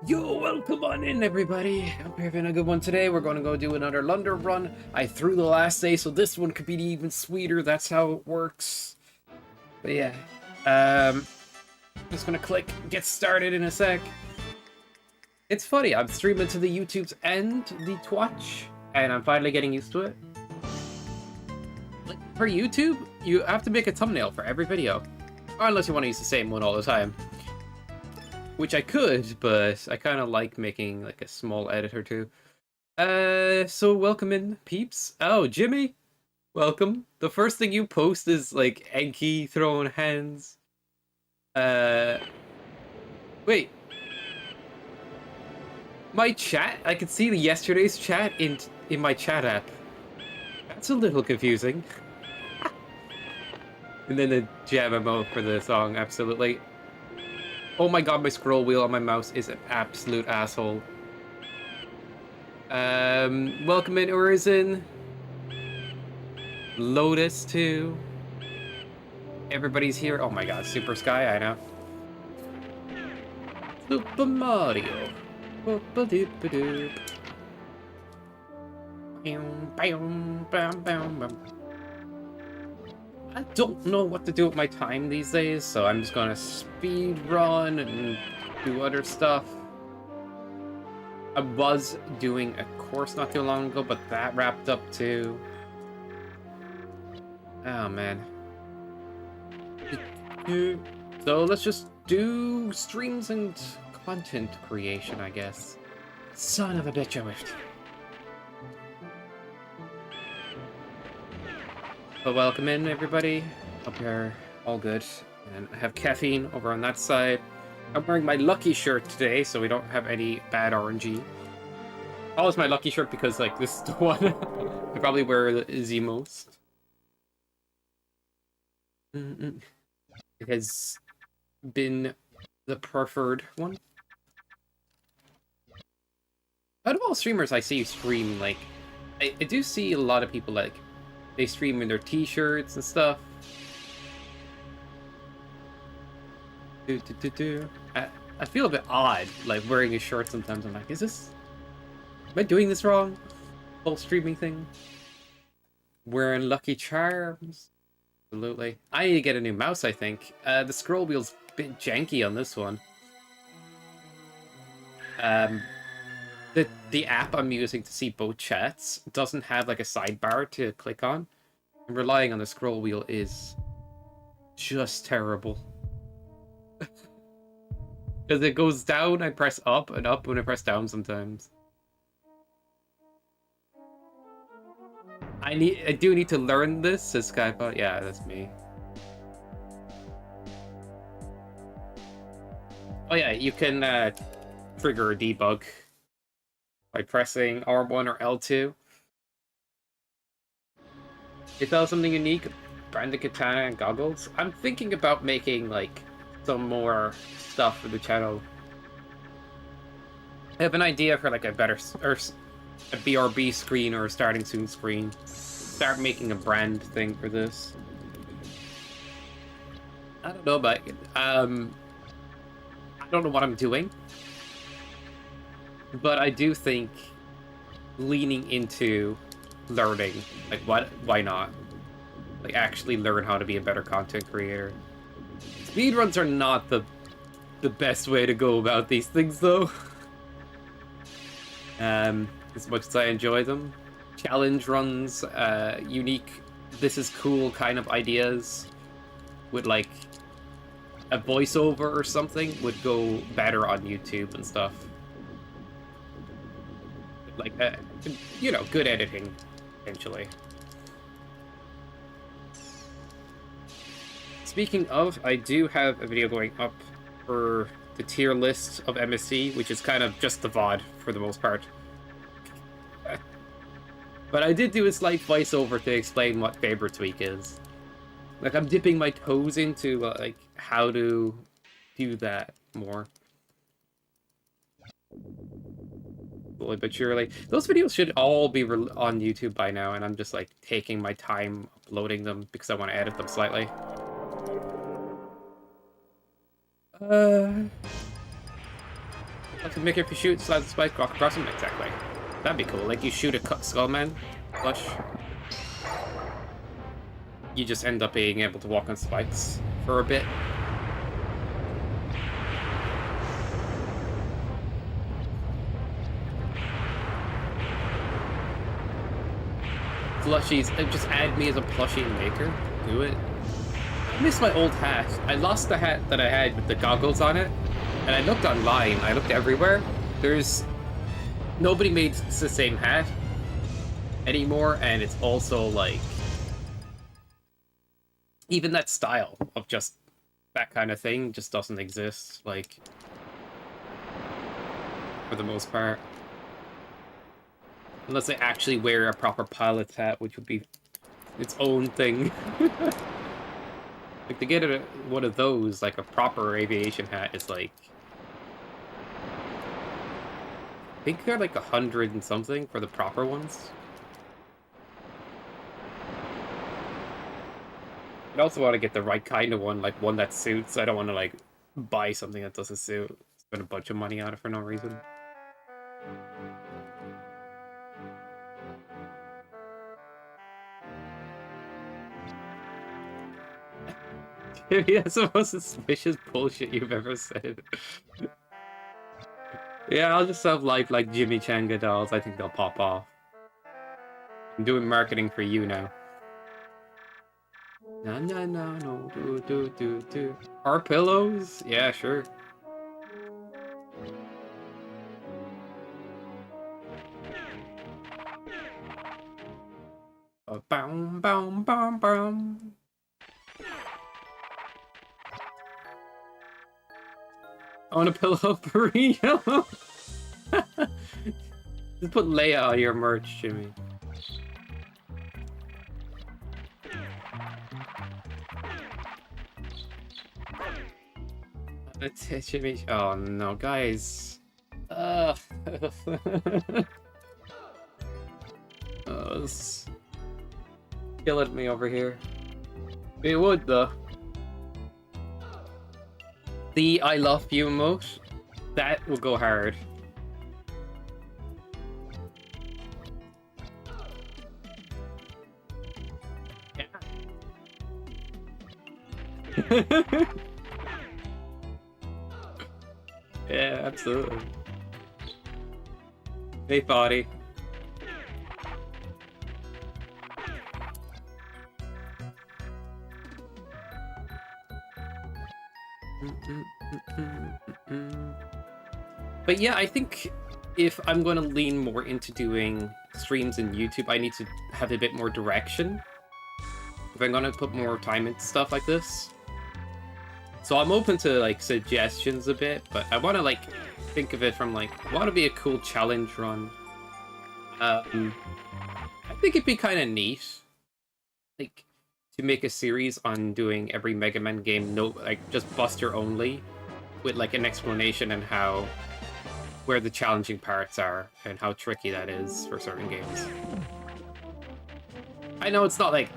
Yo, welcome on in, everybody. Hope you're having a good one today. We're going to go do another Alundra run. I threw the last day, so this one could be even sweeter. That's how it works. But yeah, just gonna click get started in a sec. It's funny, I'm streaming to the YouTubes and the Twitch, and I'm finally getting used to it. Like, for YouTube, you have to make a thumbnail for every video. Or unless you want to use the same one all the time. Which I could, but I kind of like making like a small edit or two. So welcome in, peeps. Oh, Jimmy, welcome. The first thing you post is like Enki throwing hands. Wait. My chat, I could see yesterday's chat in my chat app. That's a little confusing. And then the jam emote for the song, absolutely. Oh my god, my scroll wheel on my mouse is an absolute asshole. Welcome in, Urizen. Lotus, too. Everybody's here. Oh my god, Super Sky, I know. Super Mario. Boop-a-doop-a-doop. I don't know what to do with my time these days, so I'm just gonna speed run and do other stuff. I was doing a course not too long ago, but that wrapped up too. Oh man. So let's just do streams and content creation, I guess. Son of a bitch, I whiffed. But welcome in, everybody. Hope you're all good. And I have caffeine over on that side. I'm wearing my lucky shirt today, so we don't have any bad RNG. Oh, it's my lucky shirt because, like, this is the one I probably wear the most. It has been the preferred one. Out of all streamers I see stream, like, I do see a lot of people, like, they stream in their t-shirts and stuff. I feel a bit odd, like, wearing a shirt sometimes. I'm like, am I doing this wrong? Whole streaming thing. Wearing Lucky Charms. Absolutely. I need to get a new mouse, I think. The scroll wheel's a bit janky on this one. The app I'm using to see both chats doesn't have like a sidebar to click on. And relying on the scroll wheel is just terrible. Because it goes down, I press up, and up when I press down sometimes. I do need to learn this, says Skypod. Yeah, that's me. Oh yeah, you can trigger a debug by pressing R1 or L2. Is that something unique? Branded katana and goggles? I'm thinking about making, like, some more stuff for the channel. I have an idea for, like, a better... or a BRB screen or a starting soon screen. Start making a brand thing for this. I don't know, but... I don't know what I'm doing. But I do think leaning into learning, like, why not? Like, actually learn how to be a better content creator. Speedruns are not the best way to go about these things, though. As much as I enjoy them. Challenge runs, unique, this is cool kind of ideas with, like, a voiceover or something would go better on YouTube and stuff. Like, you know, good editing, essentially. Speaking of, I do have a video going up for the tier list of MSC, which is kind of just the VOD for the most part. But I did do a slight voiceover to explain what Faber Tweak is. Like, I'm dipping my toes into, like, how to do that more. Slowly but surely. Those videos should all be on YouTube by now, and I'm just, like, taking my time uploading them because I want to edit them slightly. To make if you shoot slide the spike rock across him, exactly. That'd be cool. Like you shoot a skullman flush. You just end up being able to walk on spikes for a bit. Plushies, just add me as a plushie maker. Do it. I miss my old hat. I lost the hat that I had with the goggles on it. And I looked online, I looked everywhere. There's... Nobody made the same hat anymore, and it's also, like... Even that style of just that kind of thing just doesn't exist, like... For the most part. Unless they actually wear a proper pilot's hat, which would be its own thing. Like, to get one of those, like a proper aviation hat, is like... I think they're like 100 and something for the proper ones. I also want to get the right kind of one, like one that suits. I don't want to like buy something that doesn't suit. Spend a bunch of money on it for no reason. Maybe that's the most suspicious bullshit you've ever said. Yeah, I'll just have like Jimmy Changa dolls. I think they'll pop off. I'm doing marketing for you now. No, do. Our pillows? Yeah, sure. Boom, boom, boom, boom. I want a pillow for Rio. Just put Leia on your merch, Jimmy. That's it, Jimmy. Oh no, guys. It's killing me over here. It would though. The I love you emote, that will go hard. Yeah. Yeah, absolutely. Hey, body. But yeah, I think if I'm going to lean more into doing streams in YouTube, I need to have a bit more direction. If I'm going to put more time into stuff like this. So I'm open to like suggestions a bit, but I want to like think of it from like, I want to be a cool challenge run. I think it'd be kind of neat, like, to make a series on doing every Mega Man game, like just Buster only, with like an explanation and where the challenging parts are and how tricky that is for certain games. I know it's not like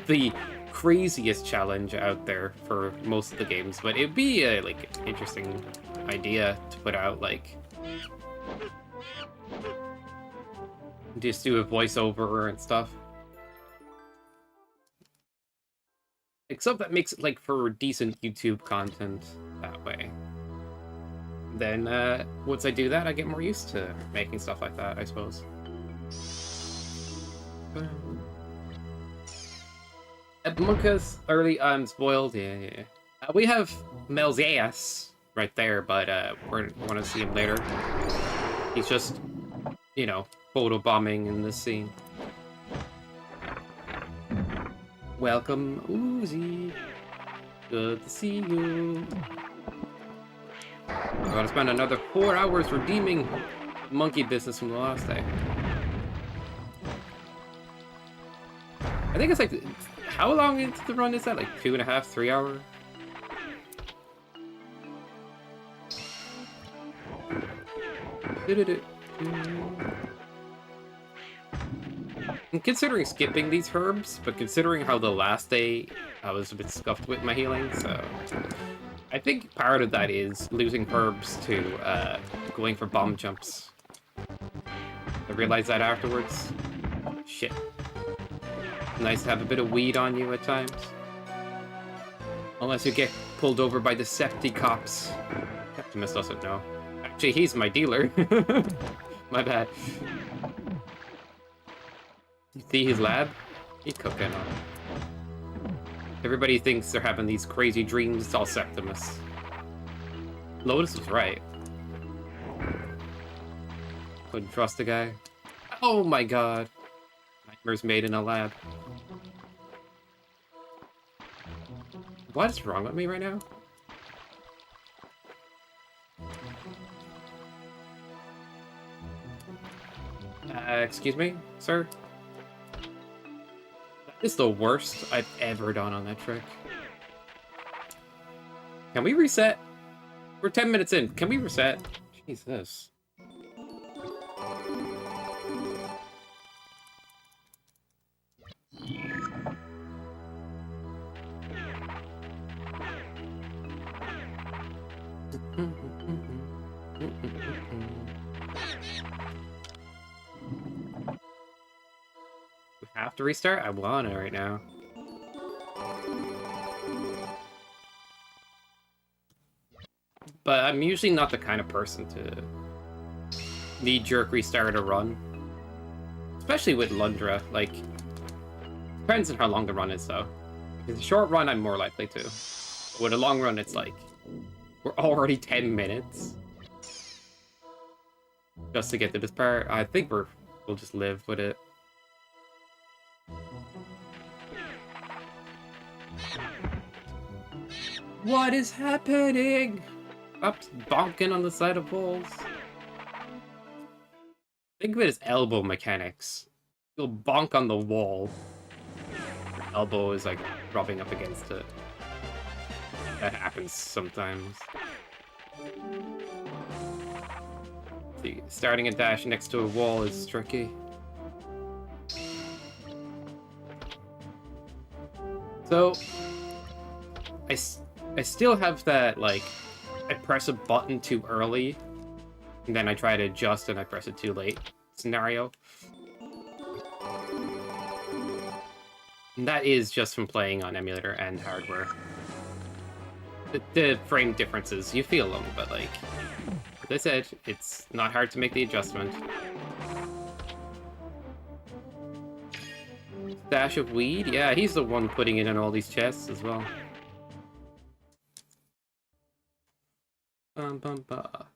the craziest challenge out there for most of the games, but it'd be a like interesting idea to put out, like just do a voiceover and stuff. Except that makes it like for decent YouTube content that way. Then once I do that, I get more used to making stuff like that, I suppose. Monka's early, I'm spoiled. Yeah. We have Mel's ass right there, but we're gonna see him later. He's just, you know, photobombing in this scene. Welcome, Uzi. Good to see you. I'm gonna spend another 4 hours redeeming monkey business from the last day. I think it's like, how long into the run is that? Like 2.5, 3 hours? I'm considering skipping these herbs, but considering how the last day I was a bit scuffed with my healing, so I think part of that is losing herbs to going for bomb jumps. I realized that afterwards. Shit. Nice to have a bit of weed on you at times. Unless you get pulled over by the Septicops. Optimus doesn't know. Actually, he's my dealer. My bad. You see his lab? He's cooking on it. Everybody thinks they're having these crazy dreams. It's all Septimus. Lotus was right. Couldn't trust the guy. Oh my god. Nightmares made in a lab. What is wrong with me right now? Excuse me, sir? That is the worst I've ever done on that trick. Can we reset? We're 10 minutes in. Can we reset? Jesus. We have to restart? I want it right now. But I'm usually not the kind of person to knee-jerk restart a run. Especially with Alundra. Like, depends on how long the run is, though. If it's a short run, I'm more likely to. With a long run, it's like, we're already 10 minutes. Just to get to this part. I think we'll just live with it. What is happening? Up bonking on the side of walls. Think of it as elbow mechanics. You'll bonk on the wall. Your elbow is like rubbing up against it. That happens sometimes. See, starting a dash next to a wall is tricky. So, I still have that, like, I press a button too early, and then I try to adjust and I press it too late scenario. And that is just from playing on emulator and hardware. The frame differences, you feel them, but like I said, it's not hard to make the adjustment. Stash of weed? Yeah, he's the one putting it in all these chests as well. Bum bum ba.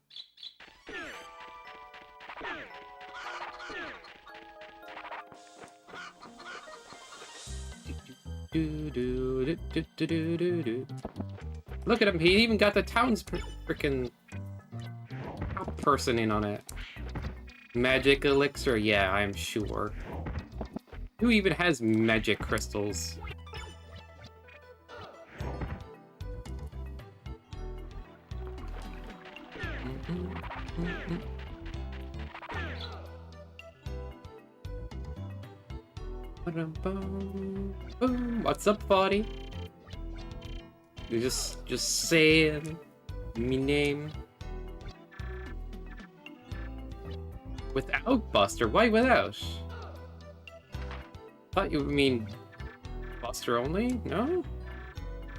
Look at him, he even got the town's freaking person in on it. Magic elixir? Yeah, I'm sure. Who even has magic crystals? What's up, Foddy? You just saying me name. Without Buster? Why without? Thought you mean Buster only? No?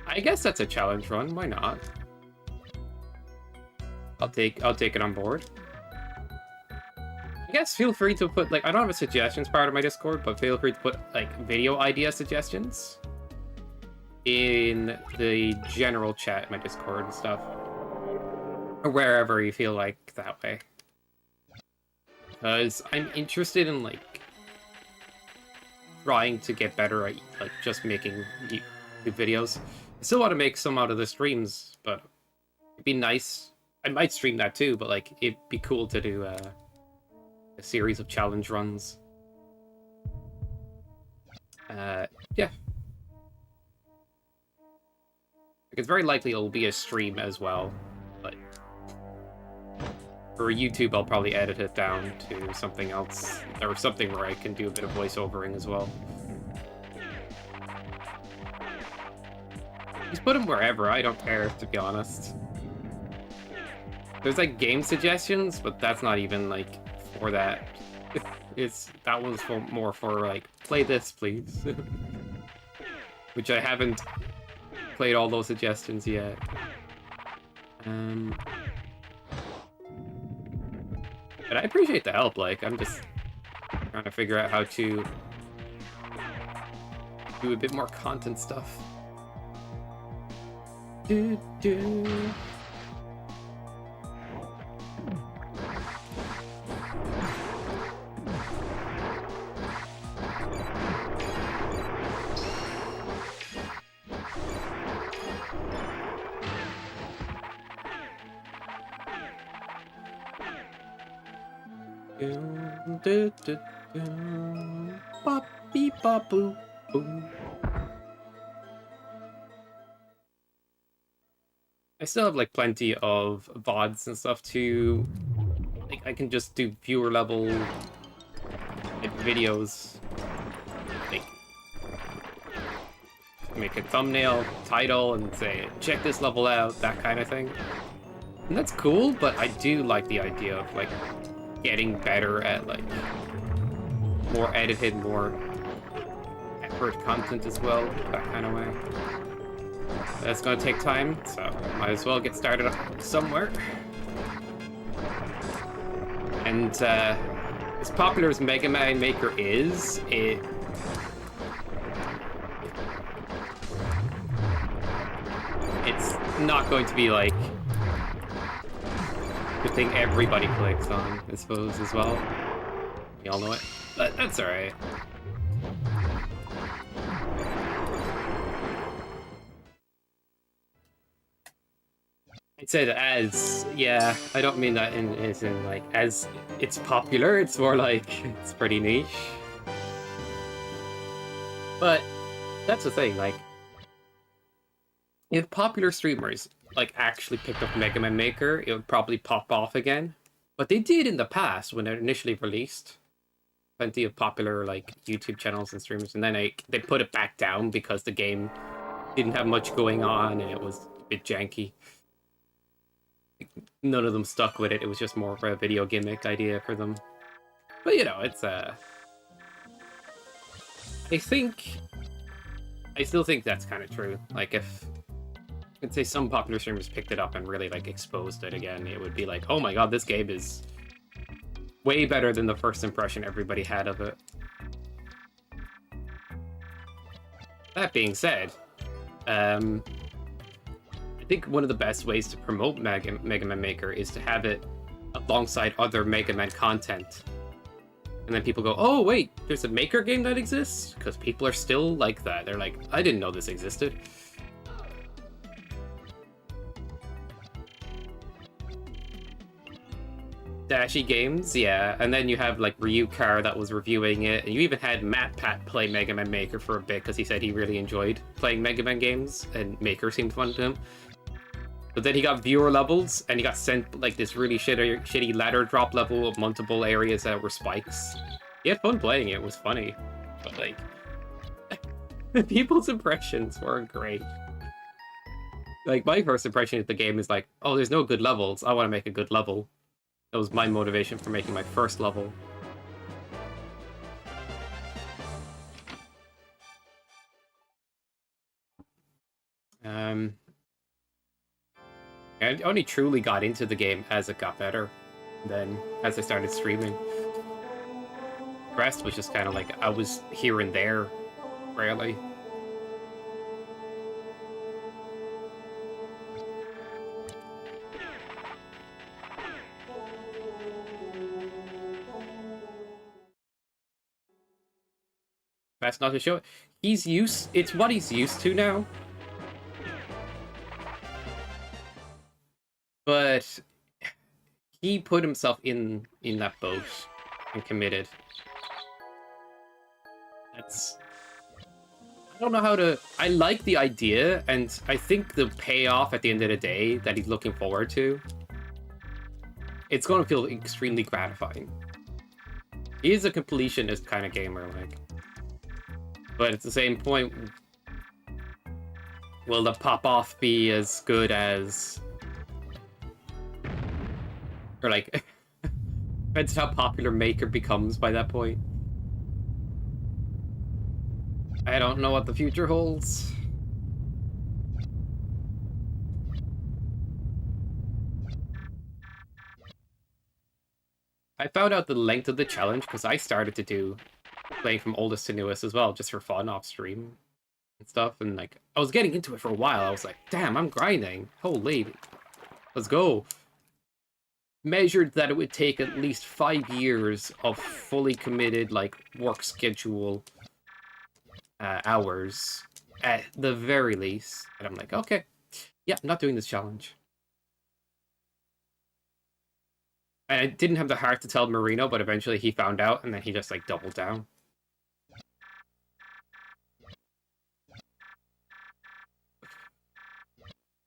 I guess that's a challenge run. Why not? I'll take it on board. I guess feel free to put, like, I don't have a suggestions part of my Discord, but feel free to put, like, video idea suggestions in the general chat in my Discord and stuff. Or wherever you feel like that way. Because I'm interested in, like, trying to get better at, like, just making YouTube videos. I still want to make some out of the streams, but it'd be nice. I might stream that too, but, like, it'd be cool to do, a series of challenge runs. Yeah. Like, it's very likely it'll be a stream as well, but for YouTube I'll probably edit it down to something else, or something where I can do a bit of voiceovering as well. Just put them wherever. I don't care, to be honest. There's like game suggestions, but that's not even like for that. That one's more for like, play this, please. Which I haven't played all those suggestions yet. But I appreciate the help. Like, I'm just trying to figure out how to do a bit more content stuff. Do. I still have like plenty of VODs and stuff to like. I can just do viewer level like, videos, like make a thumbnail, title, and say check this level out, that kind of thing. And that's cool, but I do like the idea of like getting better at like more edited, more effort content as well, that kind of way. That's gonna take time, so might as well get started somewhere. And as popular as Mega Man Maker is, it's not going to be like the thing everybody clicks on, I suppose, as well. We all know it, but that's alright. I'd say that as, yeah, I don't mean that as in like, as it's popular, it's more like, it's pretty niche. But that's the thing, like, if popular streamers like actually picked up Mega Man Maker, it would probably pop off again. But they did in the past when it initially released. Plenty of popular like YouTube channels and streamers, and then they put it back down because the game didn't have much going on and it was a bit janky. None of them stuck with it. It was just more of a video gimmick idea for them. But you know, it's I still think that's kind of true. Like if I'd say some popular streamers picked it up and really like exposed it again, it would be like, oh my god, this game is way better than the first impression everybody had of it. That being said, I think one of the best ways to promote Mega Man Maker is to have it alongside other Mega Man content. And then people go, oh wait, there's a Maker game that exists? Because people are still like that. They're like, I didn't know this existed. Dashy Games, yeah. And then you have like Ryukar that was reviewing it. And you even had MatPat play Mega Man Maker for a bit because he said he really enjoyed playing Mega Man games and Maker seemed fun to him. But then he got viewer levels and he got sent like this really shitty ladder drop level with multiple areas that were spikes. He had fun playing it, it was funny. But like, people's impressions weren't great. Like my first impression of the game is like, oh, there's no good levels, I want to make a good level. That was my motivation for making my first level. I only truly got into the game as it got better, then as I started streaming. The rest was just kind of like, I was here and there, rarely. Best not to show it. It's what he's used to now. But he put himself in that boat and committed. I don't know how to... I like the idea, and I think the payoff at the end of the day that he's looking forward to, it's going to feel extremely gratifying. He is a completionist kind of gamer, like. But at the same point, will the pop-off be as good as... Or, like... Depends how popular Maker becomes by that point. I don't know what the future holds. I found out the length of the challenge because I started to do playing from oldest to newest as well, just for fun off stream and stuff. And like, I was getting into it for a while. I was like, damn, I'm grinding. Holy, let's go. Measured that it would take at least 5 years of fully committed like work schedule hours at the very least. And I'm like, okay, yeah, I'm not doing this challenge. And I didn't have the heart to tell Marino, but eventually he found out, and then he just, like, doubled down.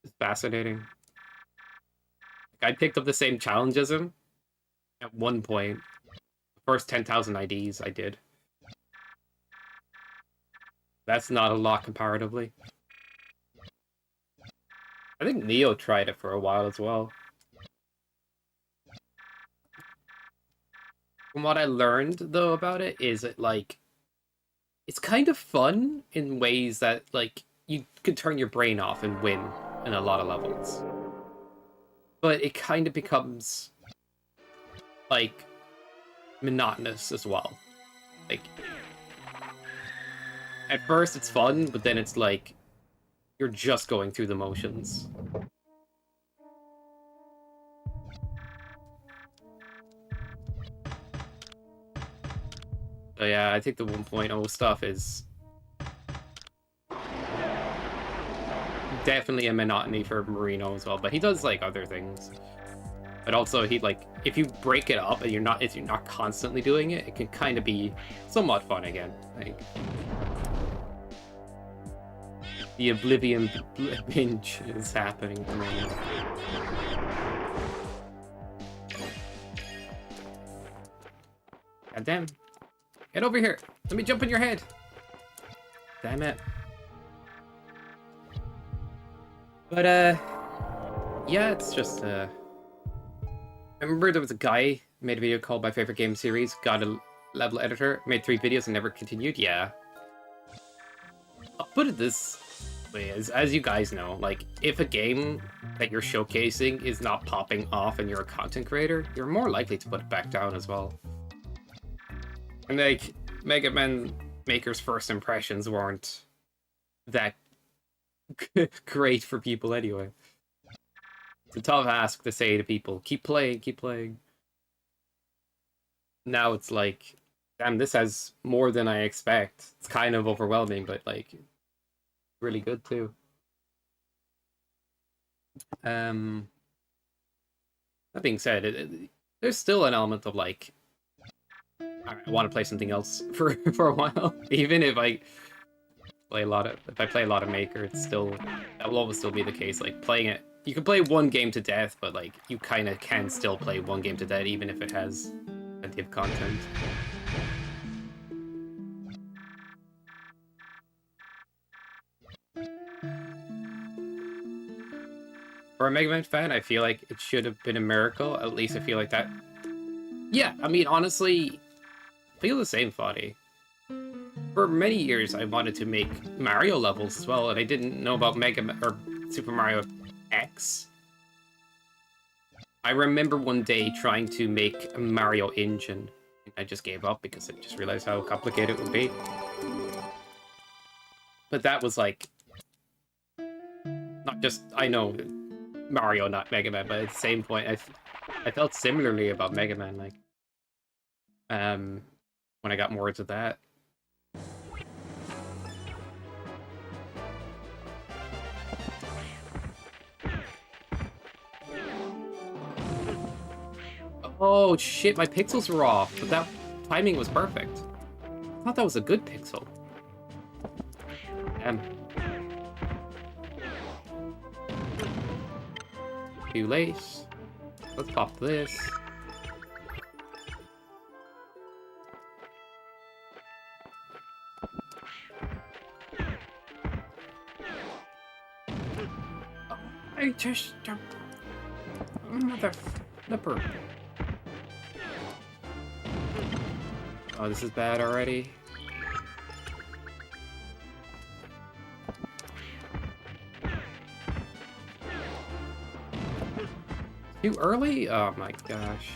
It's fascinating. Like, I picked up the same challenge as him at one point. The first 10,000 IDs I did. That's not a lot comparatively. I think Neo tried it for a while as well. From what I learned, though, about it, is it, like, it's kind of fun in ways that, like, you could turn your brain off and win in a lot of levels. But it kind of becomes, like, monotonous as well. Like, at first it's fun, but then it's like, you're just going through the motions. So yeah, I think the 1.0 stuff is definitely a monotony for Marino as well, but he does like other things. But also he like, if you break it up and if you're not constantly doing it, it can kind of be somewhat fun again. Like the Oblivion binge is happening for me. God damn. Get over here. Let me jump in your head. Damn it. But, yeah, it's just, I remember there was a guy who made a video called My Favorite Game Series, got a level editor, made 3 videos and never continued. Yeah. I'll put it this way, as you guys know, like, if a game that you're showcasing is not popping off and you're a content creator, you're more likely to put it back down as well. And, like, Mega Man Maker's first impressions weren't that great for people anyway. It's a tough ask to say to people, keep playing, keep playing. Now it's like, damn, this has more than I expect. It's kind of overwhelming, but, like, really good too. That being said, there's still an element of, like, I want to play something else for a while, even if I play a lot of Maker, that will always still be the case. Like playing it, you can play one game to death, but like you kind of can still play one game to death, even if it has plenty of content. For a Mega Man fan, I feel like it should have been a miracle. At least I feel like that. Yeah, I mean, honestly, I feel the same, Foddy. For many years, I wanted to make Mario levels as well, and I didn't know about Super Mario X. I remember one day trying to make a Mario engine, and I just gave up because I just realized how complicated it would be. But that was like, not just, I know Mario, not Mega Man, but at the same point, I felt similarly about Mega Man, like, when I got more into that. Oh shit, my pixels were off, but that timing was perfect. I thought that was a good pixel. Damn. Too late. Let's pop this. I just... Mother flipper. Oh, this is bad already. Too early? Oh my gosh.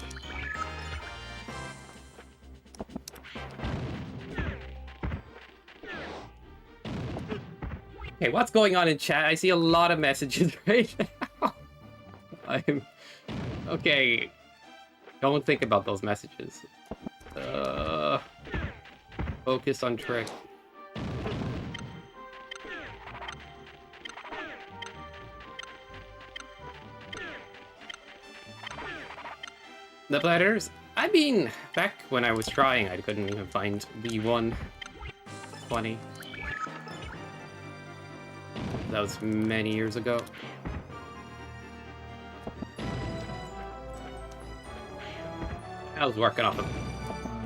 Okay, what's going on in chat? I see a lot of messages right now. I'm... Okay. Don't think about those messages. Focus on trick. The bladders? I mean, back when I was trying, I couldn't even find the 120. That was many years ago. I was working off of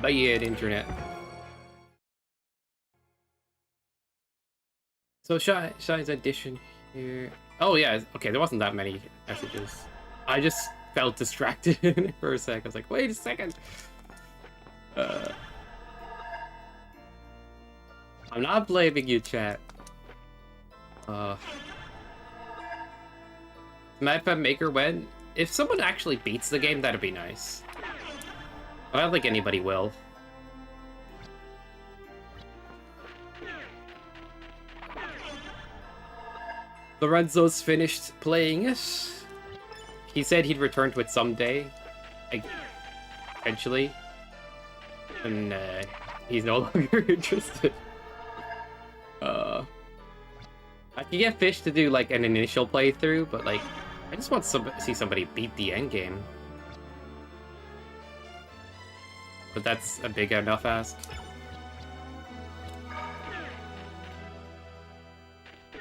bad internet. So Shy's addition here. Oh yeah, okay, there wasn't that many messages. I just felt distracted for a sec. I was like, wait a second. I'm not blaming you, chat. Map Maker when? If someone actually beats the game, that'd be nice. I don't think anybody will. Lorenzo's finished playing it. He said he'd return to it someday. Eventually. And he's no longer interested. I could get Fish to do like an initial playthrough, but like, I just want to see somebody beat the end game. But that's a big enough ask.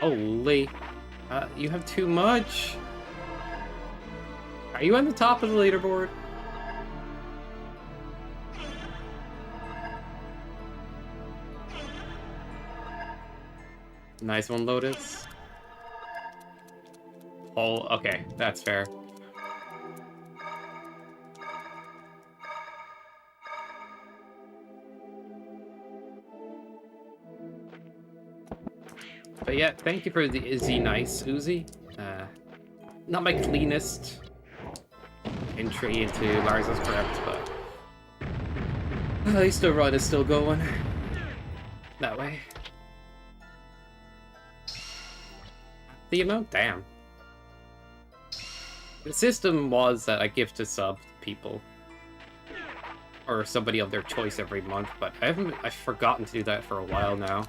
Holy. You have too much. Are you on the top of the leaderboard? Nice one, Lotus. Oh, okay, that's fair. But yeah, thank you for the Izzy Nice Uzi. Not my cleanest entry into Lars's Crypt, but at least the run is still going that way. The amount? Damn. The system was that I give to sub people. Or somebody of their choice every month, but I've forgotten to do that for a while now.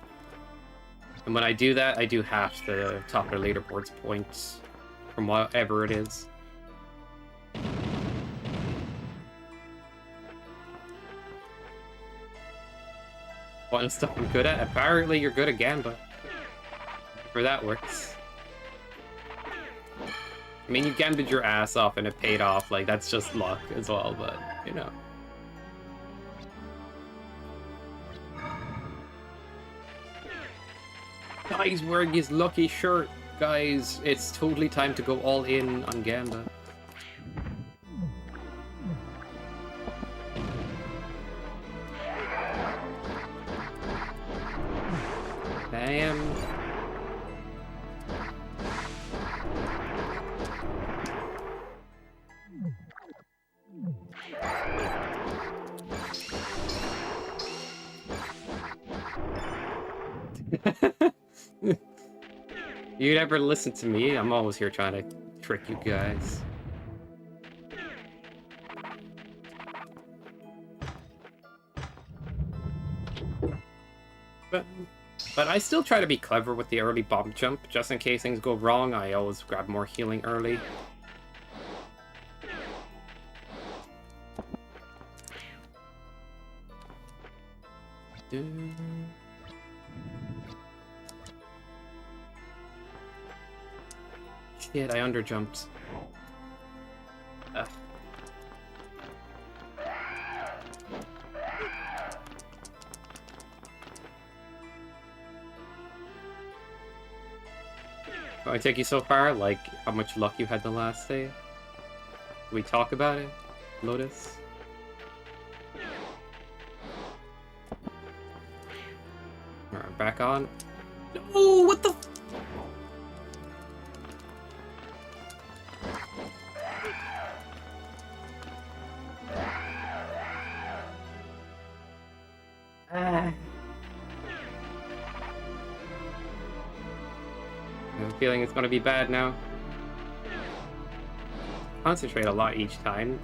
And when I do that, I do half the top of the leaderboard's points from whatever it is. One stuff I'm good at? Apparently you're good at Gamba. For that works. I mean, you gambed your ass off and it paid off. Like, that's just luck as well, but, you know. Guys, wearing his lucky shirt. Guys, it's totally time to go all in on Gamba. Damn. You never listen to me. I'm always here trying to trick you guys. But I still try to be clever with the early bomb jump. Just in case things go wrong, I always grab more healing early. Shit, I underjumped. Ugh. I take you so far, like how much luck you had the last day? Can we talk about it, Lotus? Alright, back on. No, what the? I have a feeling it's gonna be bad now. Concentrate a lot each time.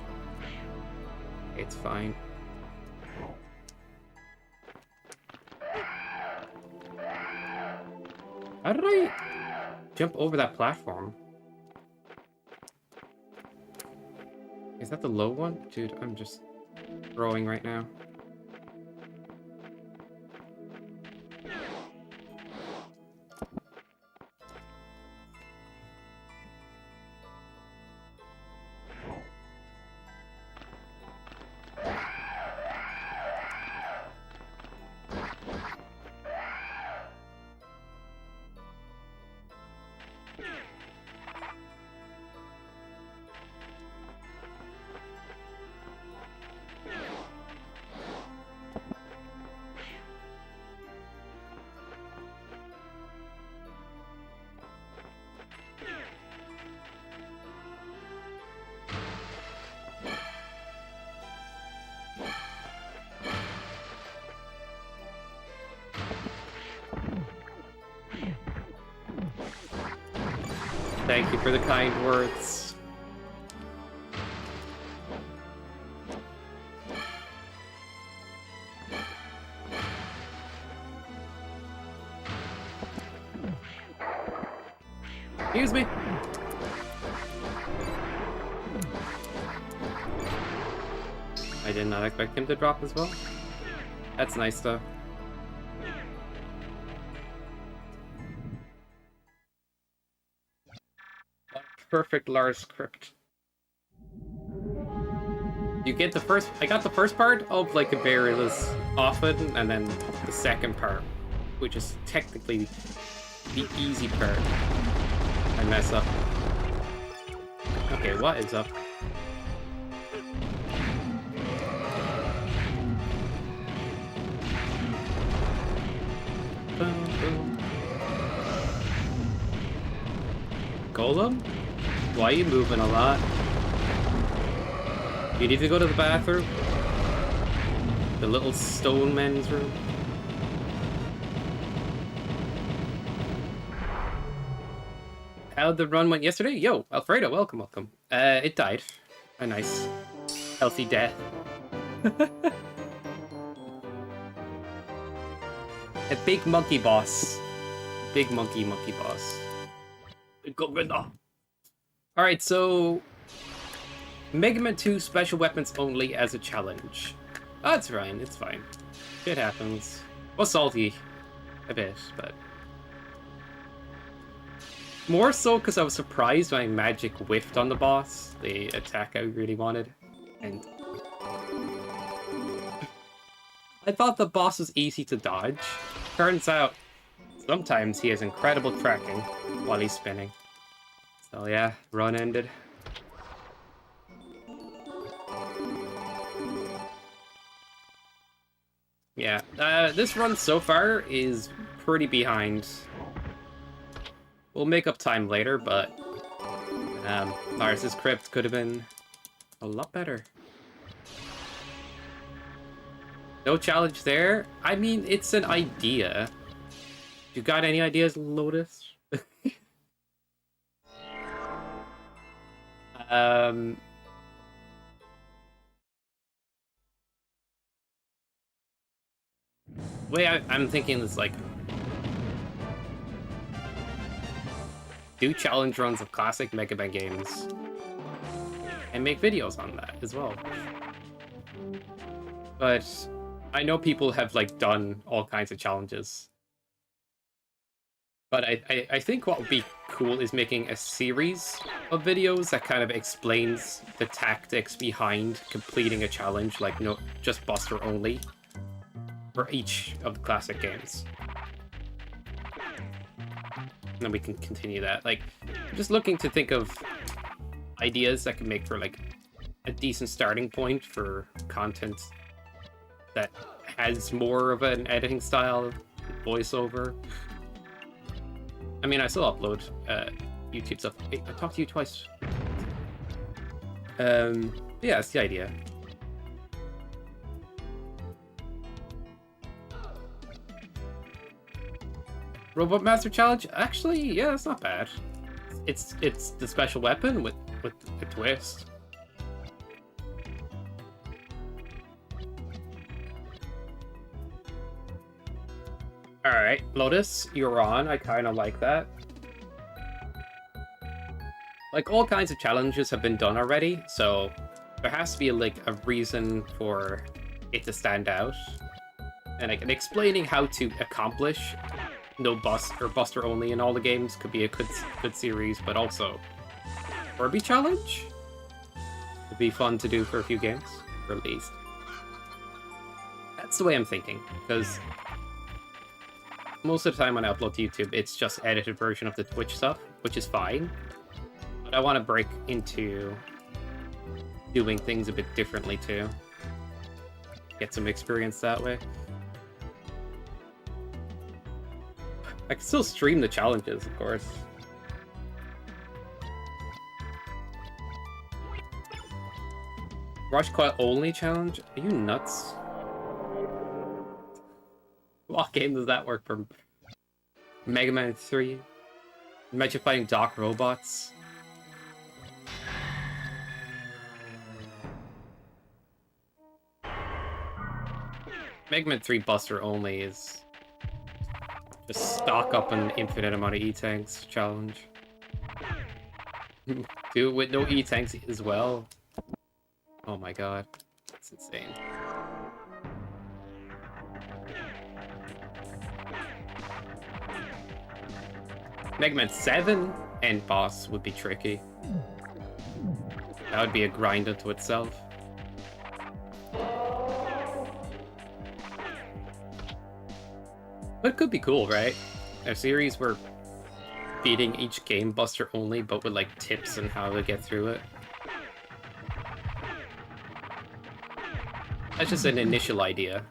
It's fine. How did I jump over that platform? Is that the low one? Dude, I'm just throwing right now. Thank you for the kind words. Excuse me. I did not expect him to drop as well. That's nice though. Perfect Lars script. You get the first. I got the first part of like a barrelless often, and then the second part, which is technically the easy part. I mess up. Okay, what is up? Boom, boom. Golem? Why are you moving a lot? You need to go to the bathroom? The little stone men's room? How the run went yesterday? Yo, Alfredo, welcome, welcome. It died. A nice, healthy death. A big monkey boss. Big monkey boss. Alright, so Mega Man 2 special weapons only as a challenge. Oh, that's fine, it's fine. It happens. Well, salty a bit, but more so because I was surprised my magic whiffed on the boss, the attack I really wanted, and I thought the boss was easy to dodge. Turns out sometimes he has incredible tracking while he's spinning. So yeah, run ended. Yeah, this run so far is pretty behind. We'll make up time later, but Lars's crypt could have been a lot better. No challenge there? I mean, it's an idea. You got any ideas, Lotus? Way I'm thinking is like do challenge runs of classic Mega Man games and make videos on that as well. But I know people have like done all kinds of challenges. But I think what would be cool is making a series of videos that kind of explains the tactics behind completing a challenge, like no, just Buster only, for each of the classic games. then we can continue that. Like, I'm just looking to think of ideas that can make for like a decent starting point for content that has more of an editing style, voiceover. I mean, I still upload YouTube stuff. Hey, I talked to you twice. Yeah, that's the idea. Robot Master Challenge? Actually, yeah, that's not bad. It's the special weapon with the twist. Alright, Lotus, you're on. I kind of like that. Like, all kinds of challenges have been done already, so there has to be, like, a reason for it to stand out. And, like, explaining how to accomplish no bust or buster only in all the games could be a good series, but also Kirby challenge would be fun to do for a few games, or at least. That's the way I'm thinking, because most of the time when I upload to YouTube, it's just edited version of the Twitch stuff, which is fine. But I want to break into doing things a bit differently too. Get some experience that way. I can still stream the challenges, of course. Rush Coil only challenge? Are you nuts? What game does that work for? Mega Man 3? Imagine fighting Doc robots. Mega Man 3 Buster only is just stock up an infinite amount of E-Tanks challenge. Do it with no E-Tanks as well. Oh my god. That's insane. Mega Man 7 end boss would be tricky. That would be a grind unto itself. But it could be cool, right? A series where beating each game Buster only, but with like tips on how to get through it. That's just an initial idea.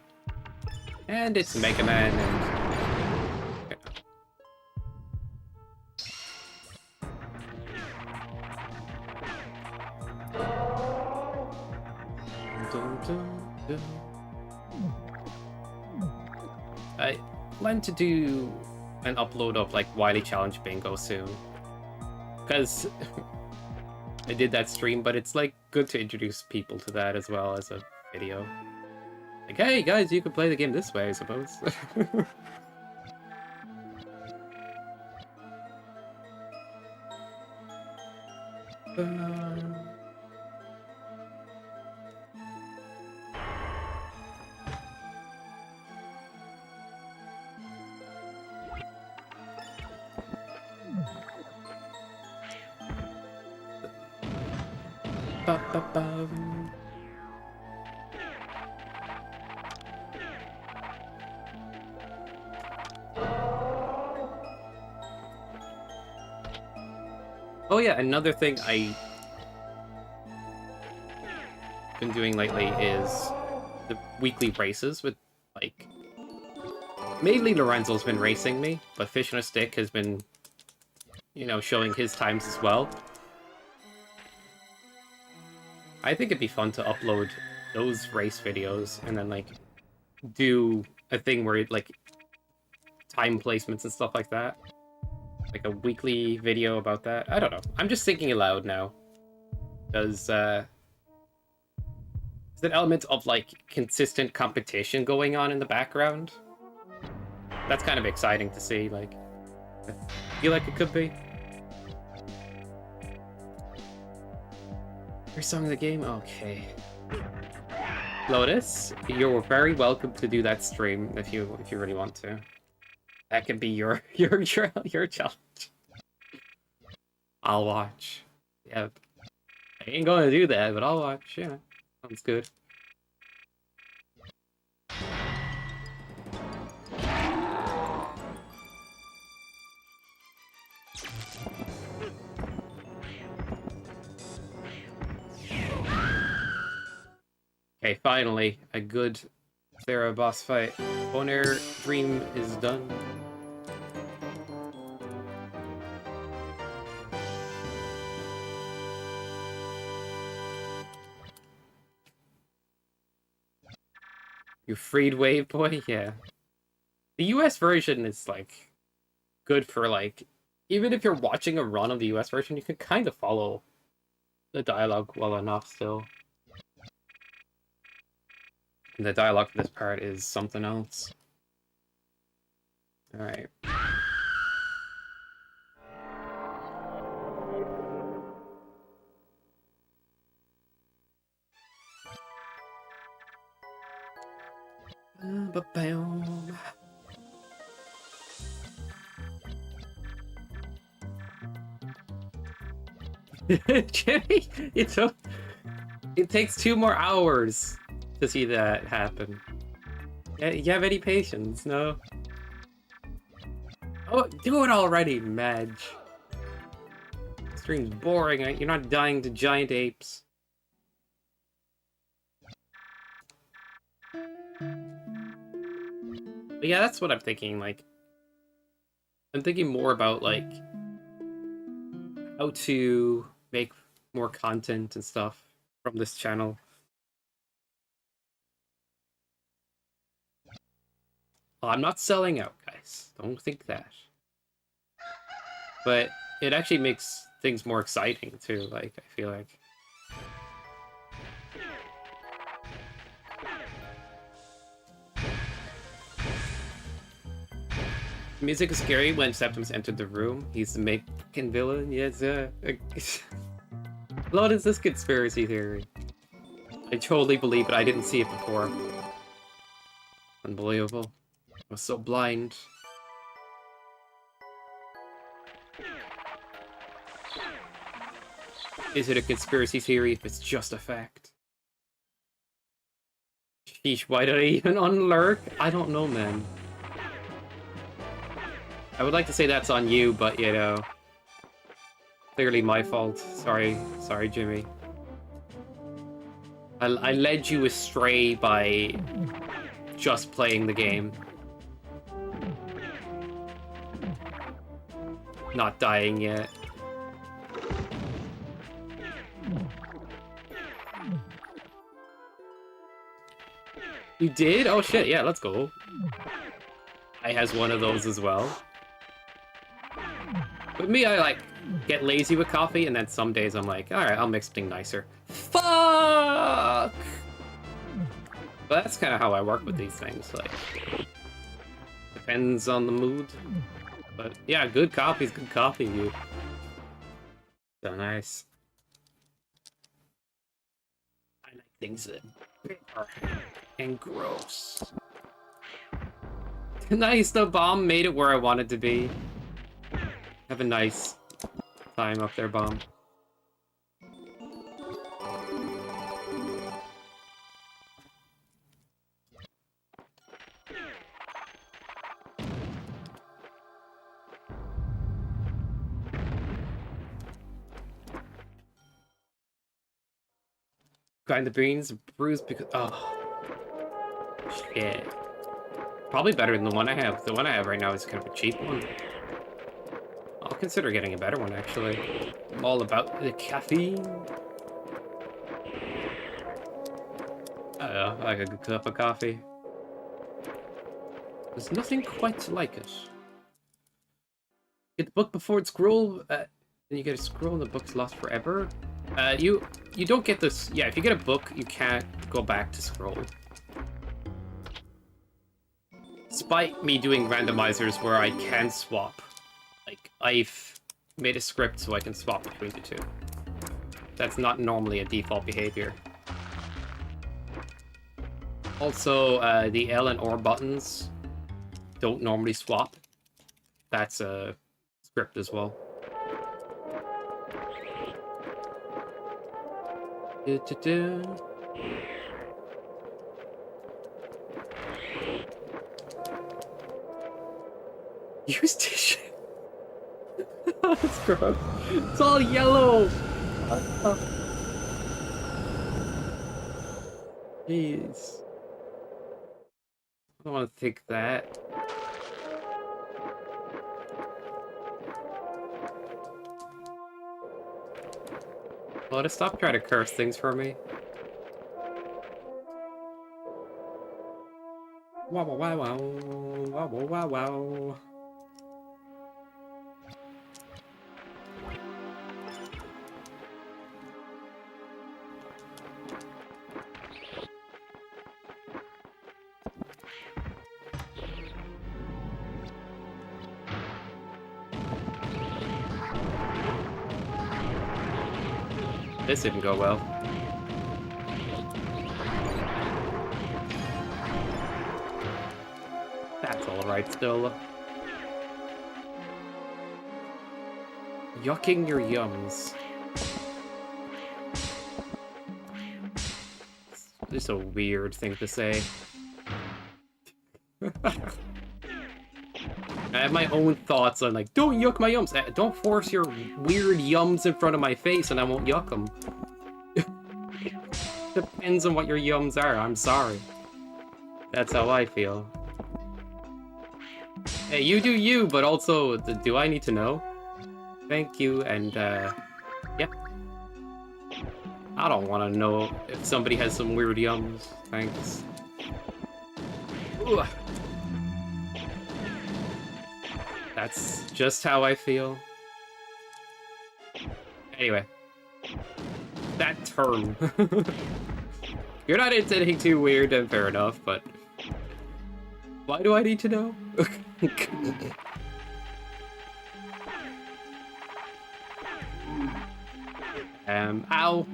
And it's Mega Man and... I plan to do an upload of like Wily Challenge Bingo soon. Because I did that stream, but it's like good to introduce people to that as well as a video. Like, hey guys, you can play the game this way, I suppose. Oh yeah, another thing I've been doing lately is the weekly races with, like... Mainly Lorenzo's been racing me, but Fish on a Stick has been, you know, showing his times as well. I think it'd be fun to upload those race videos and then, like, do a thing where, like, time placements and stuff like that. Like a weekly video about that. I don't know. I'm just thinking aloud now. There's an element of, like, consistent competition going on in the background. That's kind of exciting to see, like. I feel like it could be. First song of the game? Okay. Lotus, you're very welcome to do that stream if you really want to. That could be your challenge. I'll watch. Yeah. I ain't gonna do that, but I'll watch. Yeah. Sounds good. Okay, finally, a good Sarah boss fight. Bonaire Dream is done. You freed Wave Boy? Yeah. The US version is, like, good for, like... Even if you're watching a run of the US version, you can kind of follow the dialogue well enough still. And the dialogue for this part is something else. Alright. Jimmy, it takes 2 more hours to see that happen. You have any patience? No? Oh, do it already, Madge. Stream's boring. You're not dying to giant apes. But yeah, that's what I'm thinking, like... I'm thinking more about, like... how to make more content and stuff from this channel. Well, I'm not selling out, guys. Don't think that. But it actually makes things more exciting, too, like, I feel like. Music is scary when Septimus entered the room. He's the main fucking villain. Yes, what is this conspiracy theory? I totally believe it. I didn't see it before. Unbelievable. I was so blind. Is it a conspiracy theory if it's just a fact? Sheesh, why did I even unlurk? I don't know, man. I would like to say that's on you, but, you know... Clearly my fault. Sorry, Jimmy. I led you astray by just playing the game. Not dying yet. You did? Oh shit, yeah, let's go. I has one of those as well. With me, I, like, get lazy with coffee, and then some days I'm like, alright, I'll make something nicer. Fuck! But that's kind of how I work with these things, like... Depends on the mood. But, yeah, good coffee is good coffee, dude. So nice. I like things that are bitter and gross. Nice, the bomb made it where I wanted to be. Have a nice time up there, bomb. Grind the beans, bruised because... Oh. Shit. Probably better than the one I have. The one I have right now is kind of a cheap one. I'll consider getting a better one, actually. I'm all about the caffeine. I don't know, I like a good cup of coffee. There's nothing quite like it. Get the book before it's scroll, then you get a scroll and the book's lost forever. You don't get this. Yeah, if you get a book, you can't go back to scroll. Despite me doing randomizers where I can swap. Like, I've made a script so I can swap between the two. That's not normally a default behavior. Also, the L and R buttons don't normally swap. That's a script as well. Use tissue. That's gross. It's all yellow. Jeez. I don't want to think that. Well, to stop trying to curse things for me. Wow, wow, wow, wow, wow, wow, wow, wow. This didn't go well. That's alright still. Yucking your yums. It's just a weird thing to say. I have my own thoughts on, like, don't yuck my yums. Don't force your weird yums in front of my face and I won't yuck them. Depends on what your yums are, I'm sorry. That's how I feel. Hey, you do you, but also, do I need to know? Thank you, and, yeah. I don't want to know if somebody has some weird yums. Thanks. Ugh. That's just how I feel. Anyway. That term. You're not into anything too weird, then fair enough, but... Why do I need to know? Ow!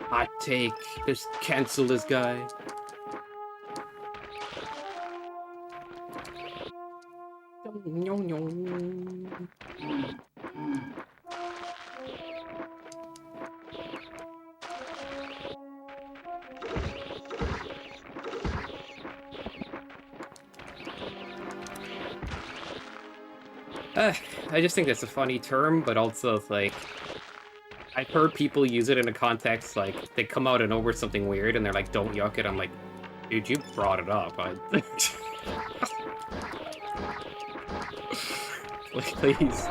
Hot take. Just cancel this guy. I just think that's a funny term, but also it's like... I've heard people use it in a context, like, they come out of nowhere with something weird, and they're like, don't yuck it. I'm like, dude, you brought it up. Please.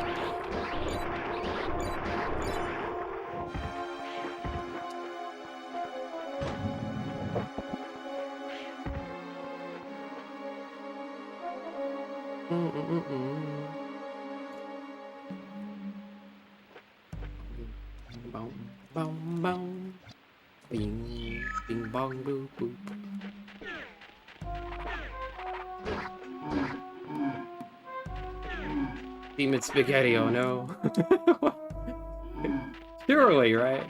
Bing, bing, bong, boop, boop. Demon spaghetti, oh no. Surely, right?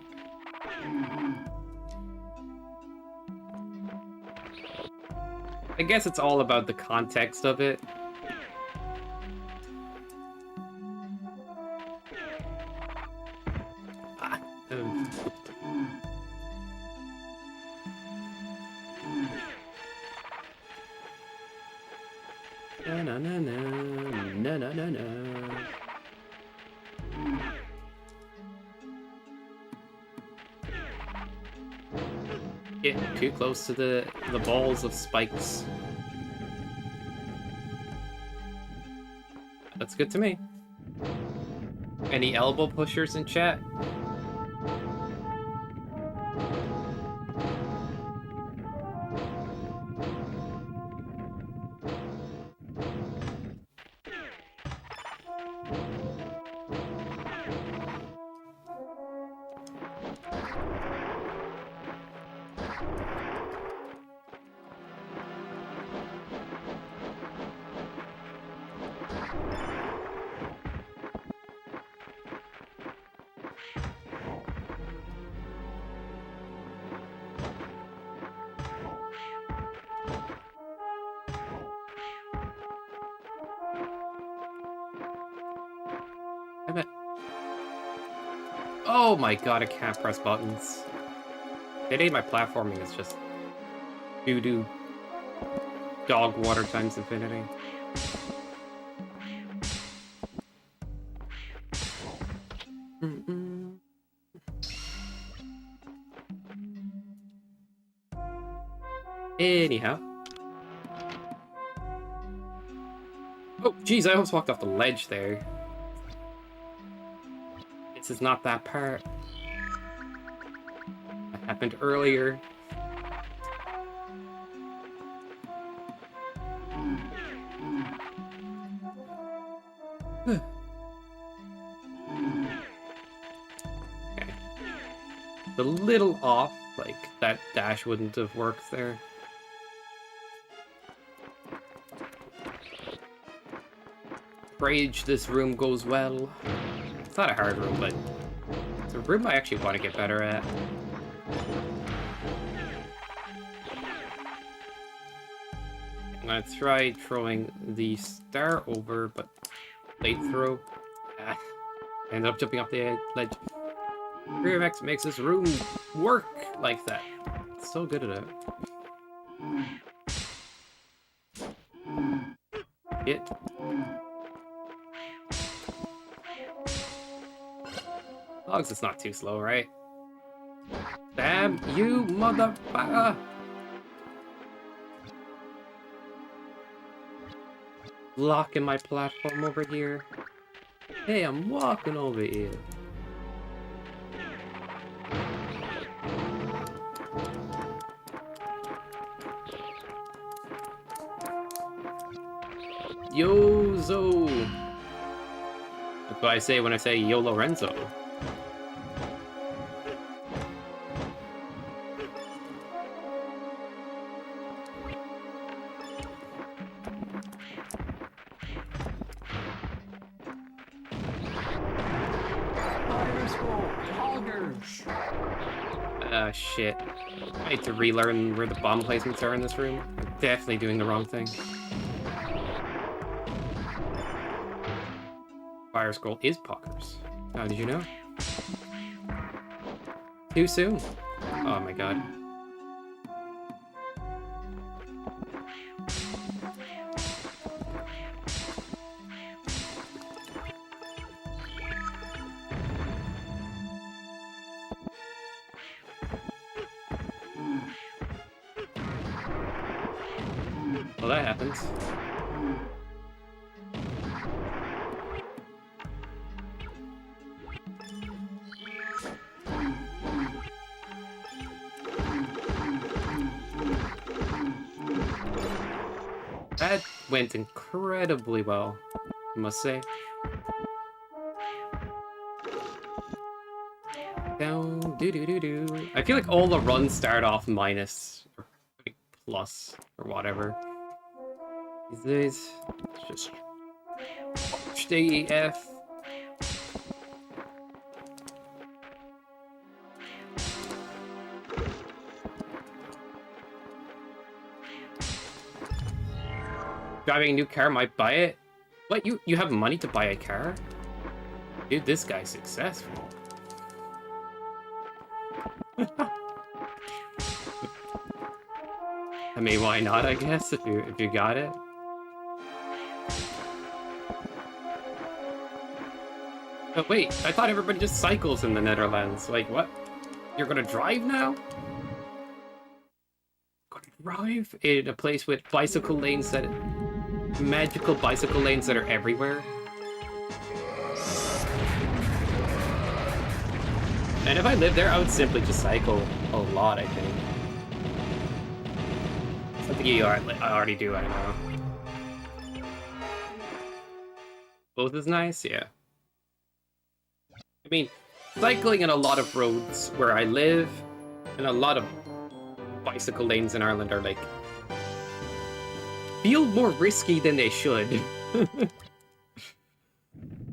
I guess it's all about the context of it. Na na na na na na na. Get too close to the balls of spikes. That's good to me. Any elbow pushers in chat? Oh my god, I can't press buttons. Today my platforming is just doo-doo. Dog water times infinity. Anyhow. Oh, jeez, I almost walked off the ledge there. This is not that part. That happened earlier. Okay. A little off, like that dash wouldn't have worked there. Rage, this room goes well. It's not a hard room, but it's a room I actually want to get better at. I'm gonna try throwing the star over, but late throw. Ah, I ended up jumping off the ledge. Rear X makes this room work like that. It's so good at it. Logs, it's not too slow, right? Damn you, motherfucker! Blocking my platform over here. Hey, I'm walking over here. Yo-zo! That's what I say when I say Yo Lorenzo. Shit. I need to relearn where the bomb placements are in this room. I'm definitely doing the wrong thing. Fire scroll is Poggers. How did you know? Too soon? Oh my god. Well, that happens. That went incredibly well, I must say. Down, do. I feel like all the runs start off minus or like plus or whatever. These days, just stay F. Driving a new car, might buy it. What, you have money to buy a car? Dude, this guy's successful. I mean, why not, I guess, if you got it. But wait, I thought everybody just cycles in the Netherlands. Like, what? You're gonna drive now? Gonna drive in a place with bicycle lanes that... magical bicycle lanes that are everywhere? And if I lived there, I would simply just cycle a lot, I think. Something I already do, I don't know. Both is nice, yeah. I mean, cycling in a lot of roads where I live, and a lot of bicycle lanes in Ireland are like... feel more risky than they should.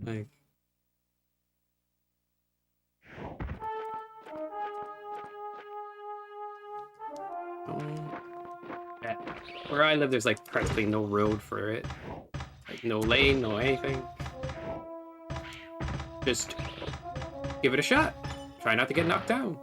Like... yeah. Where I live, there's like practically no road for it. Like no lane, no anything. Just give it a shot. Try not to get knocked down.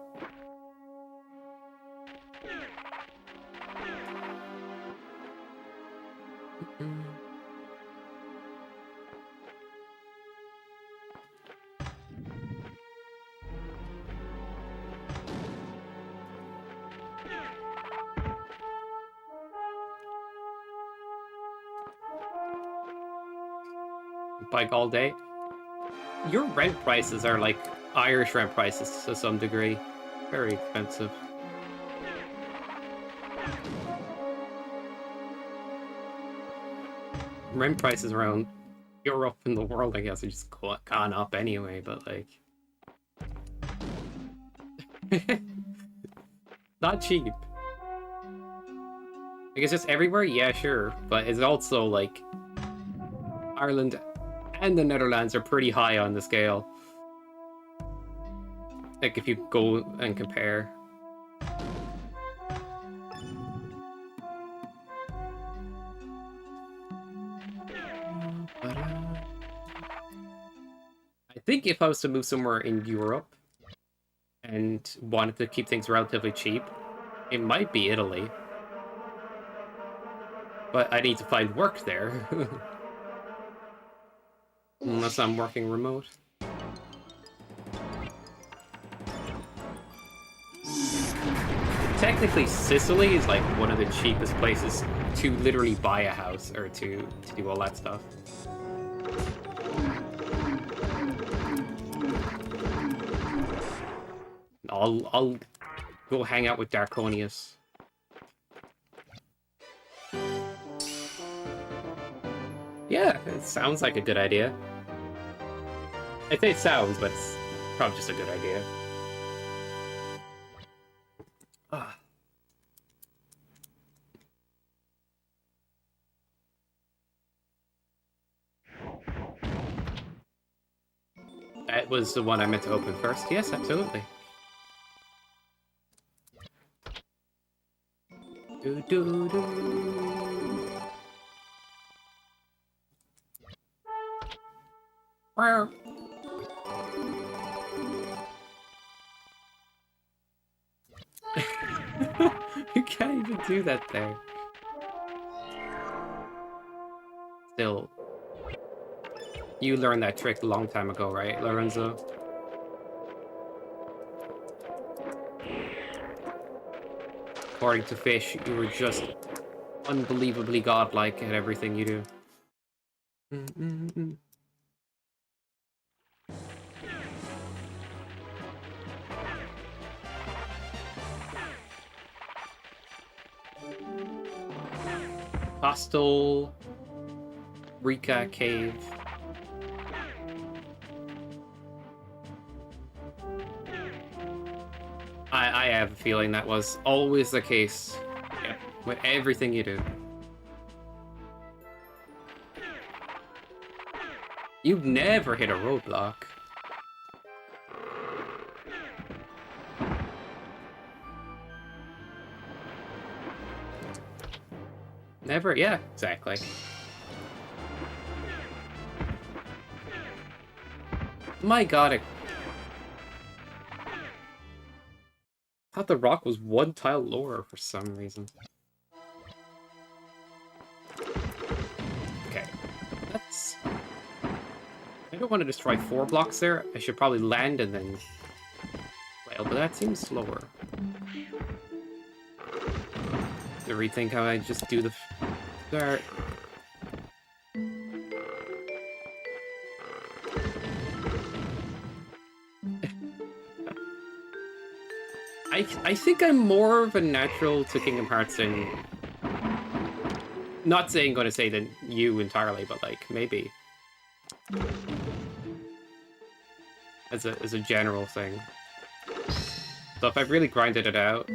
Bike all day. Your rent prices are like Irish rent prices to some degree. Very expensive. Rent prices around Europe and the world, I guess, are just gone up anyway, but like... Not cheap. Like, it's just everywhere? Yeah, sure. But it's also, like... Ireland and the Netherlands are pretty high on the scale. Like, if you go and compare. I think if I was to move somewhere in Europe and wanted to keep things relatively cheap, it might be Italy. But I need to find work there. Unless I'm working remote. Technically, Sicily is like one of the cheapest places to literally buy a house or to do all that stuff. I'll go hang out with Darkonius. Yeah, it sounds like a good idea. I say it sounds, but it's probably just a good idea. Ah. That was the one I meant to open first. Yes, absolutely. Do do do. Wow. You can't even do that there. Still, you learned that trick a long time ago, right, Lorenzo? According to Fish, you were just unbelievably godlike at everything you do. Hostel Rika Cave. I have a feeling that was always the case. Yep, with everything you do. You've never hit a roadblock. Never, yeah, exactly. My god, I thought the rock was one tile lower for some reason. Okay, that's... I don't want to destroy 4 blocks there. I should probably land and then... Well, but that seems slower. To rethink how I just do the start. I think I'm more of a natural to Kingdom Hearts than... Not saying gonna say than you entirely, but like maybe. As a general thing. So if I've really grinded it out.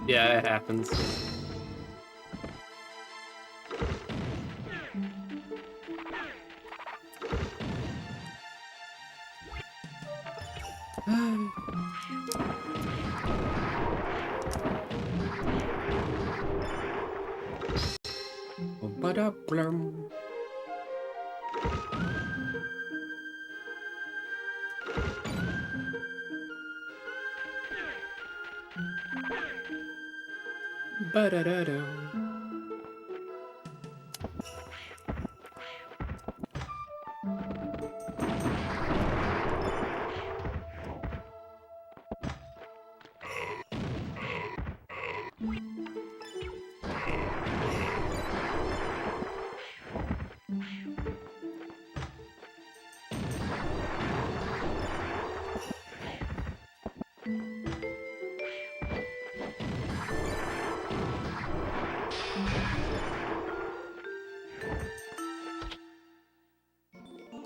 Yeah, it happens. Ba-da-blum. Ba-da-da-da.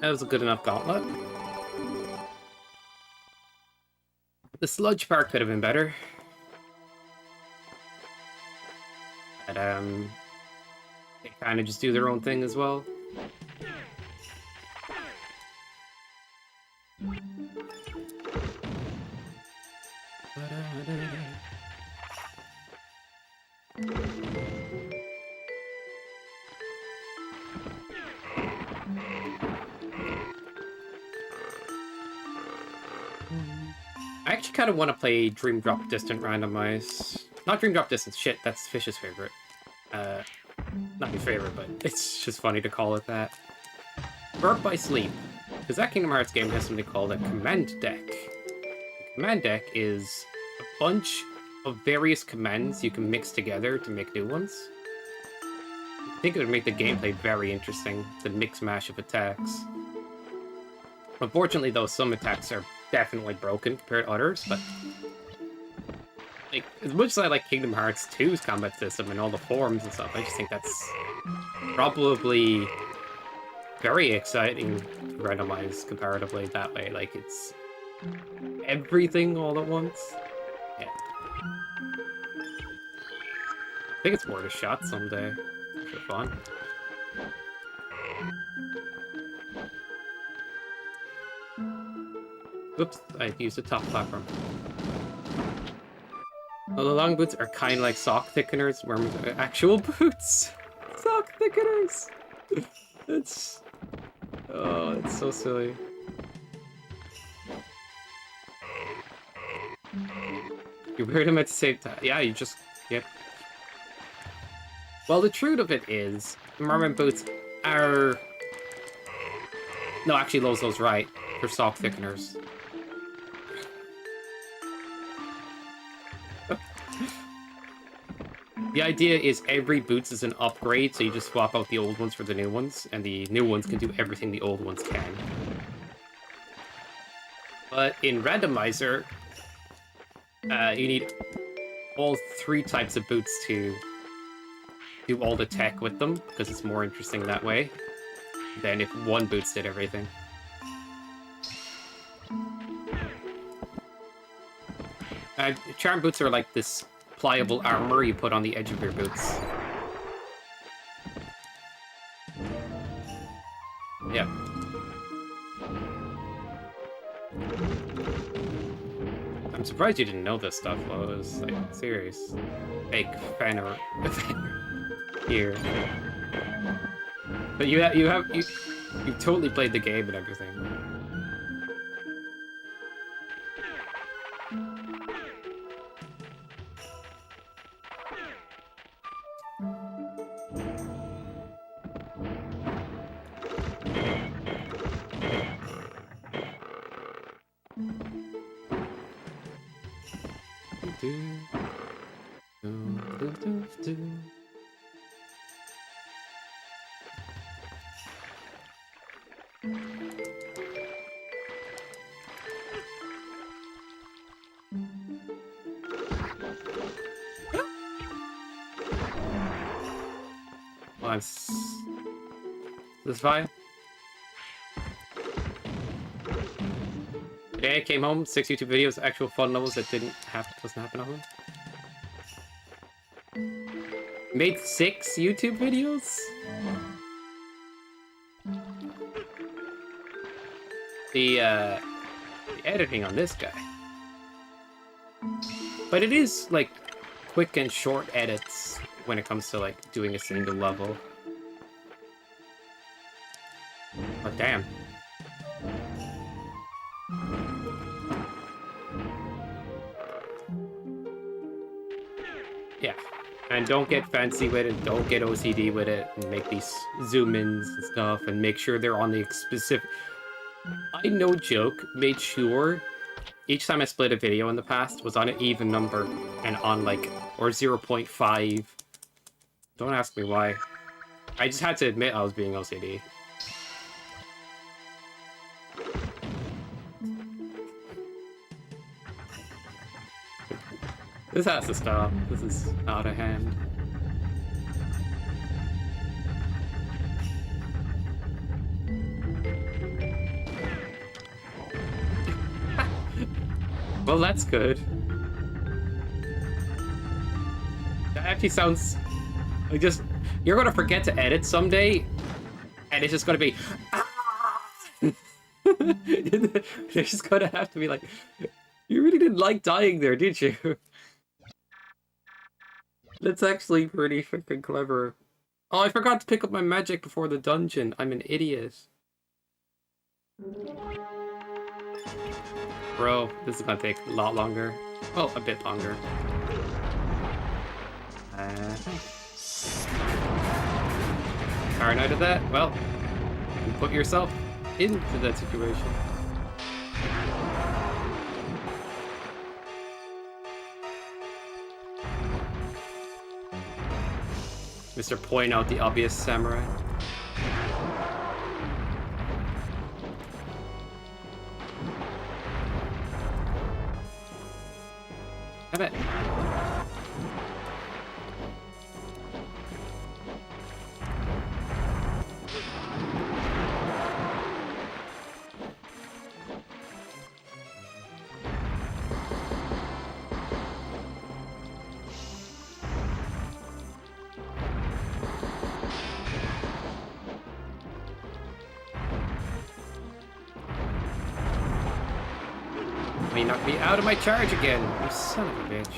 That was a good enough gauntlet. The sludge part could have been better. But, they kind of just do their own thing as well. I actually kind of want to play Dream Drop Distant Randomize. Not Dream Drop Distance, shit, that's Fish's favorite. Not my favorite, but it's just funny to call it that. Burp by Sleep. Because that Kingdom Hearts game has something called a command deck. The command deck is a bunch of various commands you can mix together to make new ones. I think it would make the gameplay very interesting, the mix-mash of attacks. Unfortunately, though, some attacks are definitely broken compared to others, but like, as much as I like Kingdom Hearts 2's combat system and all the forms and stuff, I just think that's probably very exciting to randomize comparatively that way. Like, it's everything all at once. Yeah. I think it's worth a shot someday. For fun. Oops, I used the top platform. Well, the long boots are kind of like sock thickeners, where actual boots! Sock thickeners! It's... Oh, it's so silly. You wear them at the same time. Yeah, you just... Yep. Well, the truth of it is, mermaid boots are... No, actually, Lozo's right. They're sock thickeners. The idea is every boots is an upgrade, so you just swap out the old ones for the new ones, and the new ones can do everything the old ones can. But in Randomizer, you need all 3 types of boots to do all the tech with them, because it's more interesting that way than if one boots did everything. Charm boots are like this pliable armor you put on the edge of your boots. Yeah. I'm surprised you didn't know this stuff, though. It was, like, serious. Fake fan art here. But you totally played the game and everything. This is fine. Today I came home, 6 YouTube videos, actual fun levels that doesn't happen on them. Made 6 YouTube videos? The editing on this guy. But it is, like, quick and short edits when it comes to, like, doing a single level. Oh, damn. Yeah. And don't get fancy with it, don't get OCD with it, and make these zoom-ins and stuff, and make sure they're on the specific... I, no joke, made sure each time I split a video in the past was on an even number, and on, like, or 0.5. Don't ask me why. I just had to admit I was being OCD. This has to stop. This is out of hand. Well, that's good. That actually sounds like just... You're gonna forget to edit someday, and it's just gonna be... They're just gonna have to be like, you really didn't like dying there, did you? That's actually pretty freaking clever. Oh, I forgot to pick up my magic before the dungeon. I'm an idiot. Bro, this is gonna take a lot longer. Well, a bit longer. Paranoid of that? Well, you put yourself into that situation. Mr. Point out the obvious samurai. I bet. You knocked me out of my charge again, you son of a bitch.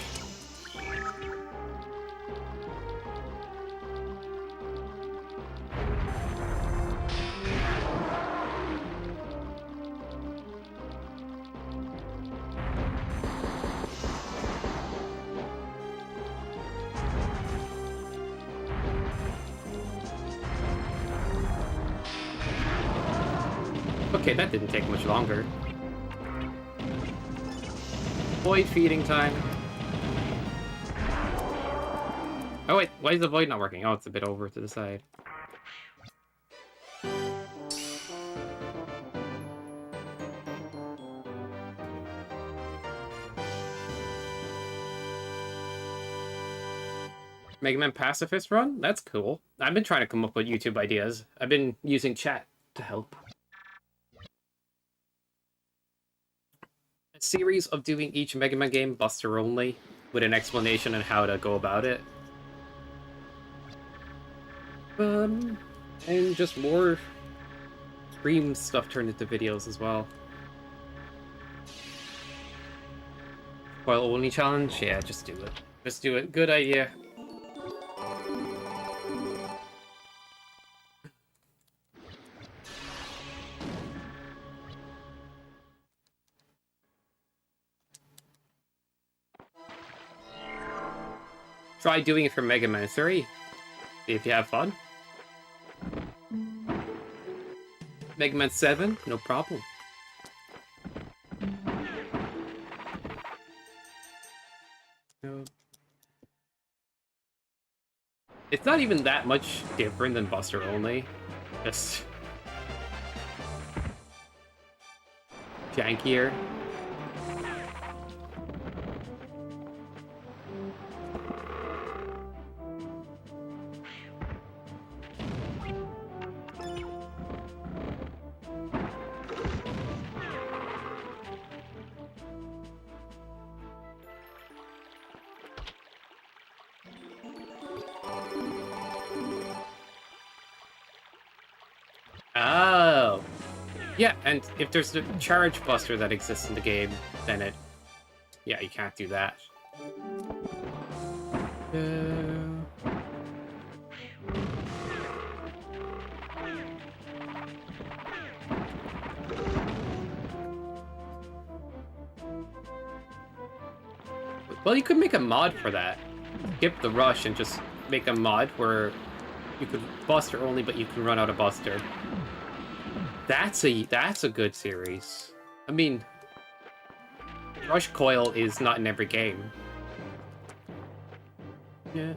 Okay, that didn't take much longer. Void feeding time. Oh wait, why is the void not working? Oh, it's a bit over to the side. Mega Man Pacifist run? That's cool. I've been trying to come up with YouTube ideas. I've been using chat to help. A series of doing each Mega Man game Buster only, with an explanation on how to go about it. And just more stream stuff turned into videos as well. While only challenge? Yeah, just do it. Just do it. Good idea. Try doing it for Mega Man 3. See if you have fun. Mega Man 7, no problem. No. It's not even that much different than Buster only. Just jankier. Oh. Yeah, and if there's the charge buster that exists in the game, then it... Yeah, you can't do that. Well, you could make a mod for that. Skip the rush and just make a mod where you could Buster only, but you can run out of Buster. That's a good series. I mean, Rush Coil is not in every game. Yeah.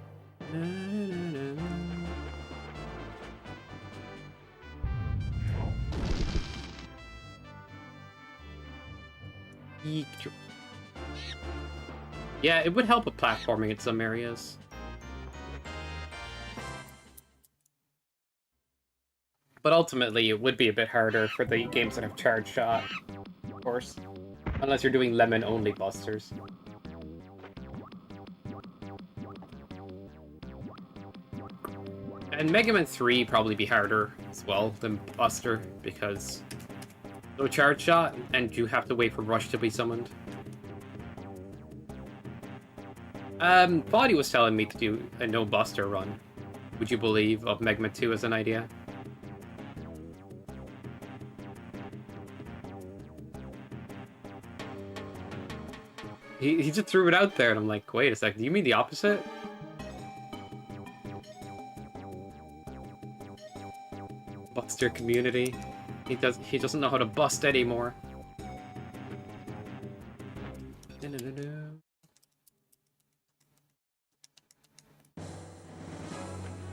Yeah, it would help with platforming in some areas. But ultimately, it would be a bit harder for the games that have charge shot, of course. Unless you're doing lemon-only busters. And Mega Man 3 probably be harder as well than Buster, because no charge shot, and you have to wait for Rush to be summoned. Body was telling me to do a no Buster run. Would you believe of Mega Man 2 as an idea? He just threw it out there, and I'm like, wait a second, do you mean the opposite? Buster community. He doesn't know how to bust anymore.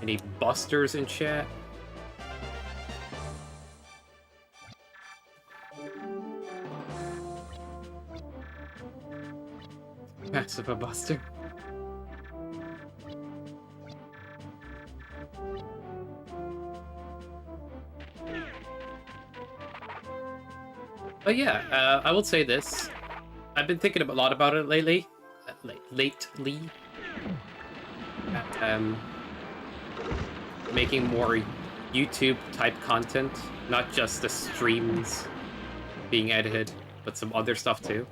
Any busters in chat? Massive a buster. But yeah, I will say this. I've been thinking a lot about it lately. Making more YouTube-type content. Not just the streams being edited, but some other stuff too.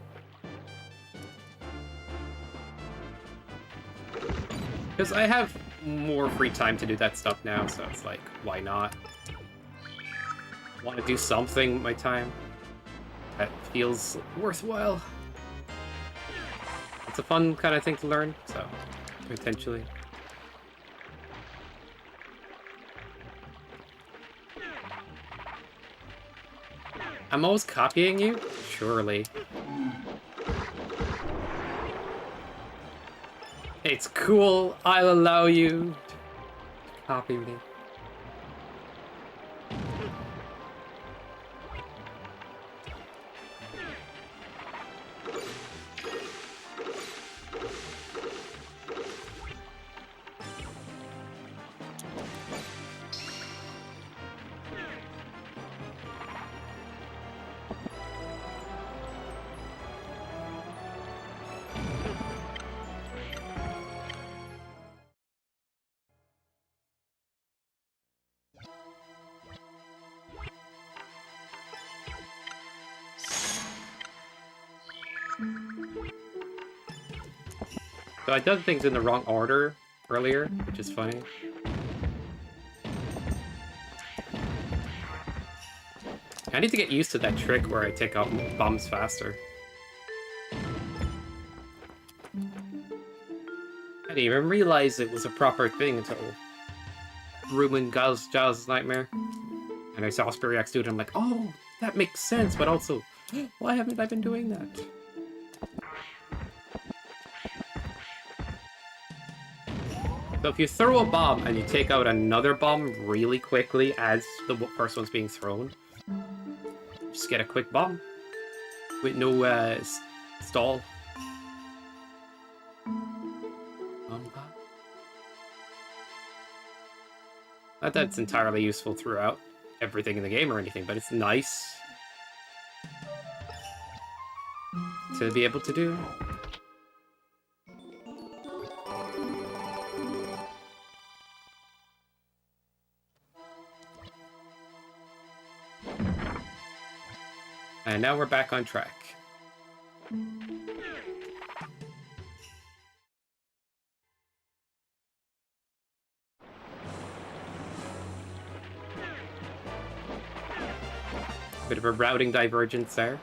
Because I have more free time to do that stuff now, so it's like, why not? Want to do something with my time that feels worthwhile. It's a fun kind of thing to learn, so potentially. I'm always copying you? Surely. It's cool. I'll allow you to copy me. So I done things in the wrong order earlier, which is funny. I need to get used to that trick where I take out bombs faster. I didn't even realize it was a proper thing until ruined Giles' nightmare. And I saw Spiriax do it, and I'm like, oh, that makes sense, but also, why haven't I been doing that? So if you throw a bomb and you take out another bomb really quickly as the first one's being thrown, just get a quick bomb with no stall. Not that it's entirely useful throughout everything in the game or anything, but it's nice to be able to do. And now we're back on track. Bit of a routing divergence there.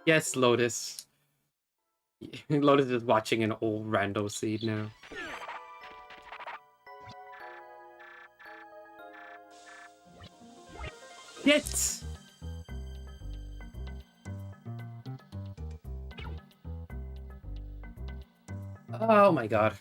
Yes, Lotus. Lotus is watching an old rando seed now. Yes! Oh my god.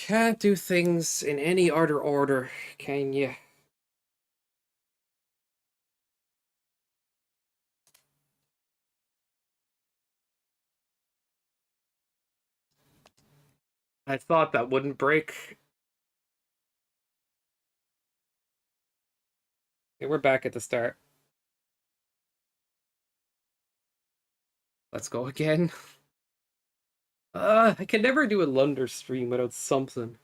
can't do things in any order, can you? I thought that wouldn't break. Okay, we're back at the start. Let's go again. I can never do a Alundra stream without something.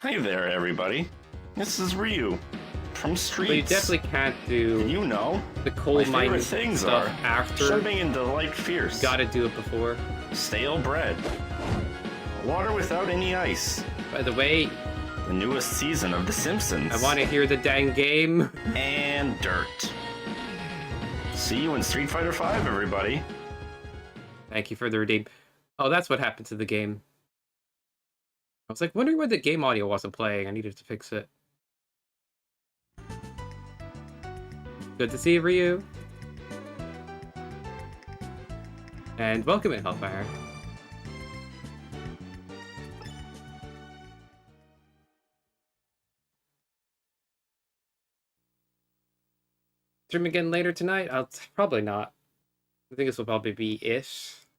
Hi there, everybody. This is Ryu from Streets. But you definitely can't do you know the coal mine things stuff are after. Serving and delight fierce. Gotta do it before. Stale bread. Water without any ice. By the way, the newest season of The Simpsons. I want to hear the dang game. And dirt. See you in Street Fighter V, everybody. Thank you for the redeem. Oh, that's what happened to the game. I was like, wondering why the game audio wasn't playing. I needed to fix it. Good to see you, Ryu. And welcome in, Hellfire. Stream again later tonight? I'll probably not. I think this will probably be it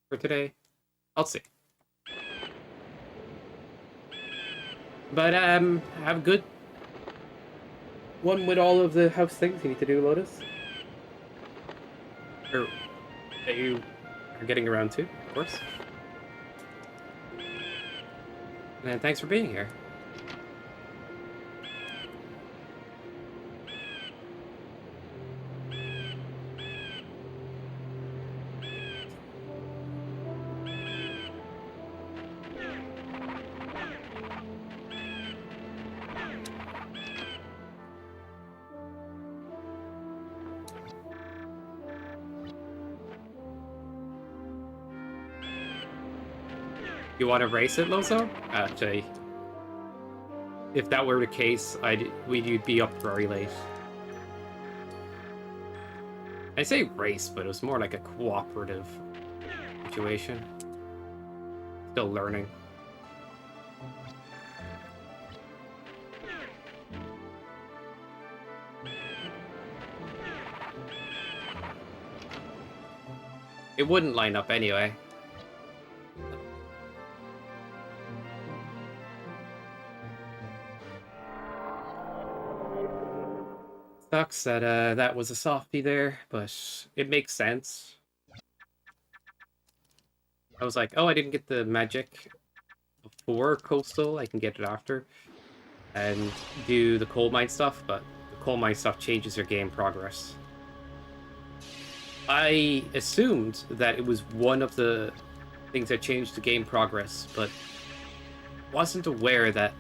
for today. I'll see. But have a good one with all of the house things you need to do, Lotus. Or that you are getting around to, of course. And thanks for being here. You want to race it, Lozo? Actually, if that were the case, we'd be up very late. I say race, but it was more like a cooperative situation. Still learning. It wouldn't line up anyway. Sucks that that was a softie there, but it makes sense. I was like, oh, I didn't get the magic before Coastal, I can get it after. And do the coal mine stuff, but the coal mine stuff changes your game progress. I assumed that it was one of the things that changed the game progress, but wasn't aware that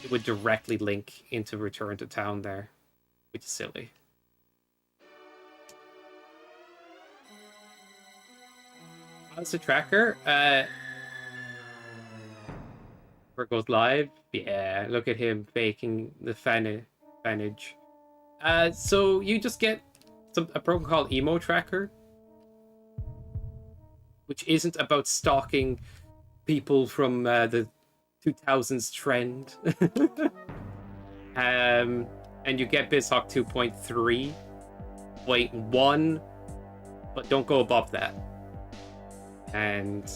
it would directly link into Return to Town there, which is silly. How's the tracker? Where it goes live? Yeah, look at him faking the fanage. So you just get a program called Emo Tracker, which isn't about stalking people from the 2000s trend. And you get BizHawk 2.3.1, but don't go above that. And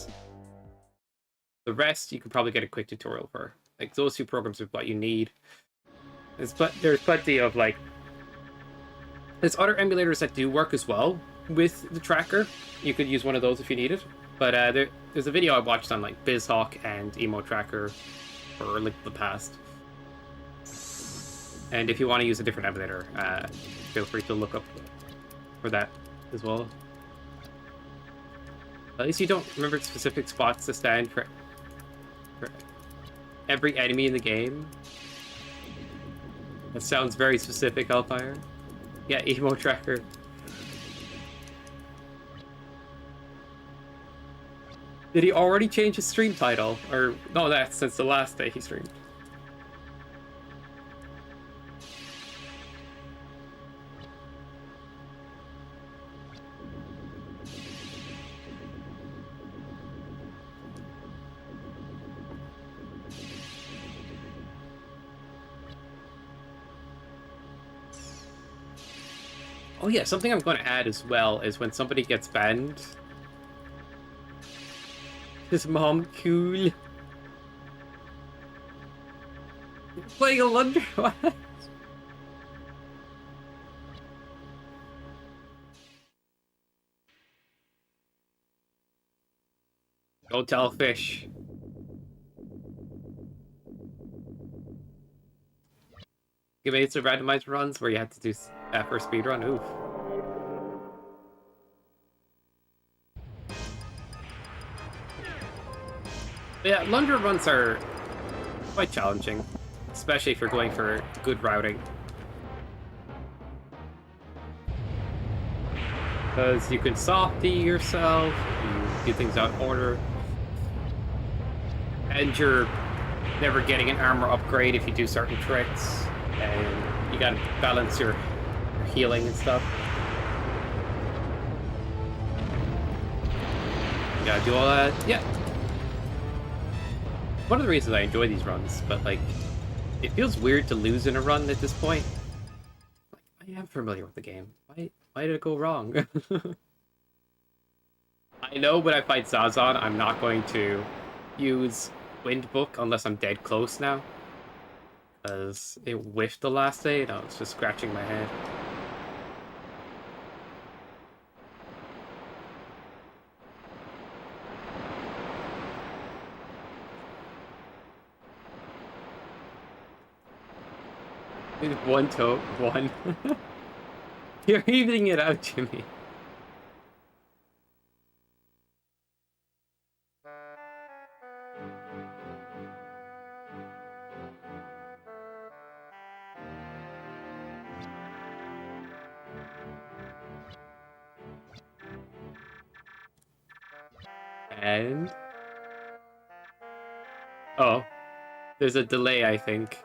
the rest you can probably get a quick tutorial for. Like, those two programs are what you need. There's plenty of, like, there's other emulators that do work as well with the tracker. You could use one of those if you need it. But there's a video I watched on, like, BizHawk and Emo Tracker for, like, the past. And if you want to use a different emulator, feel free to look up for that as well. At least you don't remember specific spots to stand for every enemy in the game. That sounds very specific, Hellfire. Yeah, Emo Tracker. Did he already change his stream title? Or, no, that's since the last day he streamed. Oh yeah, something I'm going to add as well is when somebody gets banned. His mom cool. You're playing Alundra? What? Don't tell fish. You made some randomized runs where you had to do that for speedrun. Oof. But yeah, Alundra runs are quite challenging, especially if you're going for good routing. Because you can softy yourself, you do things out of order, and you're never getting an armor upgrade if you do certain tricks, and you gotta balance your healing and stuff. You gotta do all that. Yeah. One of the reasons I enjoy these runs, but like, it feels weird to lose in a run at this point. Like, I am familiar with the game. Why did it go wrong? I know when I fight Zazan, I'm not going to use Wind Book unless I'm dead close now. Because it whiffed the last day and I was just scratching my head. One toe, one. You're evening it out, Jimmy. And... oh. There's a delay, I think.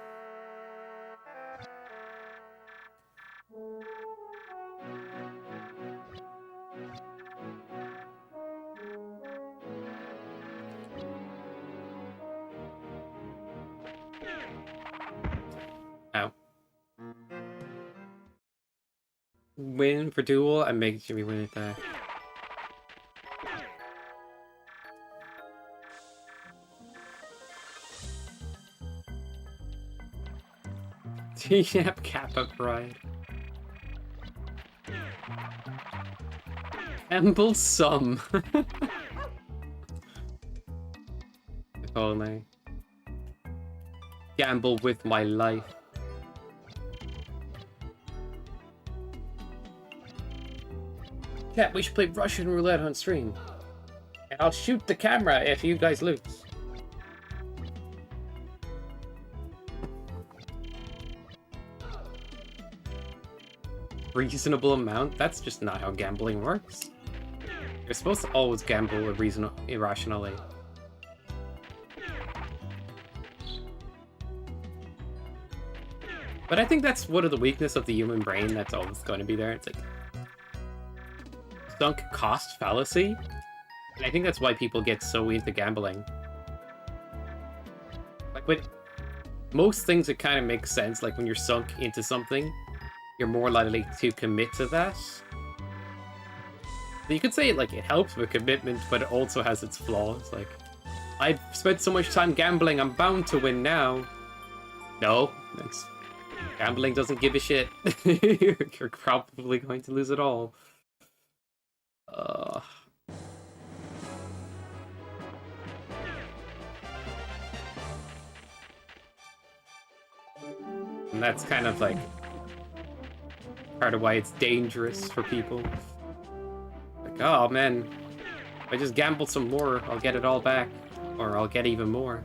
Ow. Win for duel and make Jimmy win it there. T-Shap Kappa Pride. Amble Sum. If only. Gamble with my life. Chat, we should play Russian roulette on stream. And I'll shoot the camera if you guys lose. Reasonable amount? That's just not how gambling works. You're supposed to always gamble irrationally. But I think that's one of the weaknesses of the human brain that's always going to be there. It's like sunk cost fallacy. And I think that's why people get so into gambling. Like with most things, it kind of makes sense. Like when you're sunk into something, you're more likely to commit to that. You could say like it helps with commitment, but it also has its flaws. Like, I've spent so much time gambling, I'm bound to win now. No, gambling doesn't give a shit. You're probably going to lose it all. And that's kind of like part of why it's dangerous for people. Like, oh man, if I just gamble some more, I'll get it all back. Or I'll get even more.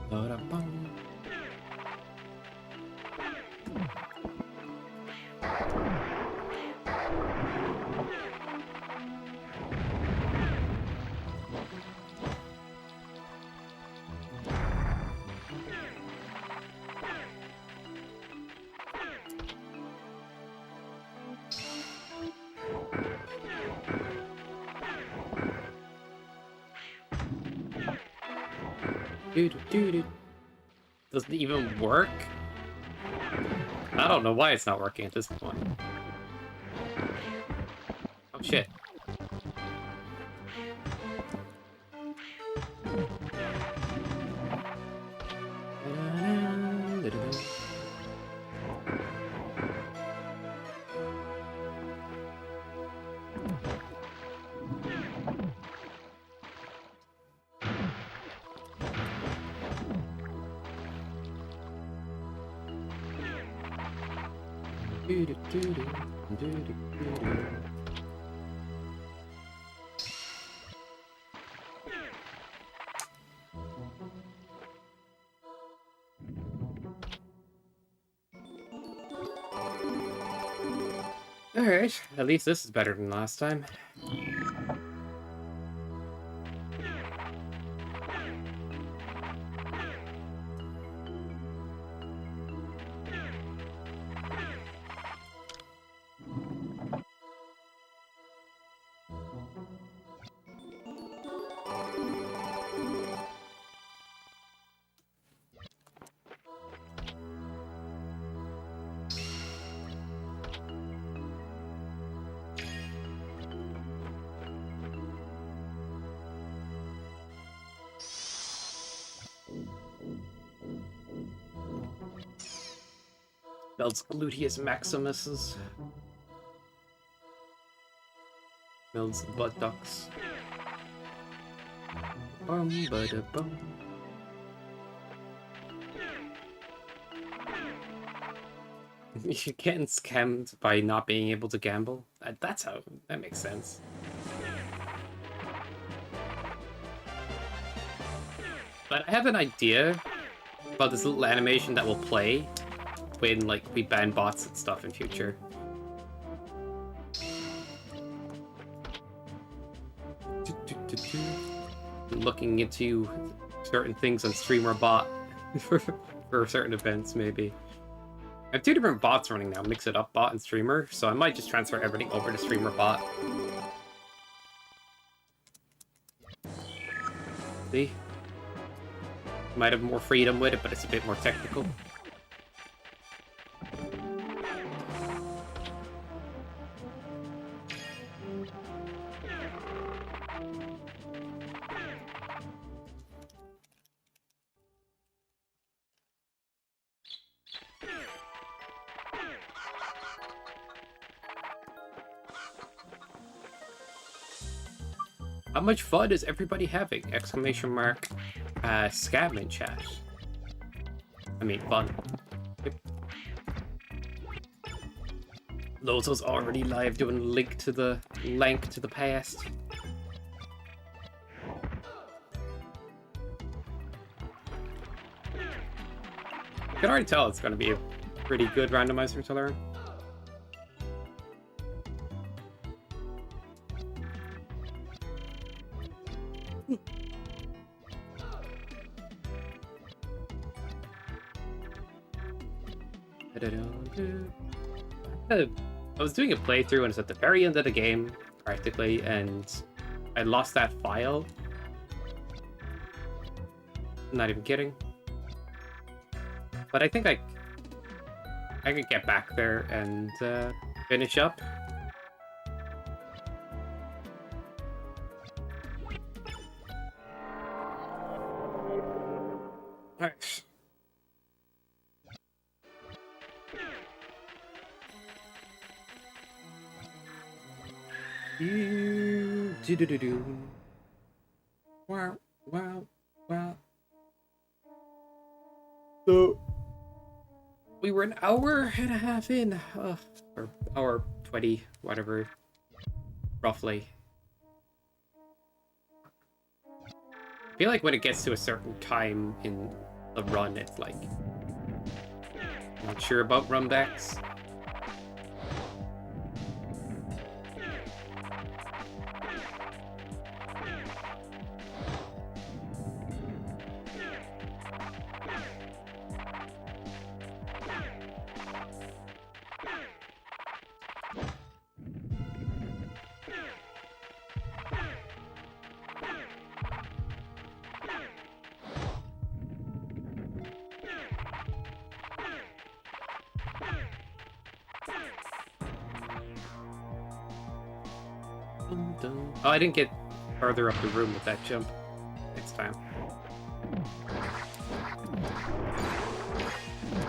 Ba-da-bum. Dude. Doesn't even work? I don't know why it's not working at this point. Oh shit. Alright, at least this is better than last time. Builds gluteus maximuses. Builds the buttocks. Bum bada bum. You're getting scammed by not being able to gamble. That's how. That makes sense. But I have an idea about this little animation that will play when, like, we ban bots and stuff in future. Looking into certain things on Streamer Bot for certain events, maybe. I have two different bots running now, Mix It Up Bot and Streamer, so I might just transfer everything over to Streamer Bot. See? Might have more freedom with it, but it's a bit more technical. How much fun is everybody having? Exclamation mark, scam in chat. I mean, fun. Yep. Lozo's already live doing link to the past. I can already tell it's going to be a pretty good randomizer to learn. I was doing a playthrough and it's at the very end of the game, practically, and I lost that file. I'm not even kidding. But I think I could get back there and finish up. Alright. Do. Wow. So we were an hour and a half in, or hour 20, whatever, roughly. I feel like when it gets to a certain time in the run, it's like... Not sure about run backs. Oh, I didn't get farther up the room with that jump next time.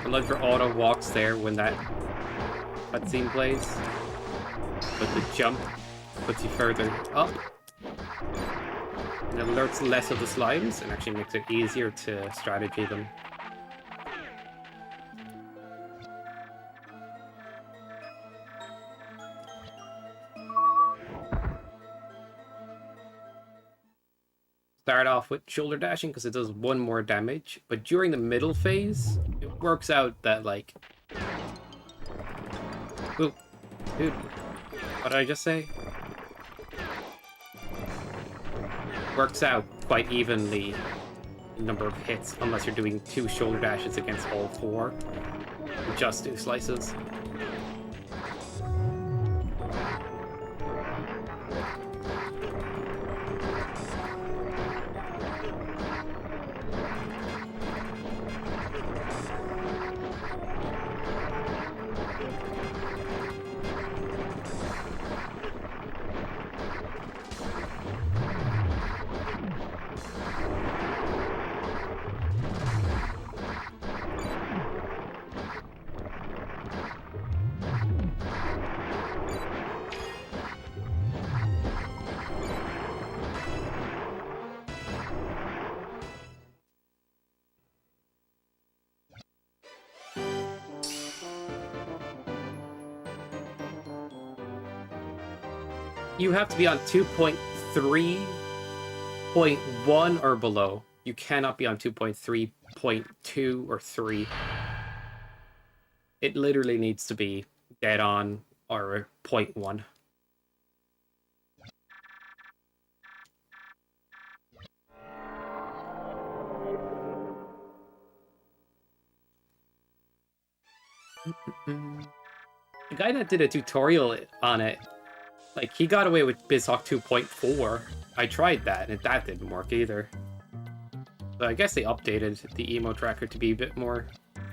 Alundra auto walks there when that cutscene plays, but the jump puts you further up. And it alerts less of the slimes and actually makes it easier to strategy them. Start off with shoulder dashing because it does 1 more damage, but during the middle phase, it works out that like... Ooh, dude, what did I just say? Works out quite evenly the number of hits, unless you're doing 2 shoulder dashes against all 4. Just 2 slices. You have to be on 2.3.1 or below. You cannot be on 2.3.2 or 3. It literally needs to be dead on or 0.1. The guy that did a tutorial on it, like, he got away with BizHawk 2.4. I tried that, and that didn't work either. So I guess they updated the emo tracker to be a bit more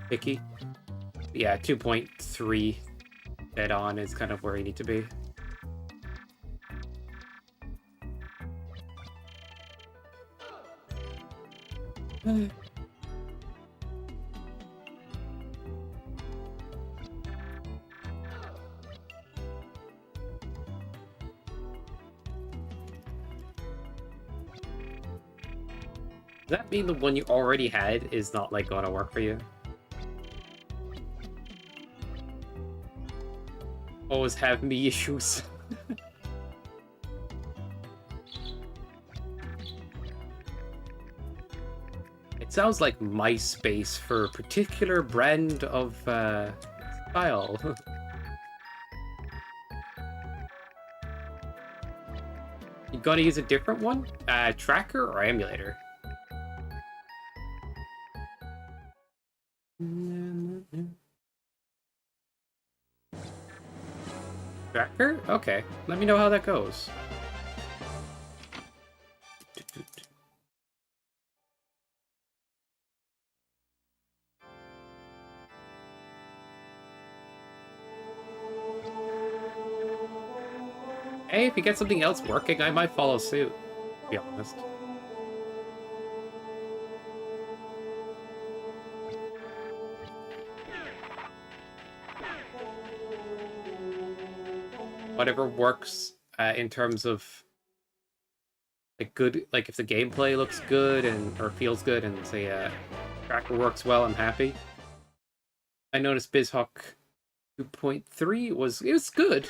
picky. But yeah, 2.3 dead on is kind of where you need to be. Does that mean the one you already had is not, like, gonna work for you? Always have me issues. It sounds like MySpace for a particular brand of, style. You gotta use a different one? Tracker or emulator? Tracker? Okay. Let me know how that goes. Hey, if you get something else working, I might follow suit, to be honest. Whatever works in terms of like good, like if the gameplay looks good and or feels good and say tracker works well, I'm happy. I noticed BizHawk 2.3 was good,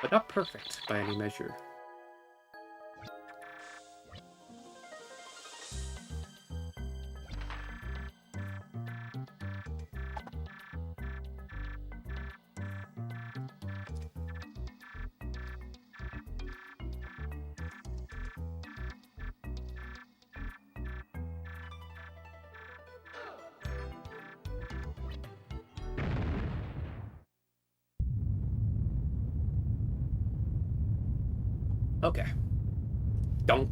but not perfect by any measure. Okay. Donk.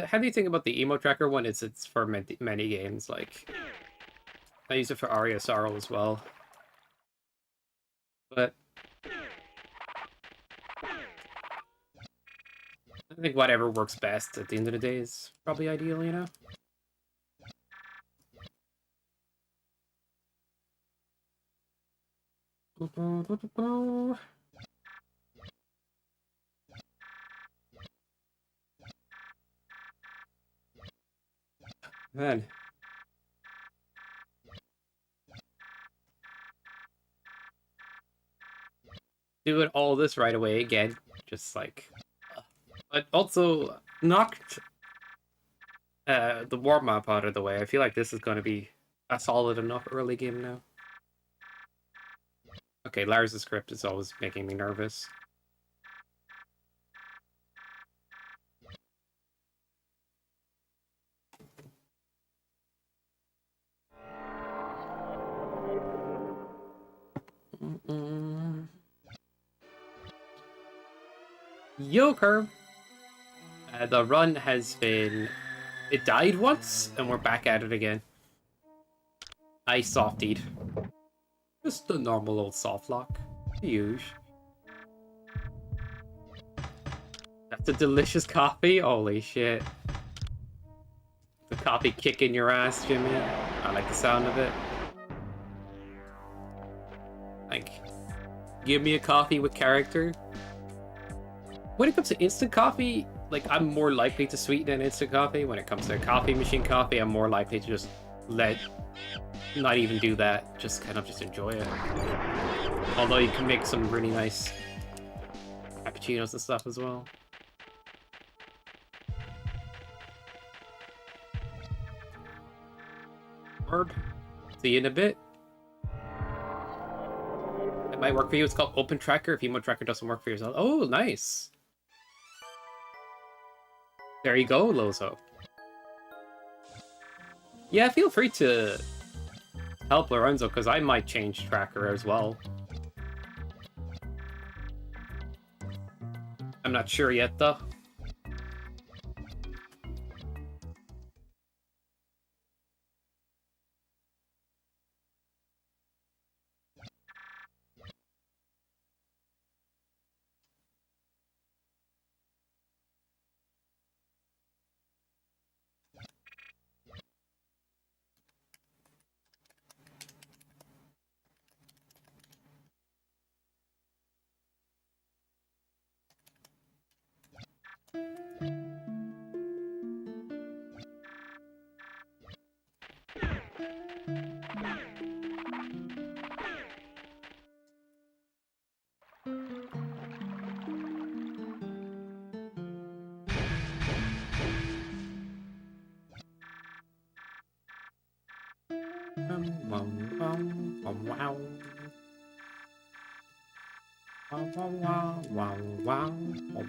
How do you think about the emo tracker one? It's for many games. Like, I use it for Aria Sorrow as well. But I think whatever works best at the end of the day is probably ideal, you know? Man. Doing all this right away again. Just like... But also, knocked the warm-up out of the way. I feel like this is going to be a solid enough early game now. Okay, Lars' script is always making me nervous. Yo, Curb! The run has been... It died once, and we're back at it again. I softied. Just a normal old soft lock. Huge. That's a delicious coffee? Holy shit. The coffee kicking your ass, Jimmy. I like the sound of it. Like, give me a coffee with character. When it comes to instant coffee, like, I'm more likely to sweeten an instant coffee. When it comes to coffee machine coffee, I'm more likely to just not even do that. Just kind of just enjoy it. Although you can make some really nice cappuccinos and stuff as well. Herb, see you in a bit. It might work for you. It's called Open Tracker. If Emo Tracker doesn't work for yourself. Oh, nice. There you go, Lozo. Yeah, feel free to help Lorenzo, because I might change Tracker as well. I'm not sure yet, though.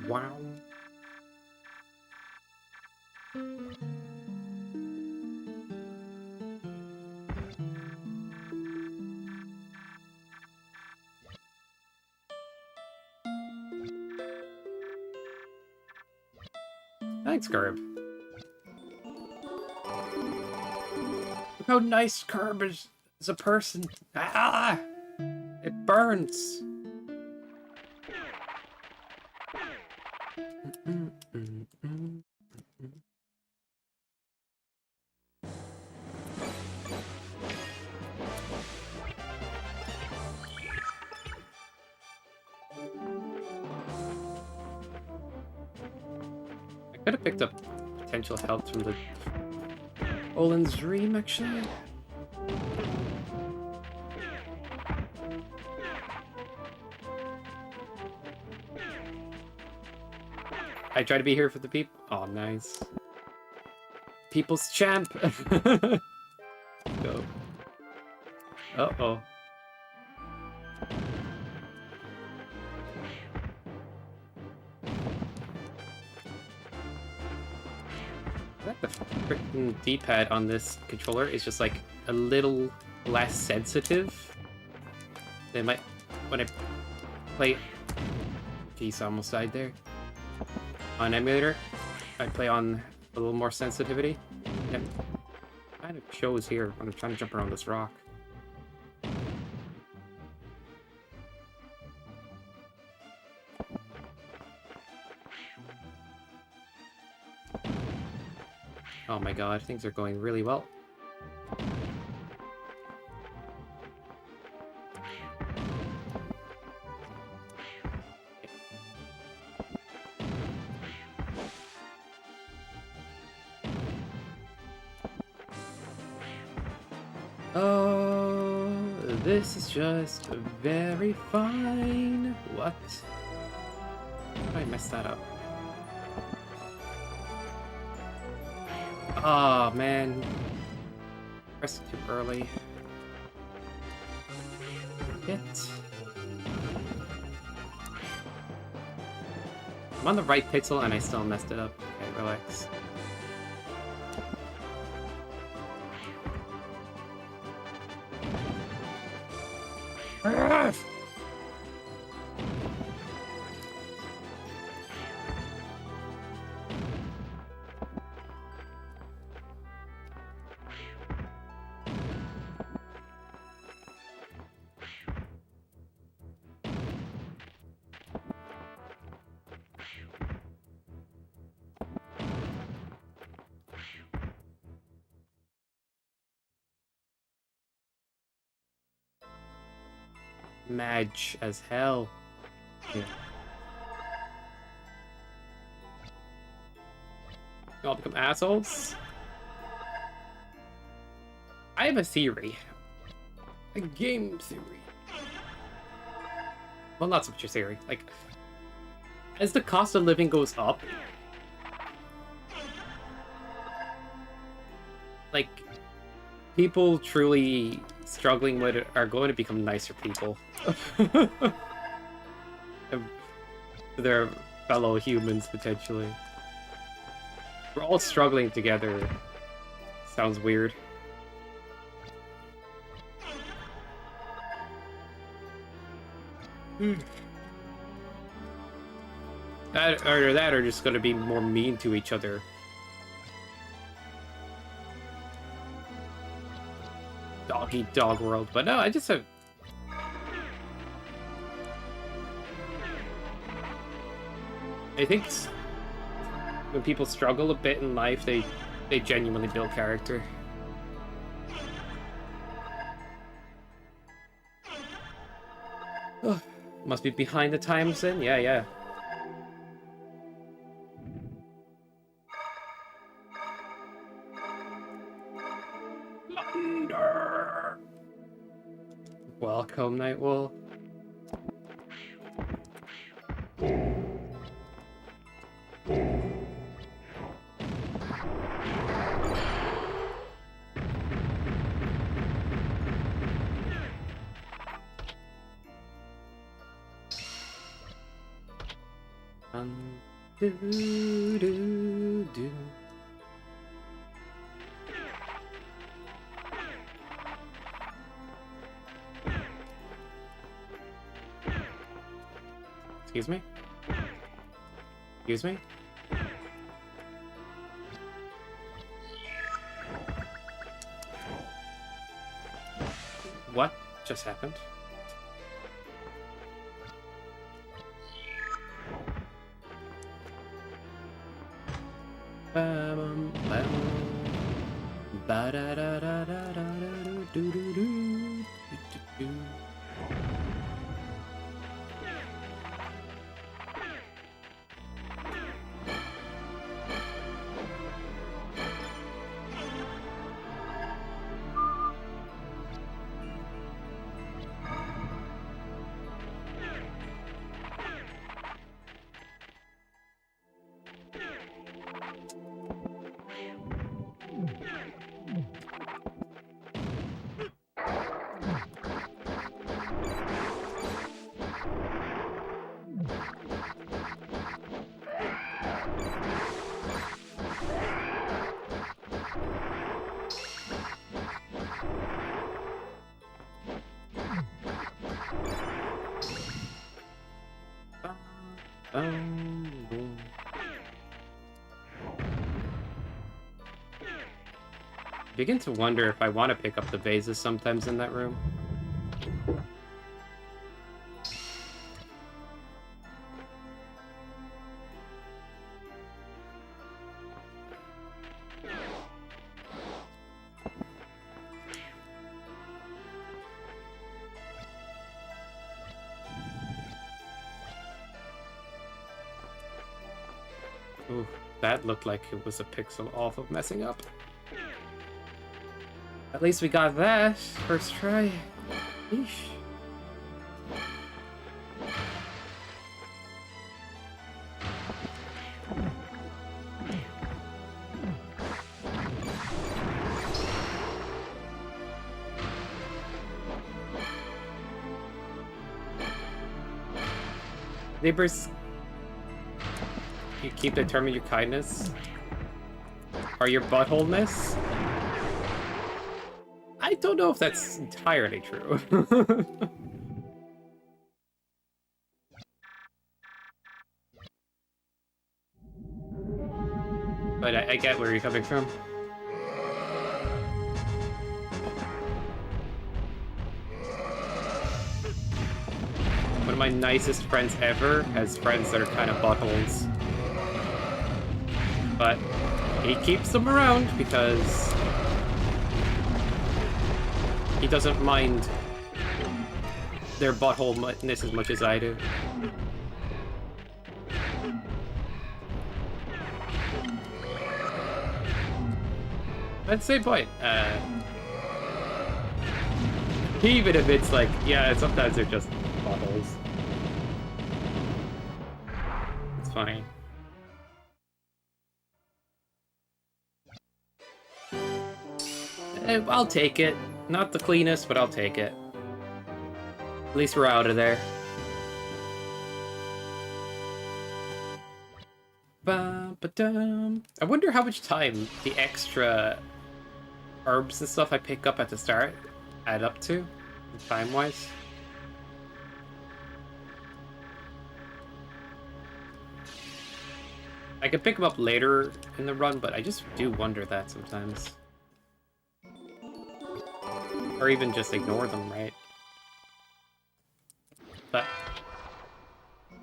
Wow. Thanks, Curb. Look how nice Curb is as a person. Ah! It burns. I could have picked up potential help from the Olin's Dream, actually. I try to be here for the people. Oh, nice. People's champ. Go. Uh-oh. like the freaking D-pad on this controller is just like a little less sensitive. They might when I play. Geez, I almost died there. On emulator, I play on a little more sensitivity. Yep. Kind of shows here when I'm trying to jump around this rock. Oh my god, things are going really well. Oh, this is just very fine. What? How did I mess that up? Oh man, pressed it too early. Hit. I'm on the right pixel and I still messed it up. Okay, relax. Madge as hell. Yeah. You all become assholes? I have a theory. A game theory. Well, not so much a theory. Like, as the cost of living goes up, like, people truly struggling with it are going to become nicer people. Their fellow humans, potentially. We're all struggling together. Sounds weird. That or just gonna be more mean to each other. Dog eat dog world, but no, I just have. I think when people struggle a bit in life, they genuinely build character. Oh, must be behind the times then? Yeah, yeah. Alundra. Welcome, Nightwolf. Do, do, do. Excuse me? Excuse me? What just happened? Begin to wonder if I want to pick up the vases sometimes in that room. Ooh, that looked like it was a pixel off of messing up. At least we got that first try. Eesh. Neighbors, you keep determining your kindness or your buttholeness. I don't know if that's entirely true. But I get where you're coming from. One of my nicest friends ever has friends that are kind of buttholes. But he keeps them around because he doesn't mind their buttholeness as much as I do. At the same point, even if it's like, yeah, sometimes they're just buttholes. It's funny. I'll take it. Not the cleanest, but I'll take it. At least we're out of there. Ba-ba-dum. I wonder how much time the extra herbs and stuff I pick up at the start add up to, time-wise. I could pick them up later in the run, but I just do wonder that sometimes. Or even just ignore them, right? But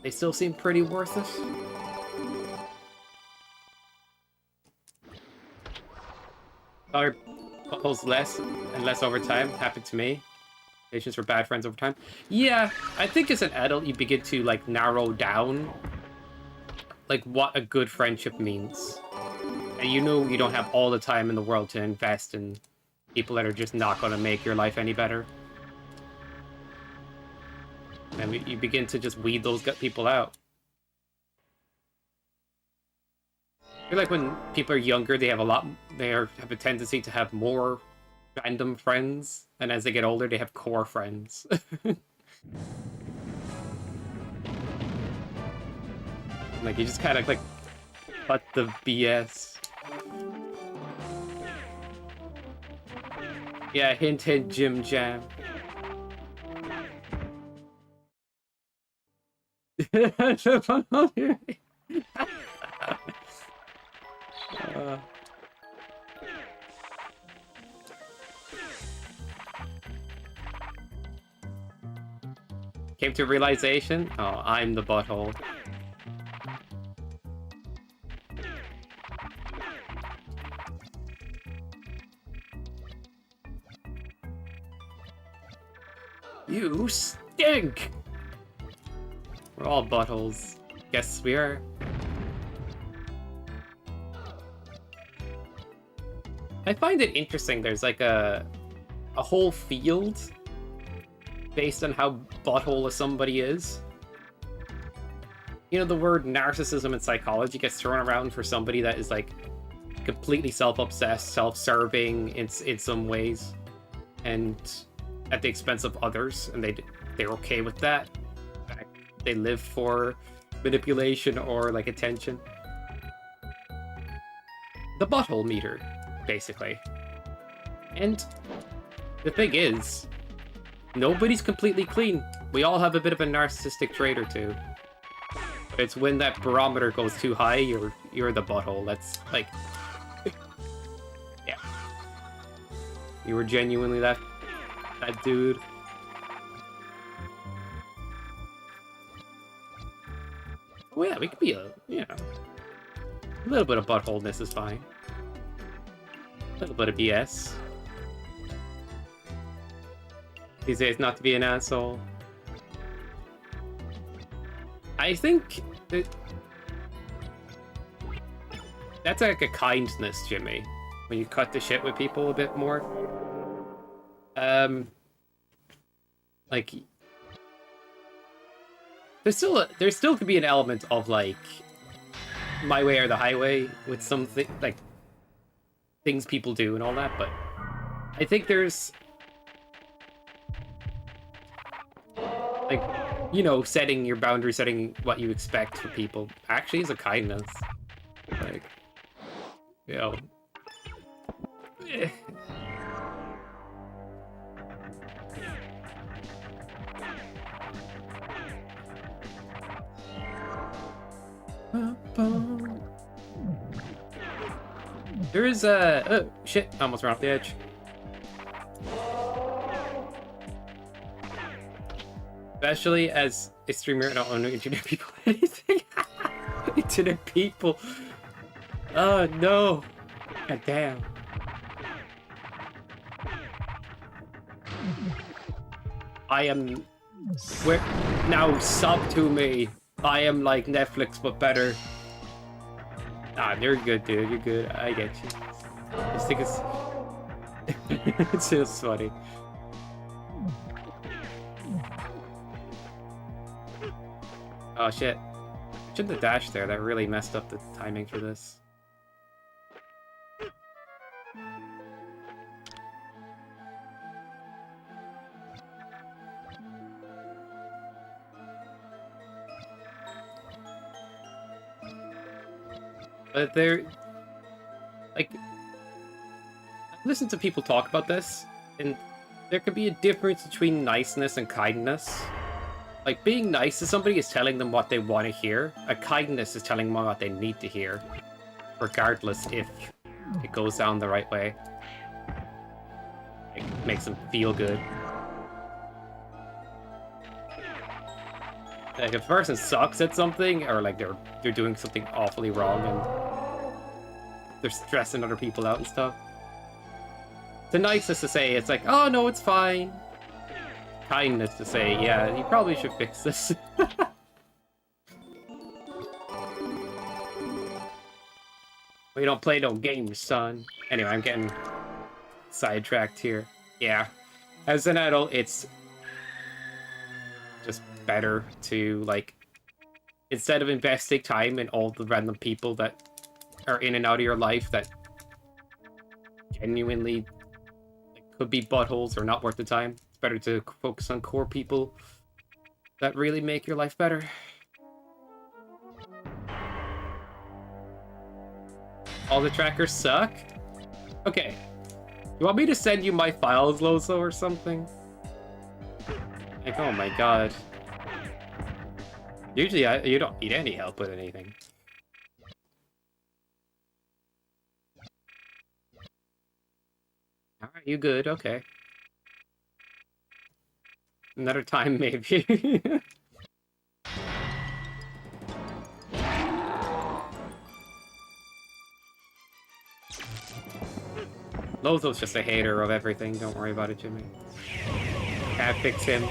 they still seem pretty worth it. Other buttholes less and less over time happened to me. Patients were bad friends over time. Yeah, I think as an adult you begin to like narrow down like what a good friendship means. And you know you don't have all the time in the world to invest in people that are just not going to make your life any better. And you begin to just weed those people out. I feel like when people are younger, they have have a tendency to have more random friends, and as they get older, they have core friends. Like, you just kind of, like, cut the BS. Yeah, hint, hint, Jim Jam. Came to realization? Oh, I'm the butthole. You stink! We're all buttholes. Guess we are. I find it interesting there's like a whole field based on how butthole somebody is. You know, the word narcissism in psychology gets thrown around for somebody that is like completely self-obsessed, self-serving in some ways, and at the expense of others, and they're okay with that. They live for manipulation or like attention. The butthole meter, basically. And the thing is, nobody's completely clean. We all have a bit of a narcissistic trait or two. It's when that barometer goes too high, you're the butthole. That's like, yeah. You were genuinely that dude. Oh yeah, we could be a little bit of buttholeness is fine. A little bit of BS. These days, not to be an asshole. I think that's like a kindness, Jimmy. When you cut the shit with people a bit more. Like there still could be an element of like my way or the highway with something like things people do and all that, but I think there's like, you know, setting your boundaries, setting what you expect for people actually is a kindness. Like, you know. There is a... Oh, shit. I almost ran off the edge. Especially as a streamer, I don't want to internet people anything. Internet people. Oh, no. God damn. I am... Where... Now, sub to me. I am like Netflix, but better. Ah, you're good, dude. You're good. I get you. I just think it's... it's just funny. Oh, shit. Shouldn't have dashed there. That really messed up the timing for this. But there, like, I've listened to people talk about this, and there could be a difference between niceness and kindness. Like, being nice to somebody is telling them what they want to hear. A kindness is telling them what they need to hear, regardless if it goes down the right way. It makes them feel good. Like, if a person sucks at something, or like they're doing something awfully wrong and they're stressing other people out and stuff, the nicest to say it's like, oh no, it's fine. Kindness to say, yeah, you probably should fix this. We don't play no games, son. Anyway, I'm getting sidetracked here. Yeah, as an adult, it's just better to, like, instead of investing time in all the random people that are in and out of your life that genuinely could be buttholes or not worth the time, it's better to focus on core people that really make your life better. All the trackers suck? Okay. You want me to send you my files, Lozo, or something? Like, oh my god. Usually, you don't need any help with anything. Alright, you good, okay. Another time, maybe. Lozo's just a hater of everything, don't worry about it, Jimmy. Can't fix him.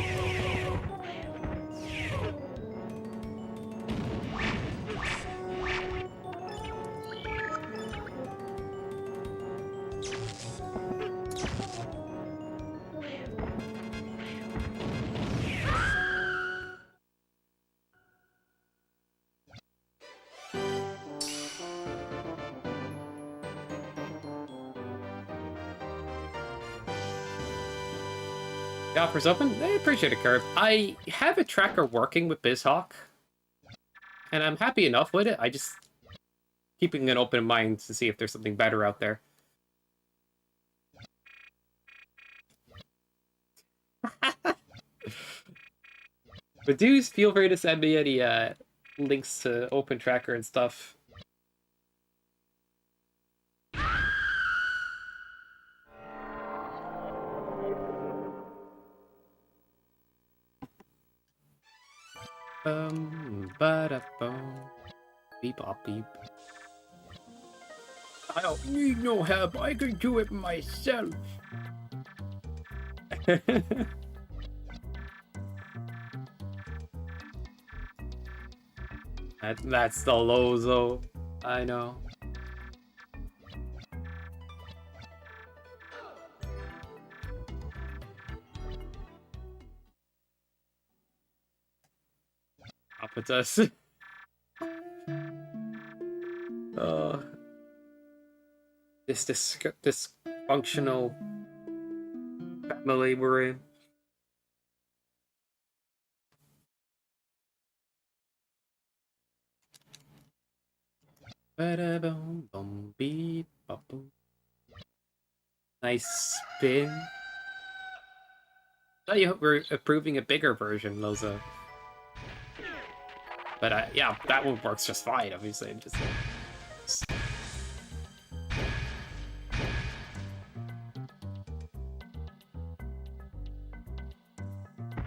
The offer's open? I appreciate it, Curb. I have a tracker working with BizHawk, and I'm happy enough with it. I just keeping an open mind to see if there's something better out there. But dudes, feel free to send me any links to Open Tracker and stuff. Ba-da-bum. Beep bop beep. I don't need no help. I can do it myself. That's the Lozo. I know. Up it us. This dysfunctional family we're in. Ba-da-bum, bum, beep, bop, boom. Nice spin. I thought we're approving a bigger version, Loza. But yeah, that one works just fine, obviously. I'm just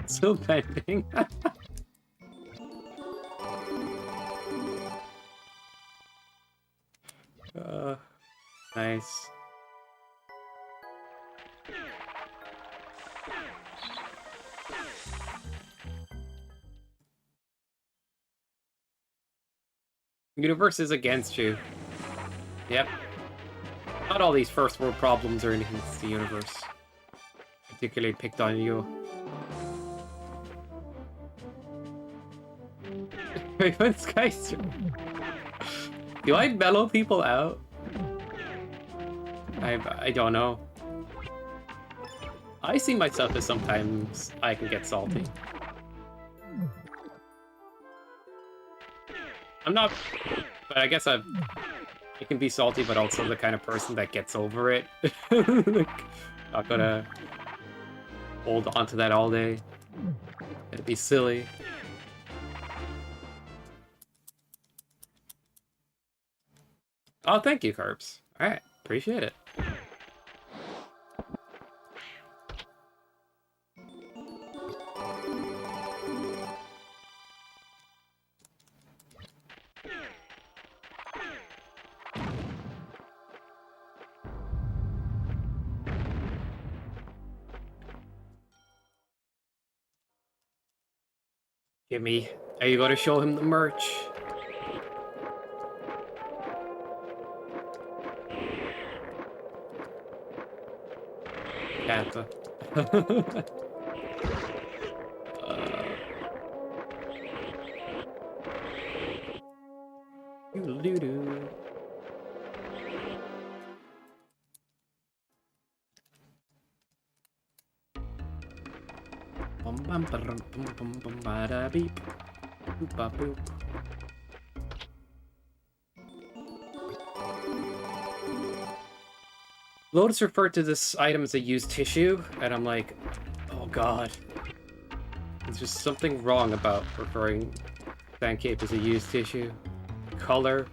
still pending. Nice. Universe is against you. Yep. Not all these first world problems are against the universe. Particularly picked on you. What's guys? Do I mellow people out? I don't know. I see myself as sometimes I can get salty. I'm not, but I guess I can be salty, but also the kind of person that gets over it. Like, not gonna hold on to that all day. It'd be silly. Oh, thank you, Carbs. Alright, appreciate it. Jimmy, are you going to show him the merch? Kappa. Doo-doo-doo. Bum bum bum bum bum bum bada beep. Boop ba boop. Lotus referred to this item as a used tissue, and I'm like, oh god. There's just something wrong about referring Fan Cape as a used tissue. Color.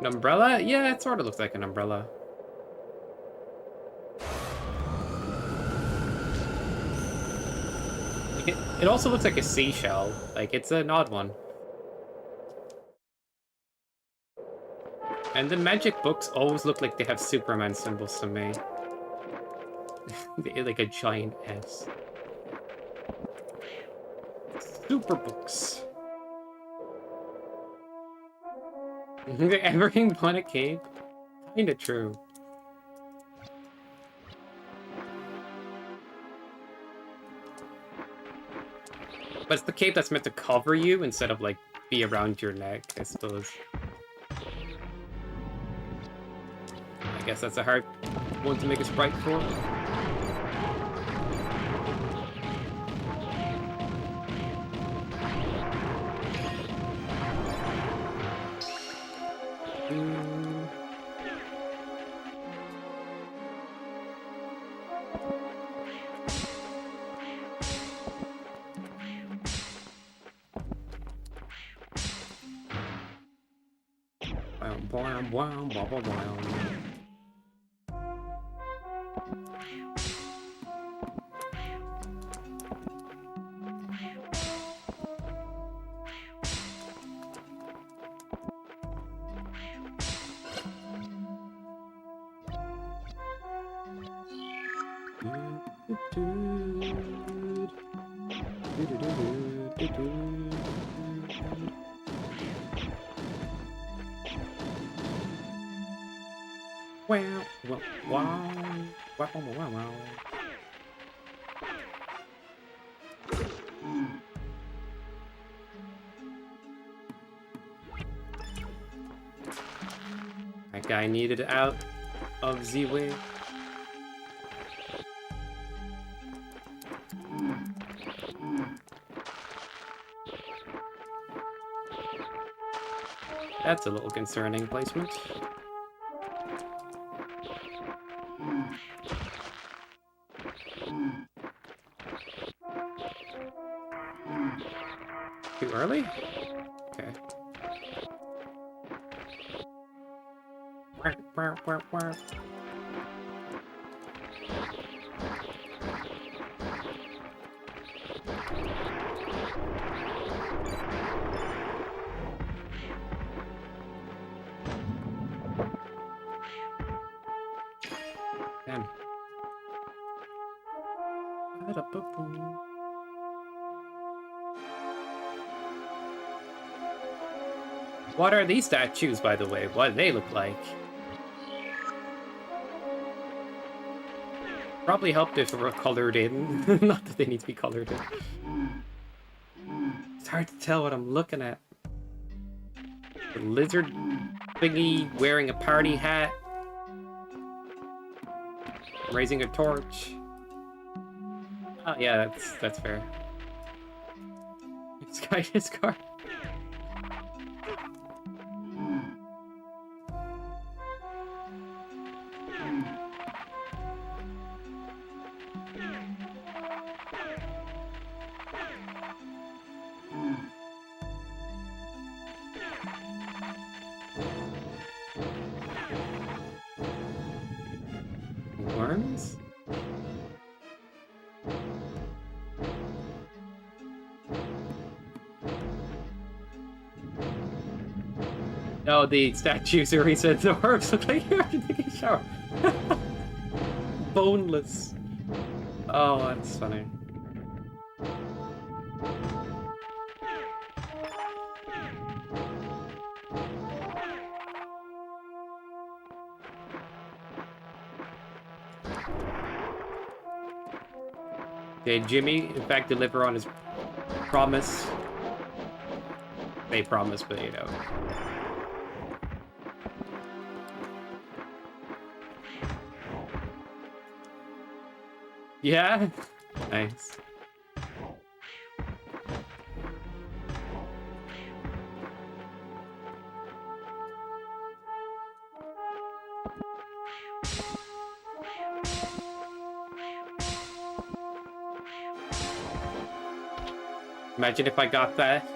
An umbrella? Yeah, it sort of looks like an umbrella. It also looks like a seashell. Like, it's an odd one. And the magic books always look like they have Superman symbols to me. Like a giant S. Super books. Everything but a cape? Kinda true. But it's the cape that's meant to cover you instead of, like, be around your neck, I suppose. I guess that's a hard one to make a sprite for. wow, wow, wow, wow. Wow, wow, wow, wow, wow, wow. That guy needed out of Z-Way. That's a little concerning placement. Too early? Okay. Damn. What are these statues, by the way? What do they look like? Probably helped if they were colored in. Not that they need to be colored in. It's hard to tell what I'm looking at. The lizard thingy wearing a party hat. Raising a torch. Oh yeah, that's fair. This guy his car. Worms? No, the statues are he said the worms look like you're taking a shower. Boneless. Oh, that's funny. Did Jimmy, in fact, deliver on his promise? They promised, but you know. Yeah? Nice. Imagine if I got that.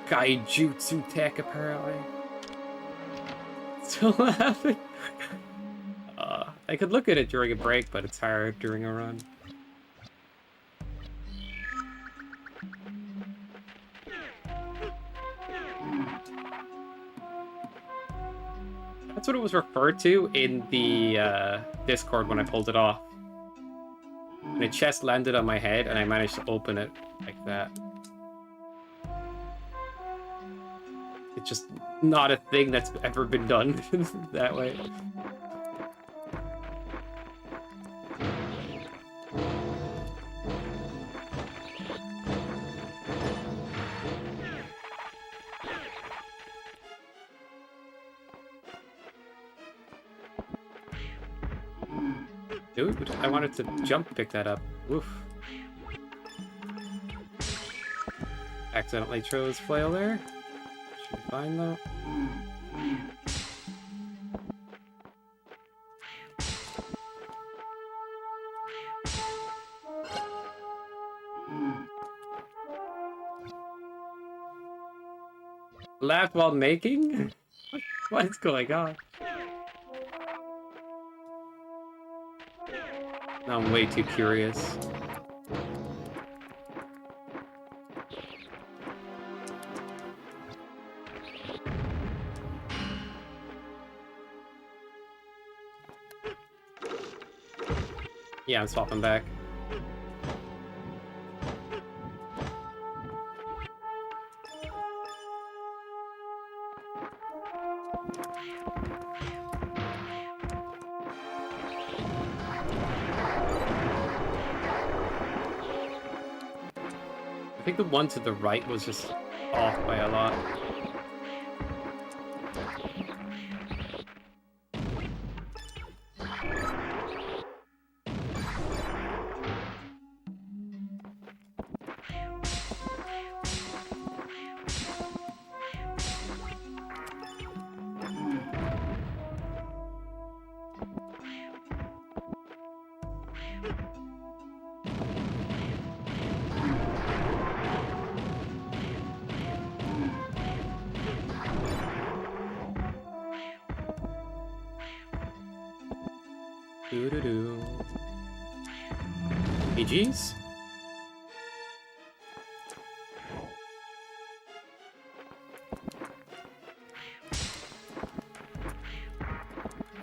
Gaijutsu tech, apparently. Still laughing. I could look at it during a break, but it's hard during a run. That's what it was referred to in the Discord when I pulled it off. And a chest landed on my head, and I managed to open it like that. It's just not a thing that's ever been done that way. Dude, I wanted to jump pick that up. Oof. Accidentally chose flail there. Should be fine though. Laughed while making? What is going on? Now I'm way too curious. Yeah, I'm swapping back. I think the one to the right was just off by a lot. Doo-doo-doo. GG's?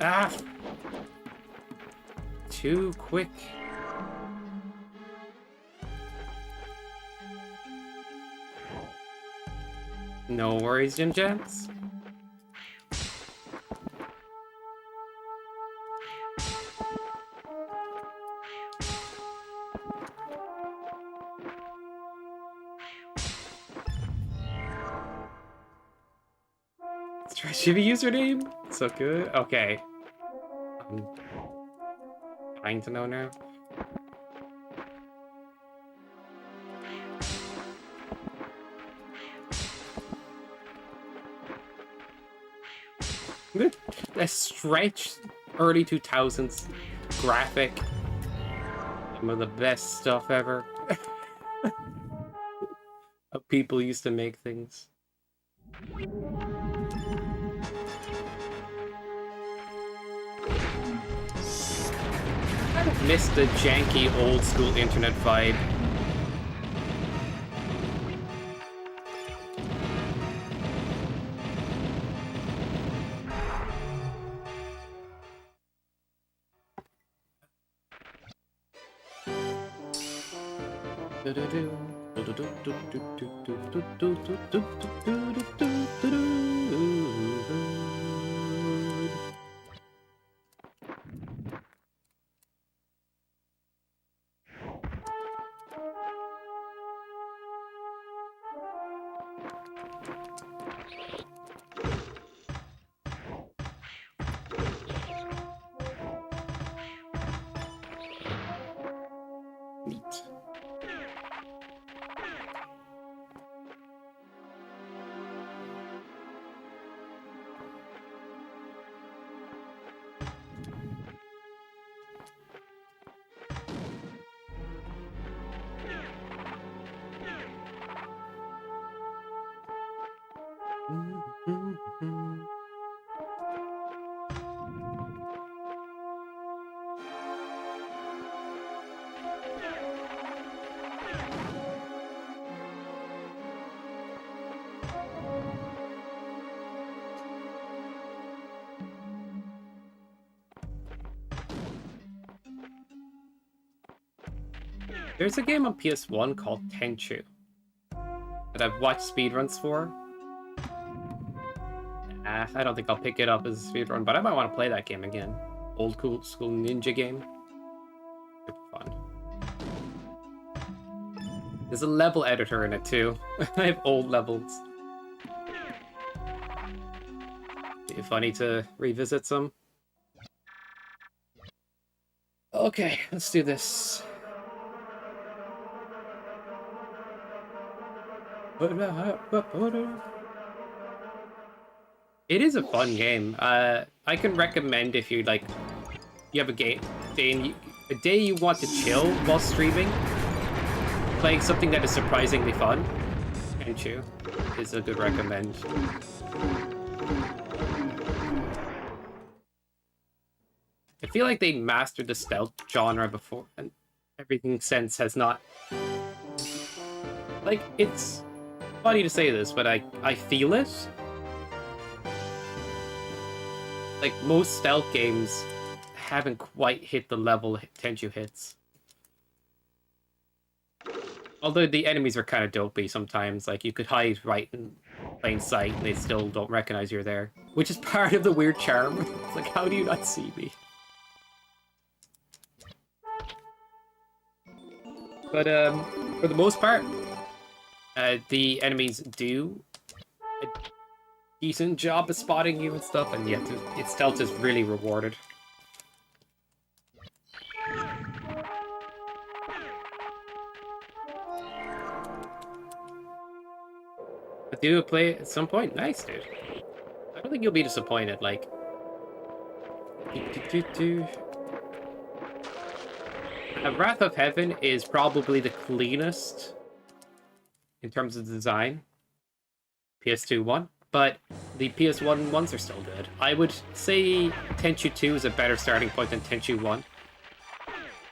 Ah! Too quick. No worries, Jim Jams. Shitty username? So good. Okay. I'm trying to know now. Good. A stretched early 2000s graphic. Some of the best stuff ever. How people used to make things. I miss the janky old school internet vibe. Neat. There's a game on PS1 called Tenchu that I've watched speedruns for. I don't think I'll pick it up as a speedrun, but I might want to play that game again. Old school ninja game. Super fun. There's a level editor in it too. I have old levels. Be funny to revisit some. Okay, let's do this. It is a fun game. I can recommend if you like, you have a day you want to chill while streaming, playing something that is surprisingly fun. Tenchu. is a good recommend. I feel like they mastered the stealth genre before, and everything since has not... Like, it's funny to say this, but I feel it. Like, most stealth games haven't quite hit the level Tenchu hits. Although the enemies are kind of dopey sometimes. Like, you could hide right in plain sight and they still don't recognize you're there. Which is part of the weird charm. It's like, how do you not see me? But, for the most part, the enemies do a decent job of spotting you and stuff, and yet its stealth is really rewarded. But do play at some point? Nice, dude. I don't think you'll be disappointed, like... Wrath of Heaven is probably the cleanest in terms of design. PS2 one, but the PS1 ones are still good. I would say Tenchu 2 is a better starting point than Tenchu 1.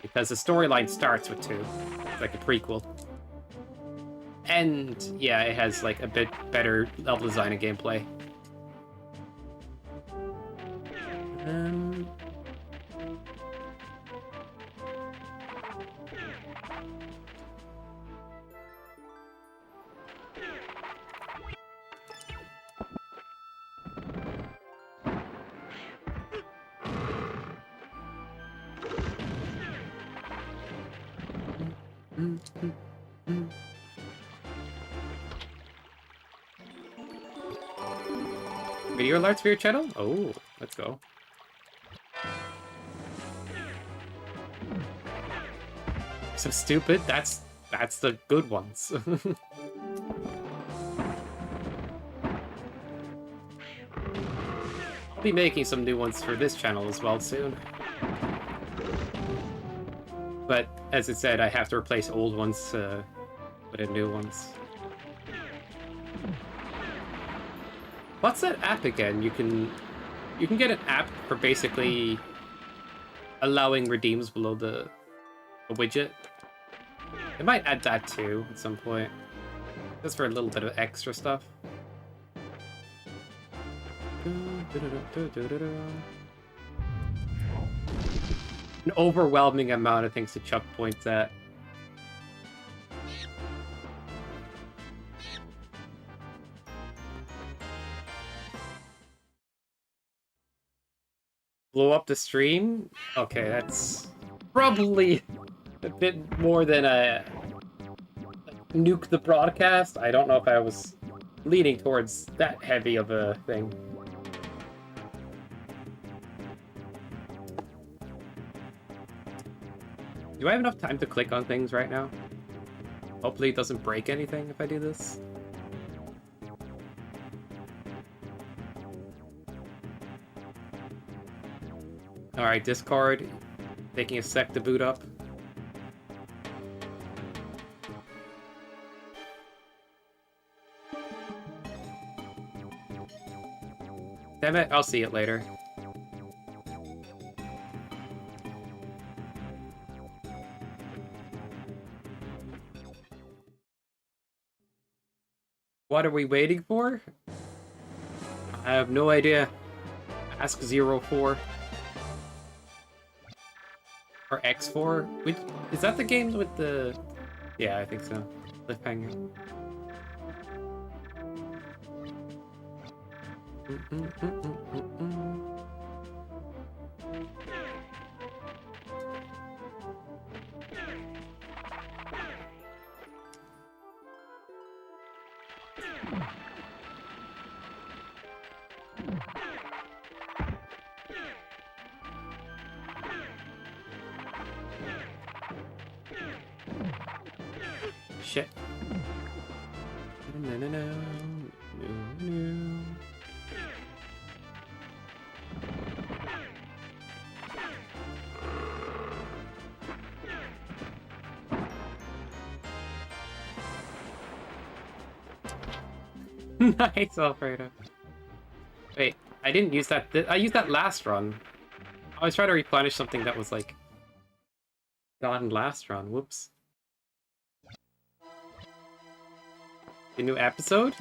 Because the storyline starts with 2. It's like a prequel. And, yeah, it has, like, a bit better level design and gameplay. Video alerts for your channel? Oh, let's go. So stupid, that's the good ones. I'll be making some new ones for this channel as well soon. But as I said, I have to replace old ones with new ones. What's that app again? You can get an app for basically allowing redeems below the widget. They might add that too at some point. Just for a little bit of extra stuff. An overwhelming amount of things to chuck points at. Blow up the stream? Okay, that's probably a bit more than a nuke the broadcast. I don't know if I was leaning towards that heavy of a thing. Do I have enough time to click on things right now? Hopefully it doesn't break anything if I do this. Alright, Discord. Taking a sec to boot up. Damn it, I'll see it later. What are we waiting for? I have no idea. Ask 04. Or X4? Is that the game with the... Yeah, I think so. Cliffhanger. Shit. No. Nice, Alfredo. Wait, I didn't use that. I used that last run. I was trying to replenish something that was like gone last run. Whoops. The new episode?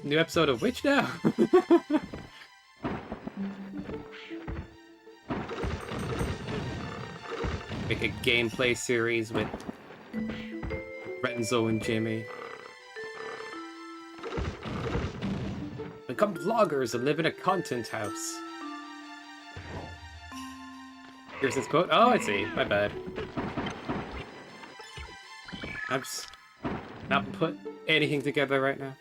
New episode of which now? Make a gameplay series with Renzo and Jimmy. Become vloggers and live in a content house. Here's his quote. Oh, I see. My bad. I'm just not put anything together right now.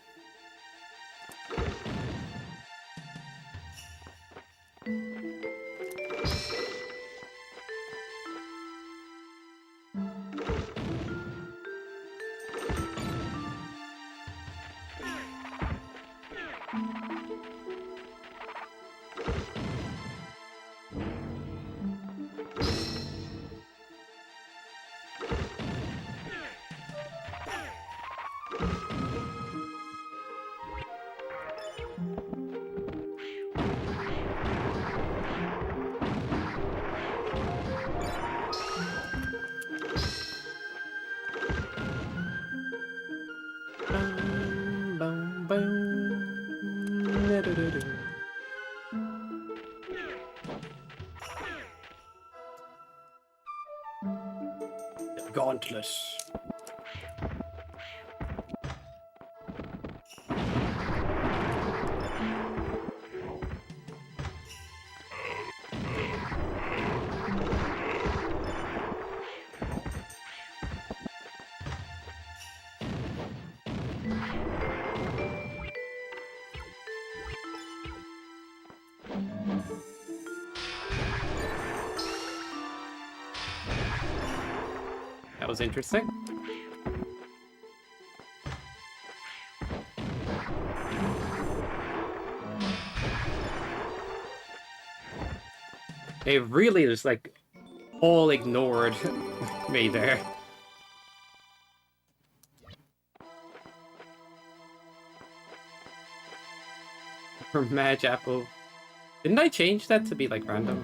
Gauntlet. That was interesting. They really just like all ignored me there. For Madge Apple. Didn't I change that to be like random?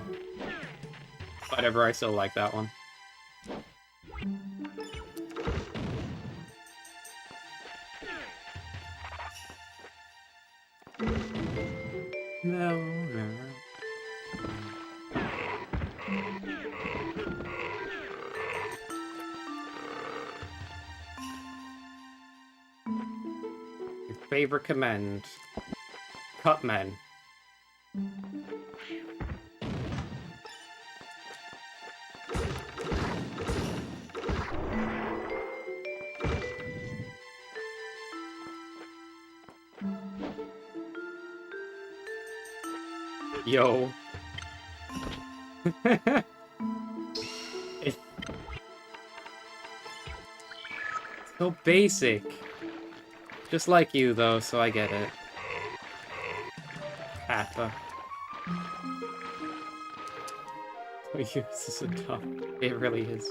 Whatever, I still like that one. No, no. Your favorite command. Cut men. Yo. It's so basic. Just like you, though, so I get it. Kappa. Oh, this is so dumb. It really is.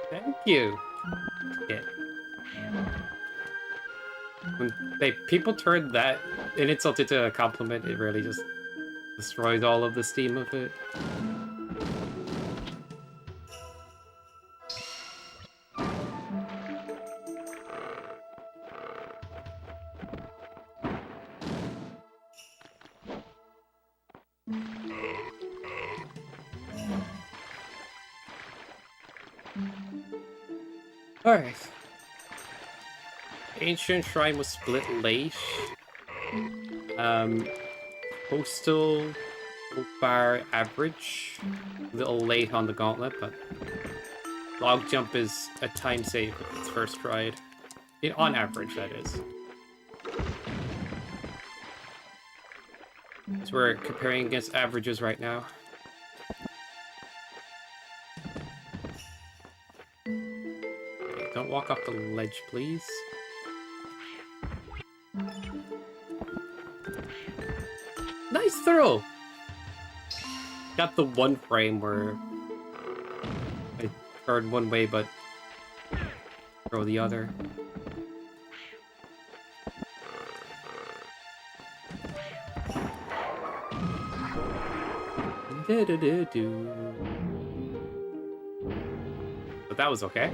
Thank you. Yeah. When people turn that an insult into a compliment, it really just destroys all of the steam of it. Alright. Ancient Shrine was split late. Postal so far average. A little late on the gauntlet, but log jump is a time save if it's first tried. On average, that is. As we're comparing against averages right now. Okay, don't walk off the ledge, please. Nice throw! Got the one frame where turn one way, but throw the other. But that was okay.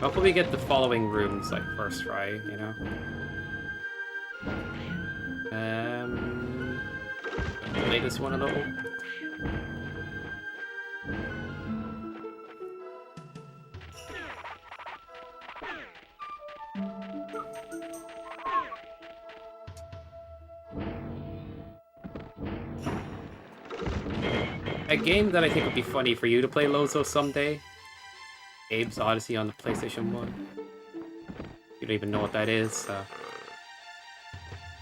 Hopefully we get the following rooms like first try, you know? Delay this one a little. A game that I think would be funny for you to play, Lozo, someday. Abe's Odyssey on the PlayStation 1. You don't even know what that is, so...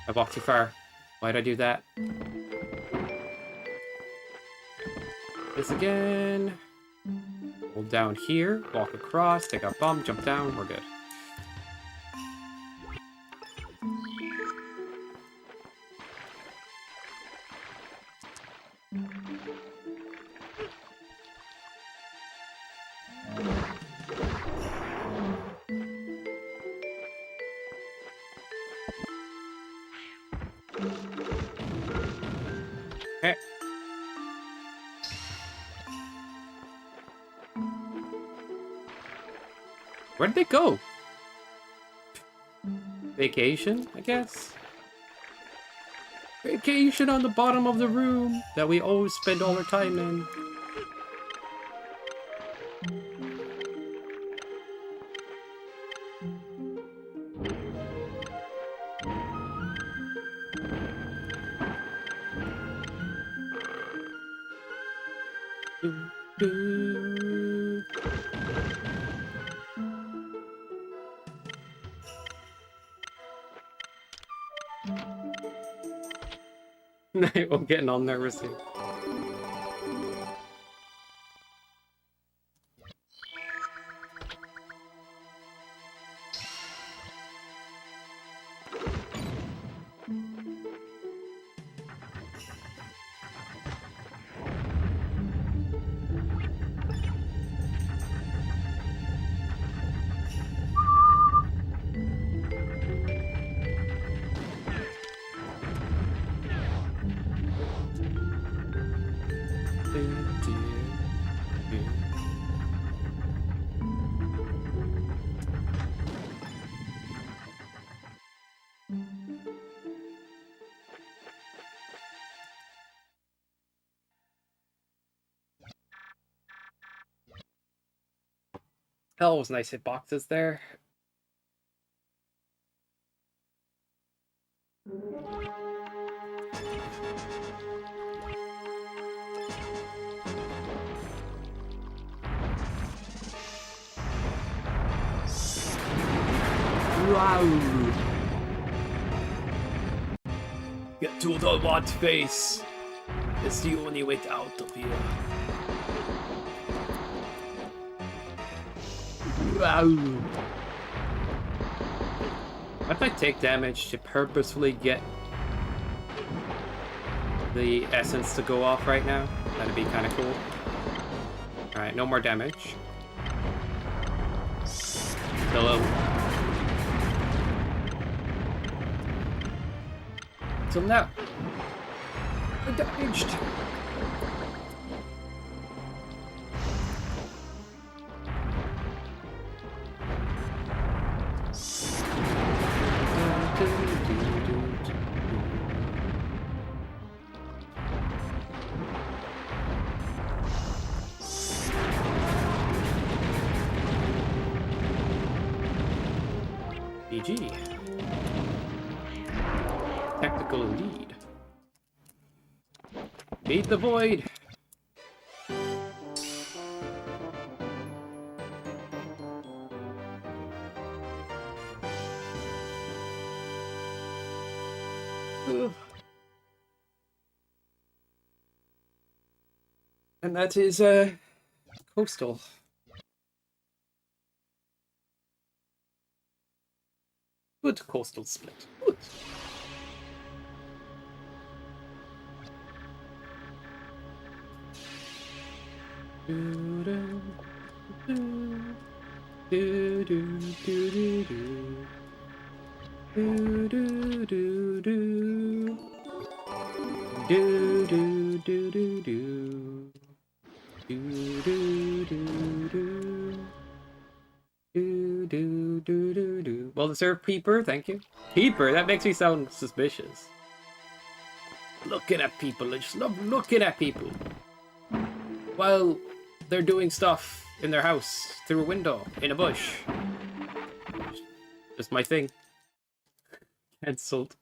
I walked too far. Why'd I do that? This again. Hold down here, walk across, take a bump, jump down, we're good. Okay. Where'd they go? Vacation, I guess? Vacation on the bottom of the room that we always spend all our time in. I'm getting all nervous here. Hell, was nice hitboxes there. Wow! Get to the what face? It's the only way out of here. Wow! If I take damage to purposefully get the essence to go off right now, that'd be kind of cool. Alright, no more damage. Hello. So now, we're damaged. GG. Tactical indeed. Beat the void. Ugh. And that is coastal. Good coastal split. Good. Well deserved, Peeper, thank you. Peeper, that makes me sound suspicious. Looking at people, I just love looking at people. While they're doing stuff in their house through a window in a bush. Just my thing. Cancelled.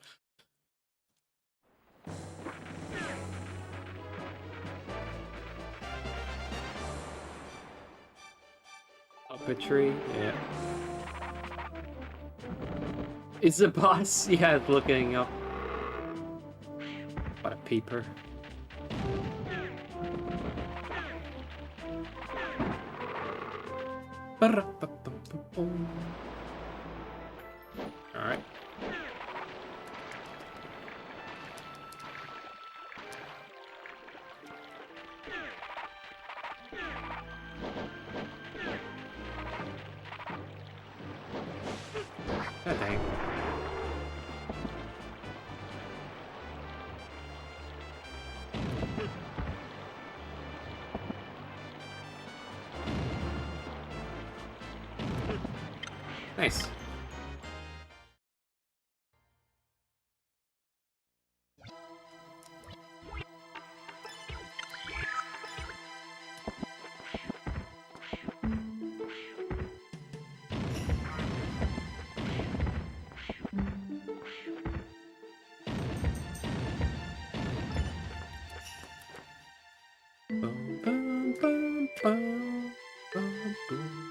Up a tree, yeah. Is the boss? Yeah, looking up. What a peeper. Alright. Oh, dang. Nice. Bum, bum, bum, bum, bum, boom.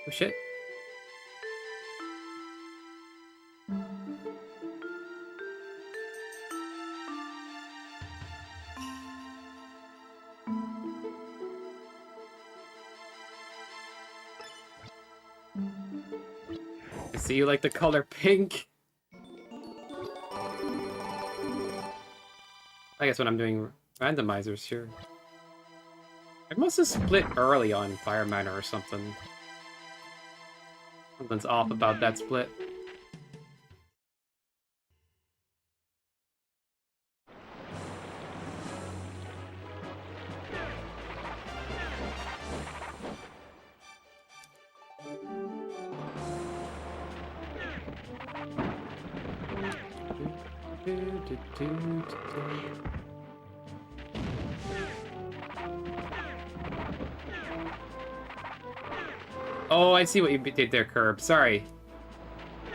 Oh shit. I see you like the color pink. I guess when I'm doing randomizers, sure. I must have split early on Fireman or something. Something's off about that split. Oh, I see what you did there, Curb. Sorry.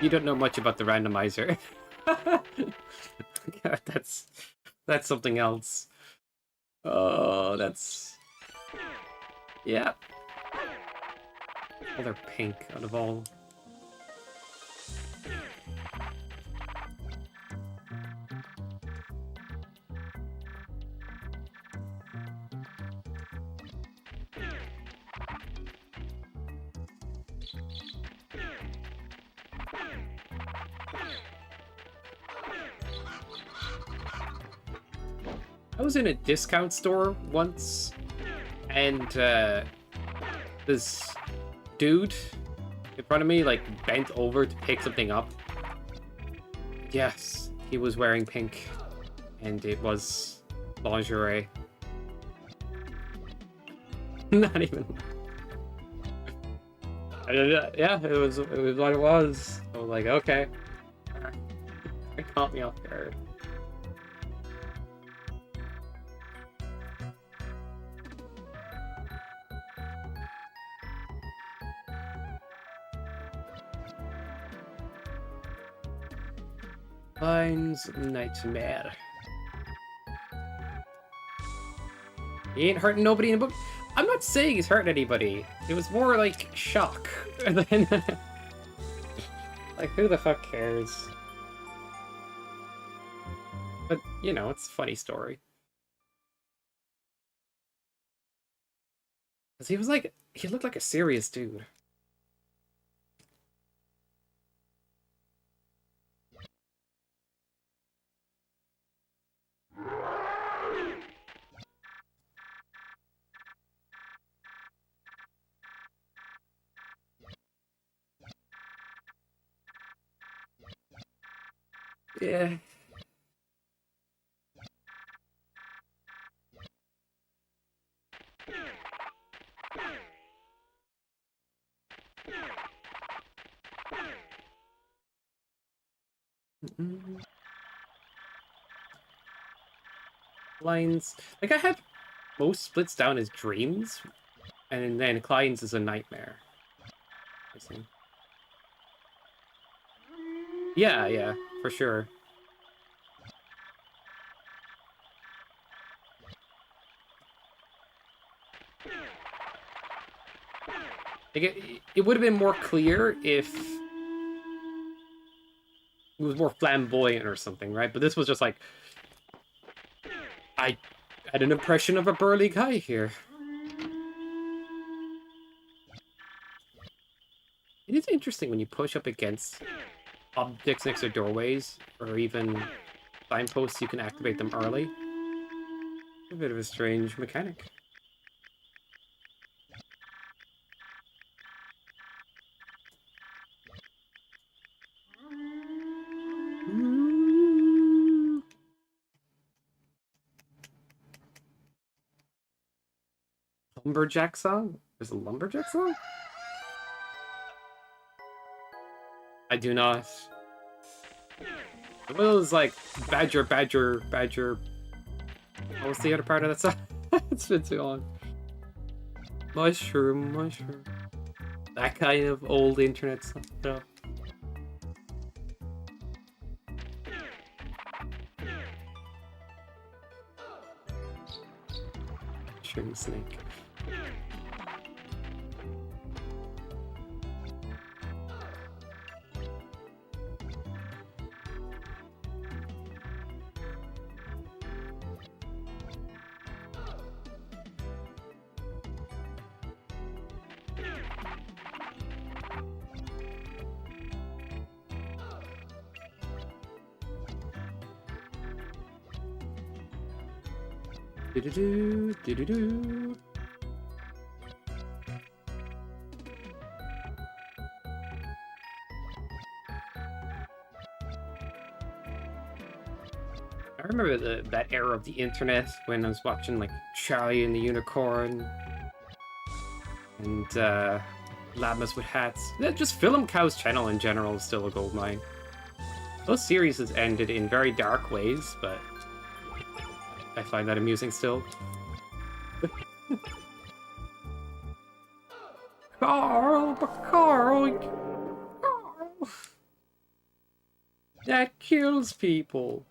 You don't know much about the randomizer. God, that's something else. Oh, that's... Yeah. Oh, they're pink out of all. I was in a discount store once, and this dude in front of me like bent over to pick something up. Yes, he was wearing pink, and it was lingerie. Not even. Yeah, it was what it was. I was like, okay, it caught me off guard. Line's nightmare. He ain't hurting nobody in the book. I'm not saying he's hurting anybody. It was more like shock. Than like, who the fuck cares? But, you know, it's a funny story. Because he was like, he looked like a serious dude. Yeah. Lines. Like, I had most splits down as dreams, and then Klein's is a nightmare. I see. Yeah, yeah, for sure. Like, it would have been more clear if it was more flamboyant or something, right? But this was just like, I had an impression of a burly guy here. It is interesting when you push up against objects next to doorways, or even signposts, you can activate them early. A bit of a strange mechanic. Lumberjack song? There's a lumberjack song? I do not. It was like badger, badger, badger. What was the other part of that song? It's been too long. Mushroom, mushroom. That kind of old internet stuff. No. Mushroom snake. Do-do-do, do-do-do. I remember that era of the internet when I was watching like Charlie and the Unicorn and Labmas with Hats. Just Film Cow's channel in general is still a goldmine. Those series has ended in very dark ways, but I find that amusing still. Carl, Carl, that kills people.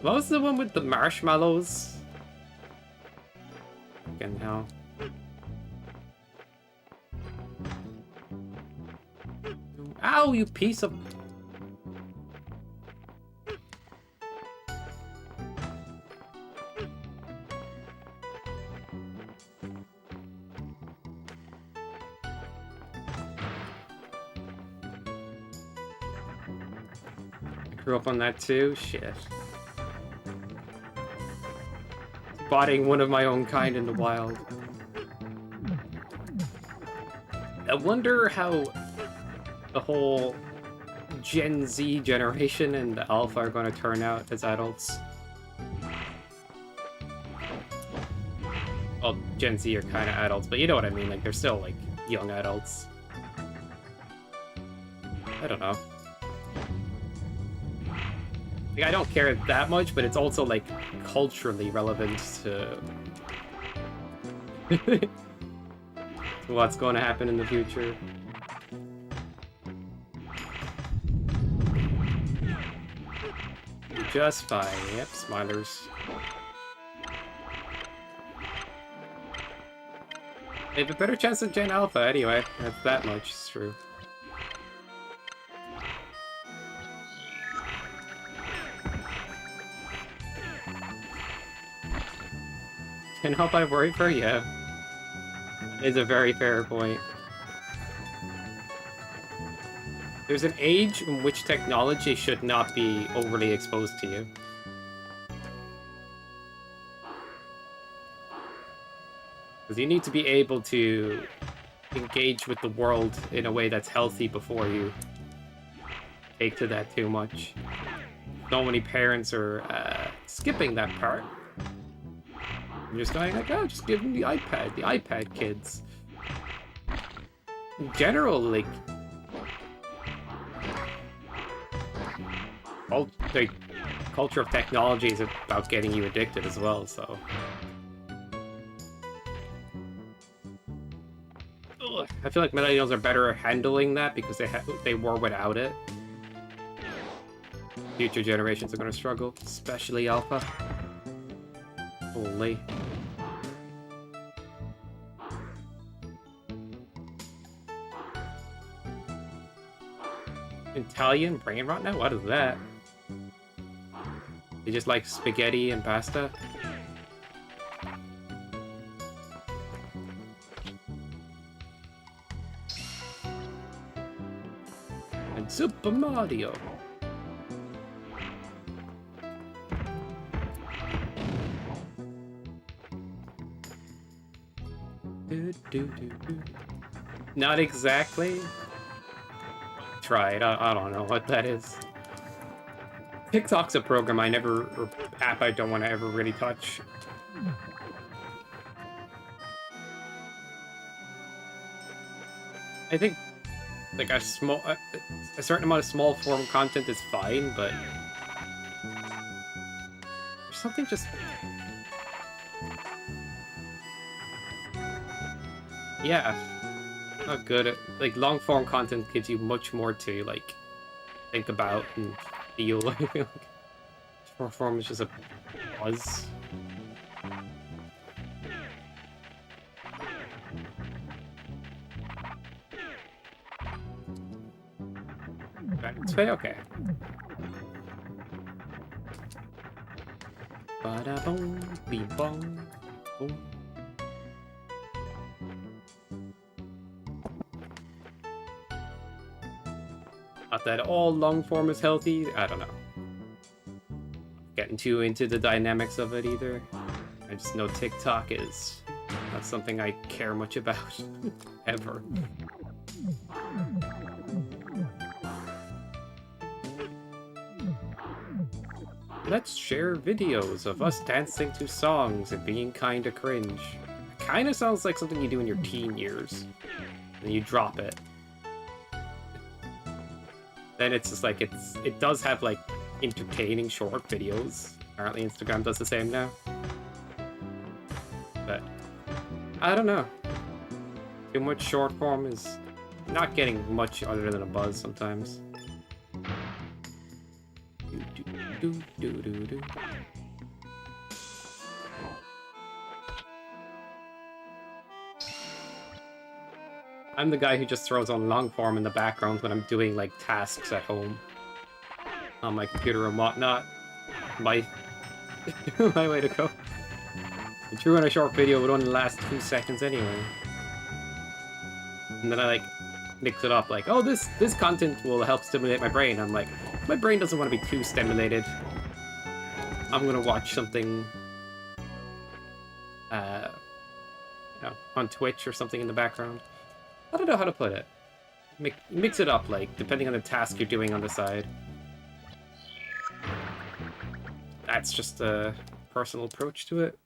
What was the one with the marshmallows? Fucking hell. Ow, you piece of... I grew up on that too? Shit. Spotting one of my own kind in the wild. I wonder how the whole Gen Z generation and the Alpha are going to turn out as adults. Well, Gen Z are kind of adults, but you know what I mean, like, they're still, like, young adults. I don't know. Like, I don't care that much, but it's also, like, culturally relevant to what's going to happen in the future. Just fine. Yep, smilers. They have a better chance than Gen Alpha anyway. That's that much, it's true. Cannot I worry for? Yeah. It's a very fair point. There's an age in which technology should not be overly exposed to you. Because you need to be able to engage with the world in a way that's healthy before you take to that too much. So many parents are skipping that part. I'm just going like, oh, just give them the iPad kids. In general, like, the culture of technology is about getting you addicted as well, so. Ugh. I feel like millennials are better at handling that because they were without it. Future generations are going to struggle, especially Alpha. Holy. Italian brain rot now? What is that? They just like spaghetti and pasta? And Super Mario! Not exactly. Tried. I don't know what that is. TikTok's a program or app I don't want to ever really touch. I think like a certain amount of small form content is fine, but there's something just. Yeah, not good at, like, long form content gives you much more to like think about and feel. I feel like short form is just a buzz. Okay. Bada boom, beep bong, boom. Not that all long form is healthy, I don't know. Getting too into the dynamics of it either. I just know TikTok is not something I care much about, ever. Let's share videos of us dancing to songs and being kinda cringe. Kinda sounds like something you do in your teen years. And you drop it. Then it's just like, it does have like entertaining short videos. Apparently Instagram does the same now. But I don't know. Too much short form is not getting much other than a buzz sometimes. I'm the guy who just throws on long form in the background when I'm doing like tasks at home on my computer and whatnot. My way to go. The true on a short video would only last 2 seconds anyway. And then I like mix it up like, oh, this content will help stimulate my brain. I'm like, my brain doesn't want to be too stimulated. I'm gonna watch something you know, on Twitch or something in the background. I don't know how to put it. Mix it up, like, depending on the task you're doing on the side. That's just a personal approach to it.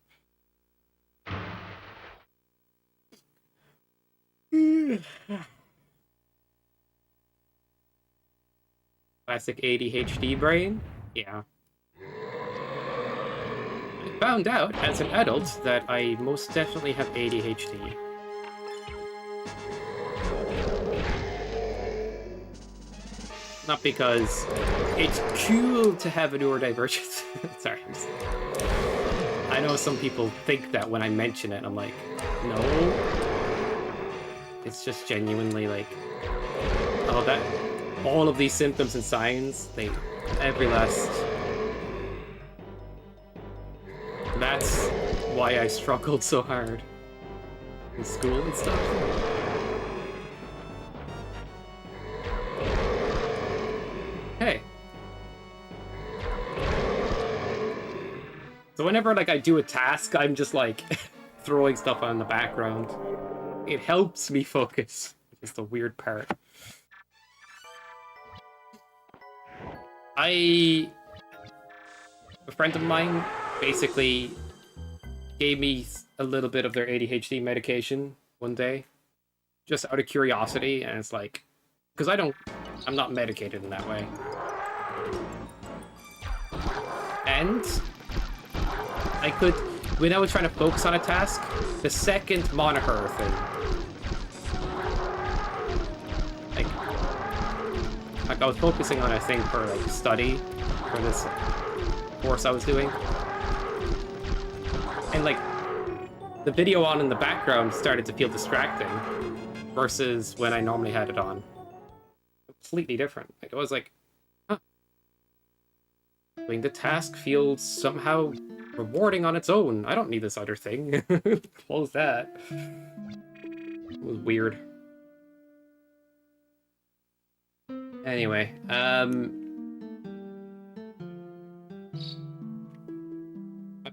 Classic ADHD brain? Yeah. I found out as an adult that I most definitely have ADHD. Not because it's cool to have a neurodivergence. Sorry. I know some people think that when I mention it, I'm like, no. It's just genuinely like, oh, that, all of these symptoms and signs, every last. That's why I struggled so hard in school and stuff. Hey. So whenever like I do a task, I'm just like throwing stuff on the background. It helps me focus. It's the weird part. A friend of mine basically gave me a little bit of their ADHD medication one day, just out of curiosity, and it's like, because I'm not medicated in that way. And I could, when I was trying to focus on a task, the second monitor thing, like I was focusing on a thing for like study for this course I was doing, and like the video on in the background started to feel distracting versus when I normally had it on. Completely different. Like, it was like, huh. Doing the task feels somehow rewarding on its own. I don't need this other thing. Close that. It was weird. Anyway, I've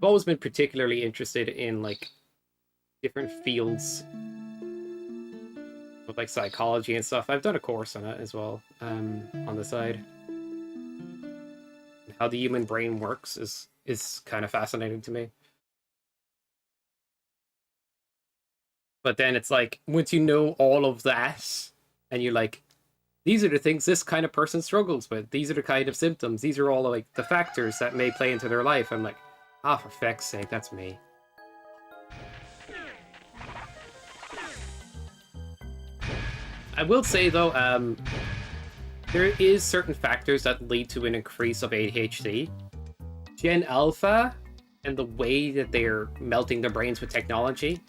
always been particularly interested in like different fields of like psychology and stuff. I've done a course on it as well, on the side. How the human brain works is kind of fascinating to me. But then it's like, once you know all of that, and you're like, these are the things this kind of person struggles with. These are the kind of symptoms. These are all like the factors that may play into their life. I'm like, ah, for feck's sake, that's me. I will say though, there is certain factors that lead to an increase of ADHD. Gen Alpha and the way that they're melting their brains with technology,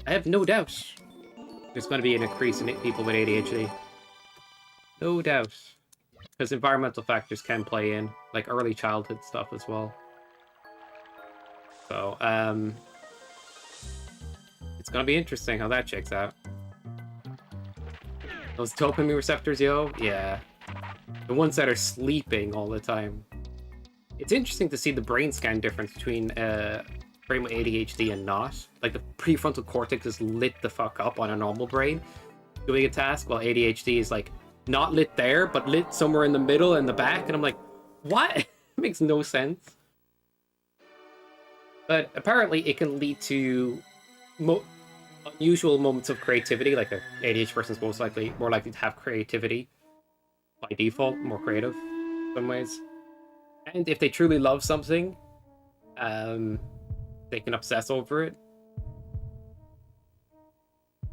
I have no doubt there's going to be an increase in people with ADHD. No doubt. Because environmental factors can play in, like early childhood stuff as well. So, it's going to be interesting how that checks out. Those dopamine receptors, yo? Yeah. The ones that are sleeping all the time. It's interesting to see the brain scan difference between brain with ADHD and not. Like, the prefrontal cortex is lit the fuck up on a normal brain doing a task, while ADHD is, like, not lit there, but lit somewhere in the middle and the back. And I'm like, what? It makes no sense. But apparently it can lead to unusual moments of creativity. Like, an ADHD person is more likely to have creativity by default, more creative in some ways. And if they truly love something, they can obsess over it.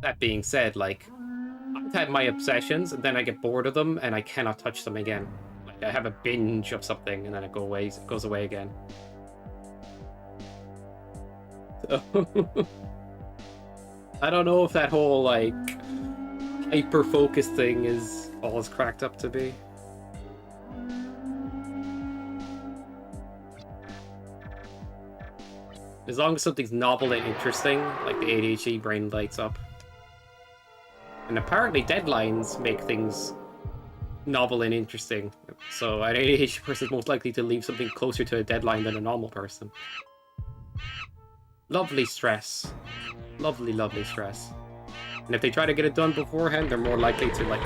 That being said, like, I've had my obsessions and then I get bored of them and I cannot touch them again. Like, I have a binge of something and then it goes away again. So I don't know if that whole, like, hyper-focus thing is all it's cracked up to be. As long as something's novel and interesting, like the ADHD brain lights up. And apparently deadlines make things novel and interesting. So an ADHD person is most likely to leave something closer to a deadline than a normal person. Lovely stress. Lovely, lovely stress. And if they try to get it done beforehand, they're more likely to, like,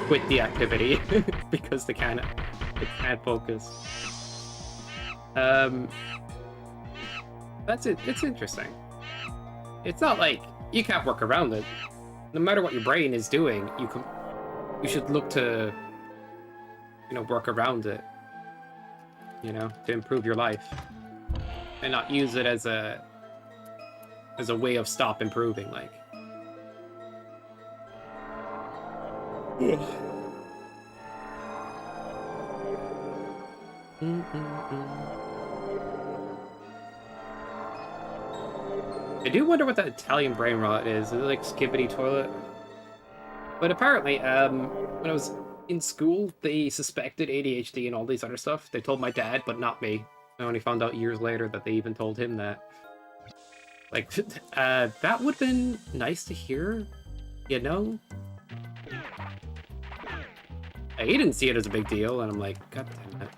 quit the activity because they can't focus. That's it. It's interesting. It's not like you can't work around it. No matter what your brain is doing, you should look to, you know, work around it, you know, to improve your life, and not use it as a way of stop improving, like. I do wonder what that Italian brain rot is. Is it like skibbity toilet? But apparently, when I was in school, they suspected ADHD and all these other stuff. They told my dad, but not me. I only found out years later that they even told him that. Like, that would have been nice to hear, you know? He didn't see it as a big deal, and I'm like, God damn it.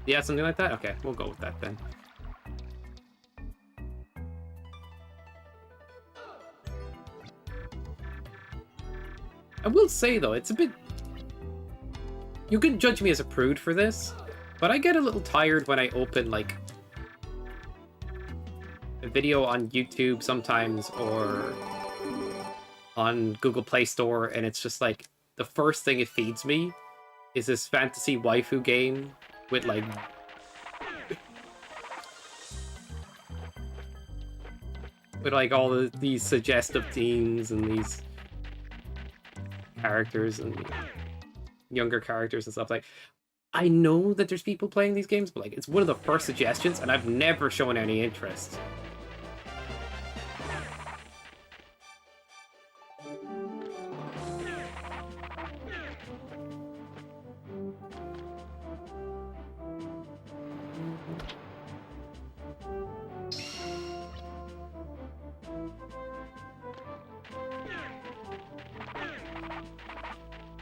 Yeah, something like that? Okay, we'll go with that then. I will say, though, it's a bit... You can judge me as a prude for this, but I get a little tired when I open, like, a video on YouTube sometimes, or on Google Play Store, and it's just like, the first thing it feeds me is this fantasy waifu game with, like... with, like, all these suggestive themes and these characters and younger characters and stuff. Like, I know that there's people playing these games, but like, it's one of the first suggestions, and I've never shown any interest.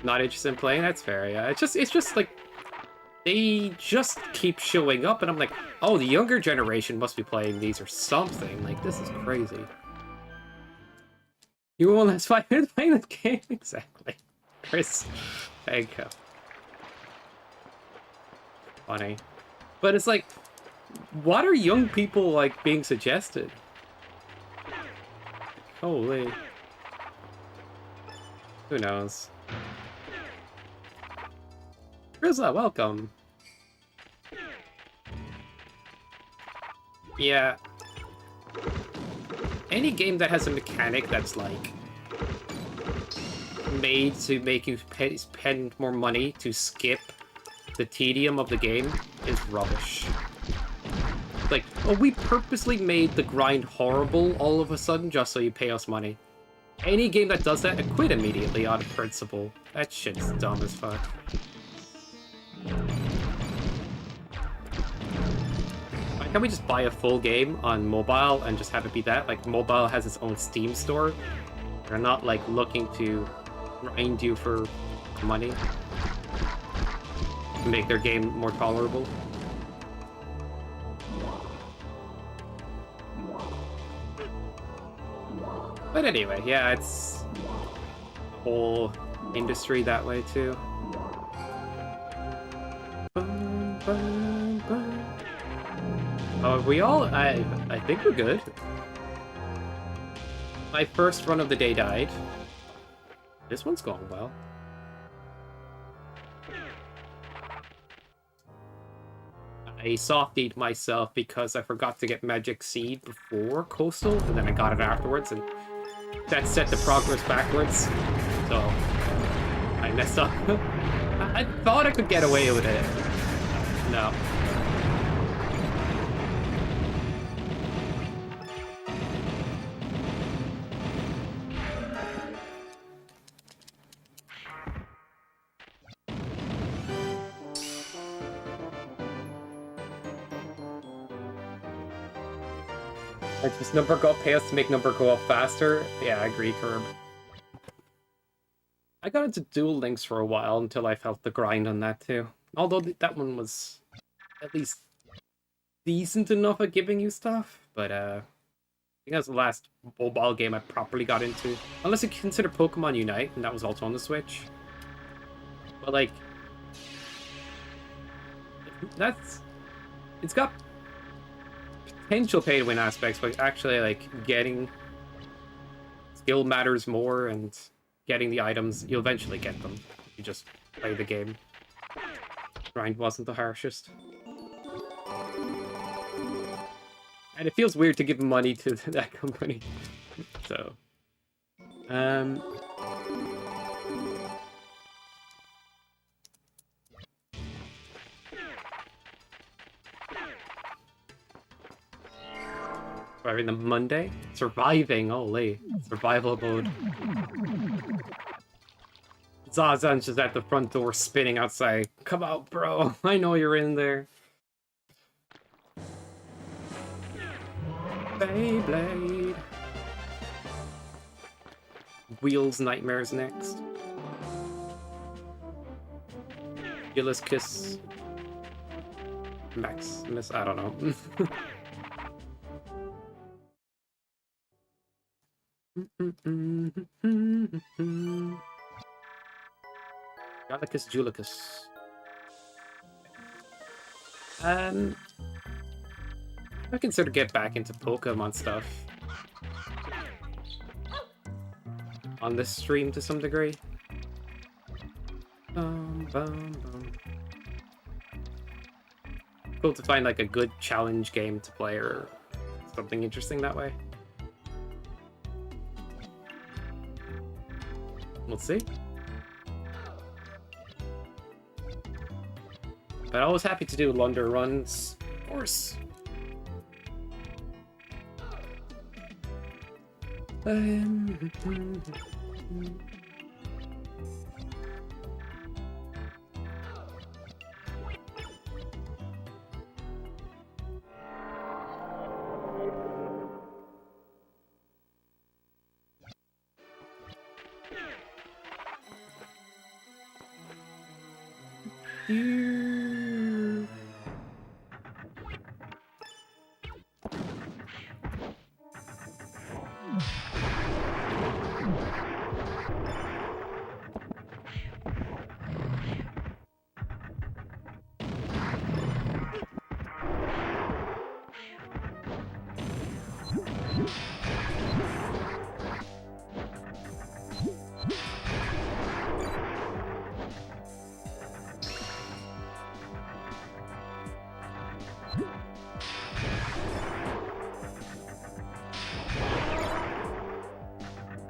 Not interested in playing? That's fair, yeah. It's just like, they just keep showing up, and I'm like, oh, the younger generation must be playing these or something. Like, this is crazy. You won't last 5 minutes playing the game? Exactly. Chris, thank you. Funny. But it's like, what are young people, like, being suggested? Holy. Who knows? Rizla, welcome. Yeah. Any game that has a mechanic that's like made to make you spend more money to skip the tedium of the game is rubbish. Like, oh, we purposely made the grind horrible all of a sudden just so you pay us money. Any game that does that, I quit immediately on principle. That shit's dumb as fuck. Why can't we just buy a full game on mobile and just have it be that? Like, mobile has its own Steam store. They're not, like, looking to grind you for money. To make their game more tolerable. But anyway, yeah, it's the whole industry that way, too. We all... I think we're good. My first run of the day died. This one's going well. I softied myself because I forgot to get Magic Seed before Coastal, and then I got it afterwards, and that set the progress backwards. So, I messed up. I thought I could get away with it. No. Does number go up pay us to make number go up faster? Yeah, I agree, Curb. I got into Duel Links for a while until I felt the grind on that too. Although that one was at least decent enough at giving you stuff. But I think that was the last mobile game I properly got into. Unless you consider Pokemon Unite, and that was also on the Switch. But like, it's got potential pay-to-win aspects, but actually, like, getting skill matters more, and getting the items, you'll eventually get them. You just play the game. Grind wasn't the harshest. And it feels weird to give money to that company. So... Surviving the Monday? Surviving, holy. Survival mode. Zazan's just at the front door spinning outside. Come out, bro. I know you're in there. Beyblade. Wheels Nightmares next. Gillis Kiss. Maximus, I don't know. Gallicus Julicus. I consider get back into Pokemon stuff on this stream to some degree. Cool to find like a good challenge game to play or something interesting that way. We'll see. But always happy to do Alundra runs, of course.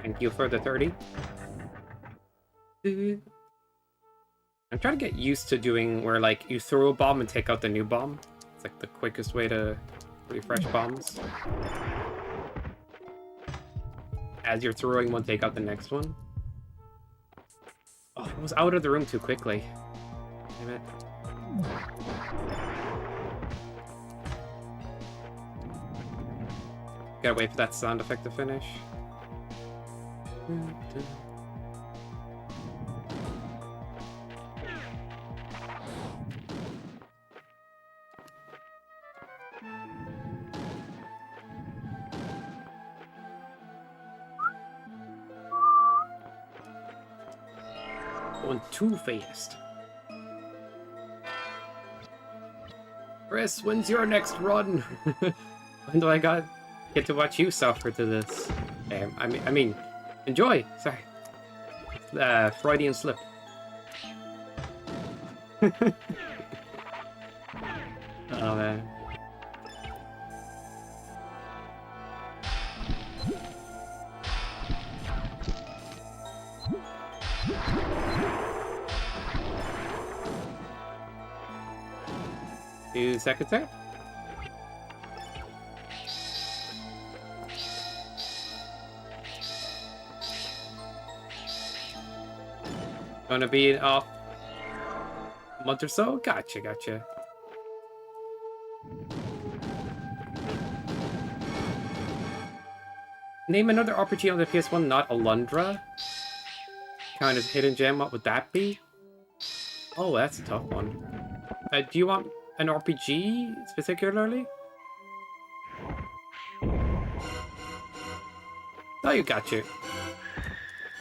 Thank you for the 30. I'm trying to get used to doing where like you throw a bomb and take out the new bomb. It's like the quickest way to refresh bombs. As you're throwing one, take out the next one. Oh, I was out of the room too quickly. Damn it. Gotta wait for that sound effect to finish. Going too fast. Chris, when's your next run? When do I get to watch you suffer to this? I mean, enjoy. Sorry. Freudian slip. Oh man. Few seconds there. Gonna be a month or so? Gotcha. Name another RPG on the PS1, not Alundra. Kind of hidden gem, what would that be? Oh, that's a tough one. Do you want an RPG, particularly? Oh, you gotcha.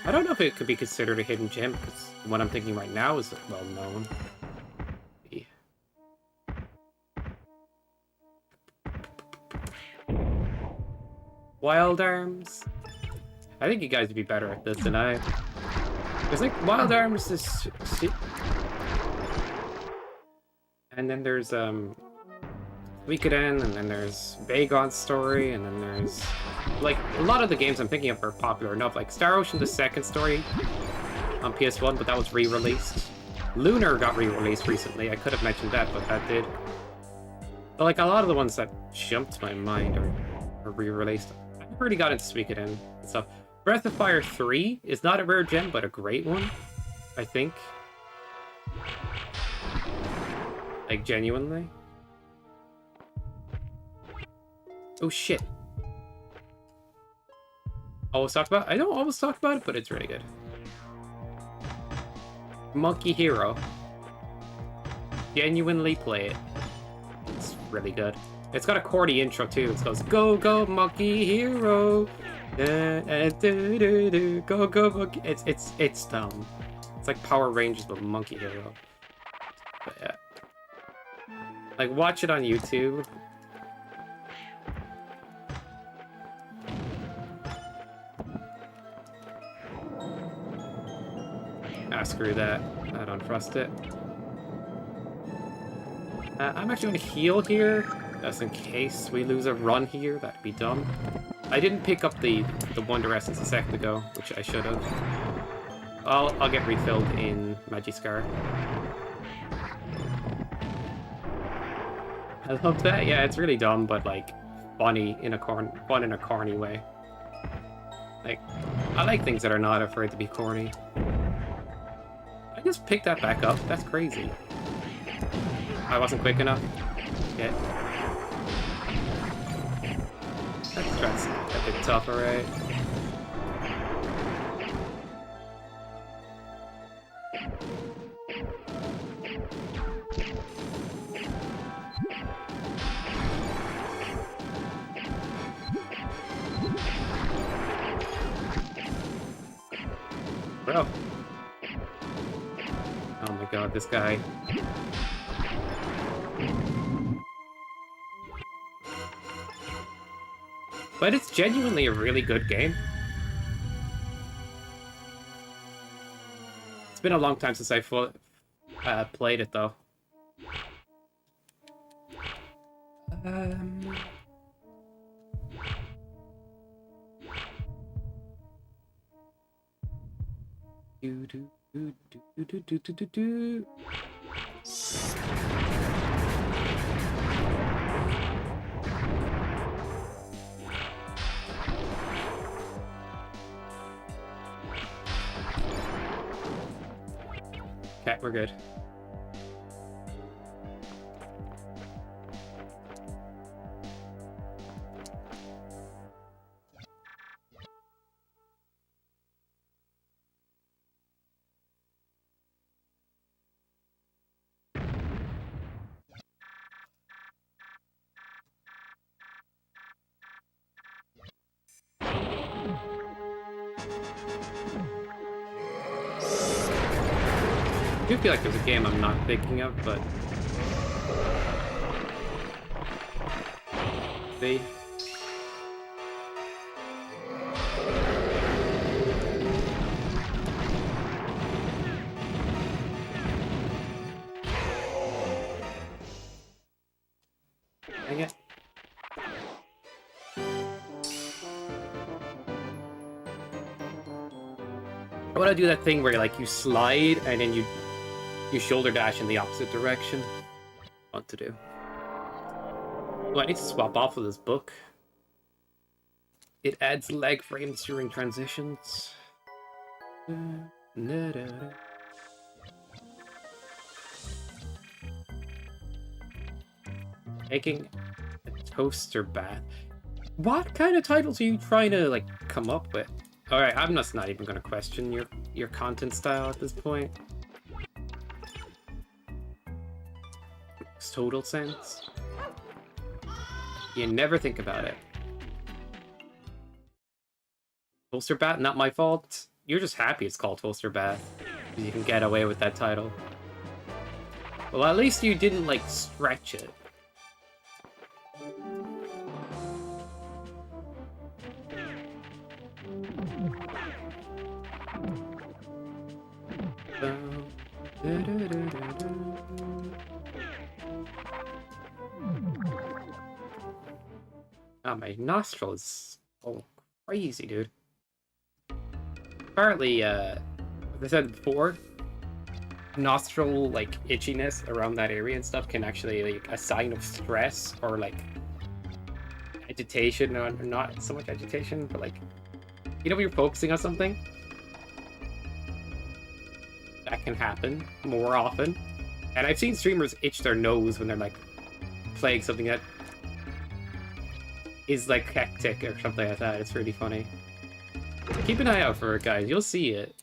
I don't know if it could be considered a hidden gem, because the one I'm thinking right now is well known. Wild Arms. I think you guys would be better at this than I. There's like Wild Arms is, and then there's Suikoden, and then there's Vagon's Story, and then there's like a lot of the games I'm thinking of are popular enough. Like Star Ocean, the second story on PS1, but that was re-released. Lunar got re-released recently. I could have mentioned that, but that did. But like a lot of the ones that jumped my mind are re-released. I've already got into Suikoden and stuff. Breath of Fire 3 is not a rare gem, but a great one, I think. Like, genuinely. Oh, shit. always talk about. I don't always talk about it, but it's really good. Monkey Hero. Genuinely play it. It's really good. It's got a corny intro too. It goes, "Go go Monkey Hero, go go Monkey." It's dumb. It's like Power Rangers but Monkey Hero. But yeah, like watch it on YouTube. Ah, screw that. I don't trust it. I'm actually going to heal here, just in case we lose a run here. That'd be dumb. I didn't pick up the Wonder Essence a second ago, which I should have. I'll get refilled in Magiscar. I love that. Yeah, it's really dumb, but like funny in a corny way. Like, I like things that are not afraid to be corny. I just picked that back up. That's crazy. I wasn't quick enough. Yeah. That's a bit tough, alright. Bro. Oh my god, this guy. But it's genuinely a really good game. It's been a long time since I played it, though. Okay, we're good. I do feel like there's a game I'm not thinking of, but... See? Dang it. I want to do that thing where like you slide and then you shoulder dash in the opposite direction. What to do? Oh, I need to swap off of this book. It adds lag frames during transitions. Taking a toaster bath. What kind of titles are you trying to like come up with? Alright, I'm just not even gonna question your content style at this point. Makes total sense. You never think about it. Toaster Bath, not my fault. You're just happy it's called Toaster Bath. You can get away with that title. Well, at least you didn't, like, stretch it. Oh, my nostril is crazy, dude. Apparently, as I said before, nostril, like, itchiness around that area and stuff can actually, like, a sign of stress or, like, agitation, or not so much agitation, but, like, you know when you're focusing on something? That can happen more often. And I've seen streamers itch their nose when they're, like, playing something that is, like, hectic or something like that. It's really funny. Keep an eye out for it, guys. You'll see it.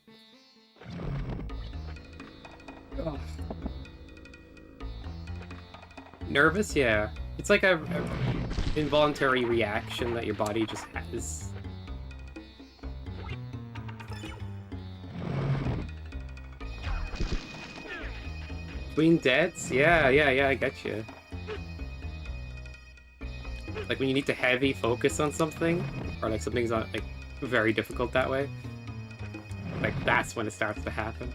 Ugh. Nervous? Yeah. It's like a involuntary reaction that your body just has. Between deaths? Yeah, I get you. Like when you need to heavy focus on something, or like something's on like very difficult that way. Like that's when it starts to happen.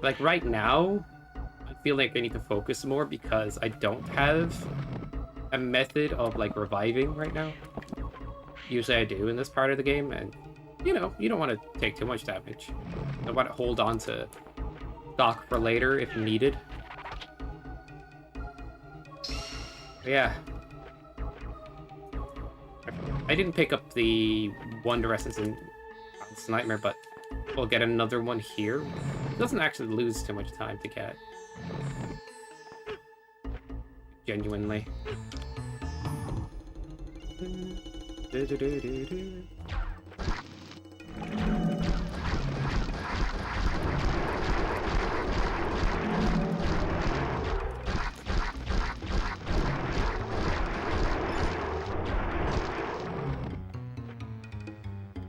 Like right now, I feel like I need to focus more because I don't have a method of like reviving right now. Usually I do in this part of the game, and you know, you don't want to take too much damage. I want to hold on to stock for later if needed. But yeah. I didn't pick up the Wonder Essence in this Nightmare, but we'll get another one here. It doesn't actually lose too much time to get. Genuinely.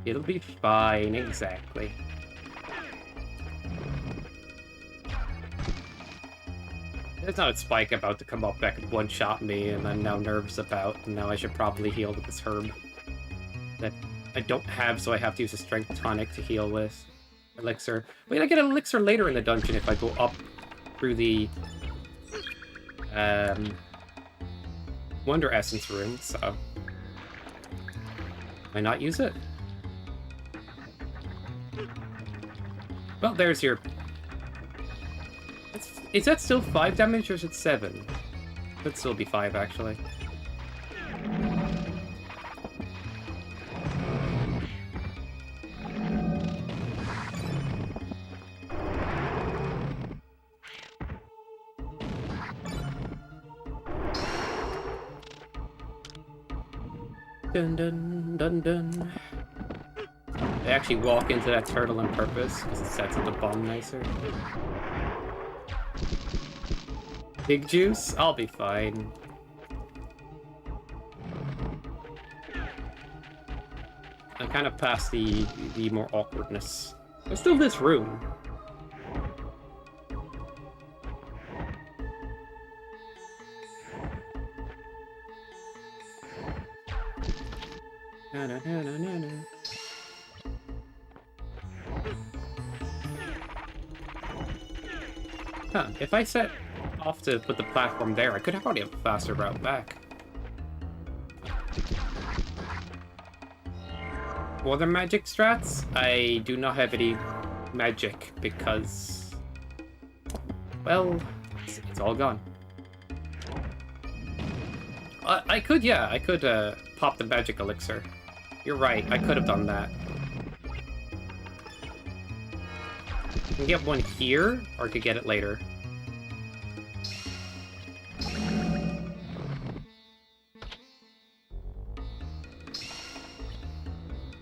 It'll be fine, exactly. There's not a spike about to come up back and one-shot me, and I'm now nervous about, and now I should probably heal with this herb that I don't have, so I have to use a strength tonic to heal with. Elixir. Wait, I get an elixir later in the dungeon if I go up through the Wonder Essence room, so why not use it? Well, there's your... Is that still 5 damage or is it 7? Could still be 5, actually. Dun dun dun dun. They actually walk into that turtle on purpose because it sets up the bomb nicer. Pig juice? I'll be fine. I'm kind of past the more awkwardness. There's still this room. Na na na na na na. Huh, if I set off to put the platform there, I could have probably have a faster route back. Other magic strats? I do not have any magic because, well, it's all gone. I could pop the magic elixir. You're right, I could have done that. I can get one here, or I could get it later.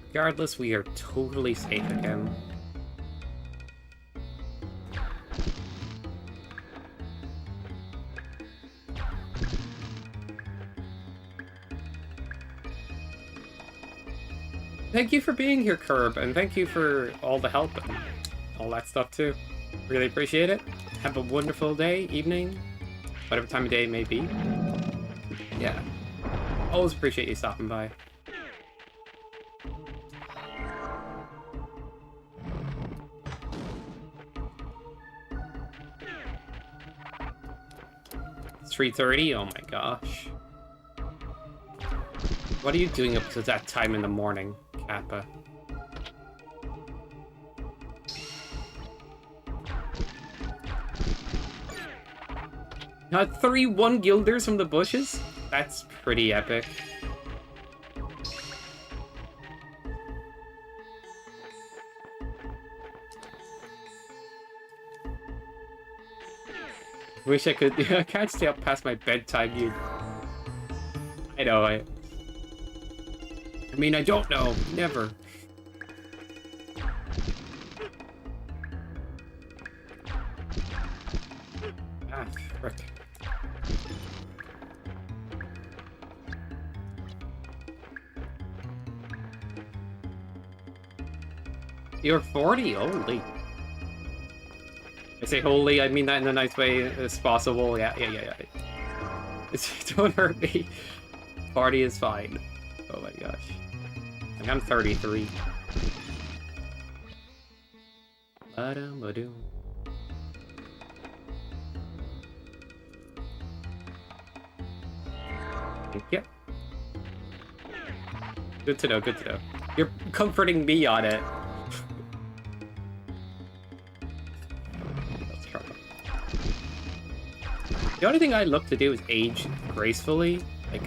Regardless, we are totally safe again. Thank you for being here, Curb, and thank you for all the help and all that stuff too. Really appreciate it. Have a wonderful day, evening, whatever time of day it may be. Yeah. Always appreciate you stopping by. It's 3:30? Oh my gosh. What are you doing up to that time in the morning, Kappa? Got 3 1-guilders from the bushes? That's pretty epic. Wish I could. I can't stay up past my bedtime. I know. I mean, I don't know. Never. Ah, frick. You're 40? Holy. I say holy, I mean that in the nice way as possible. Yeah. Don't hurt me. 40 is fine. Oh my gosh. Like, I'm 33. Ba-dum-ba-doom. Yep. Good to know, good to know. You're comforting me on it. The only thing I look to do is age gracefully. Like,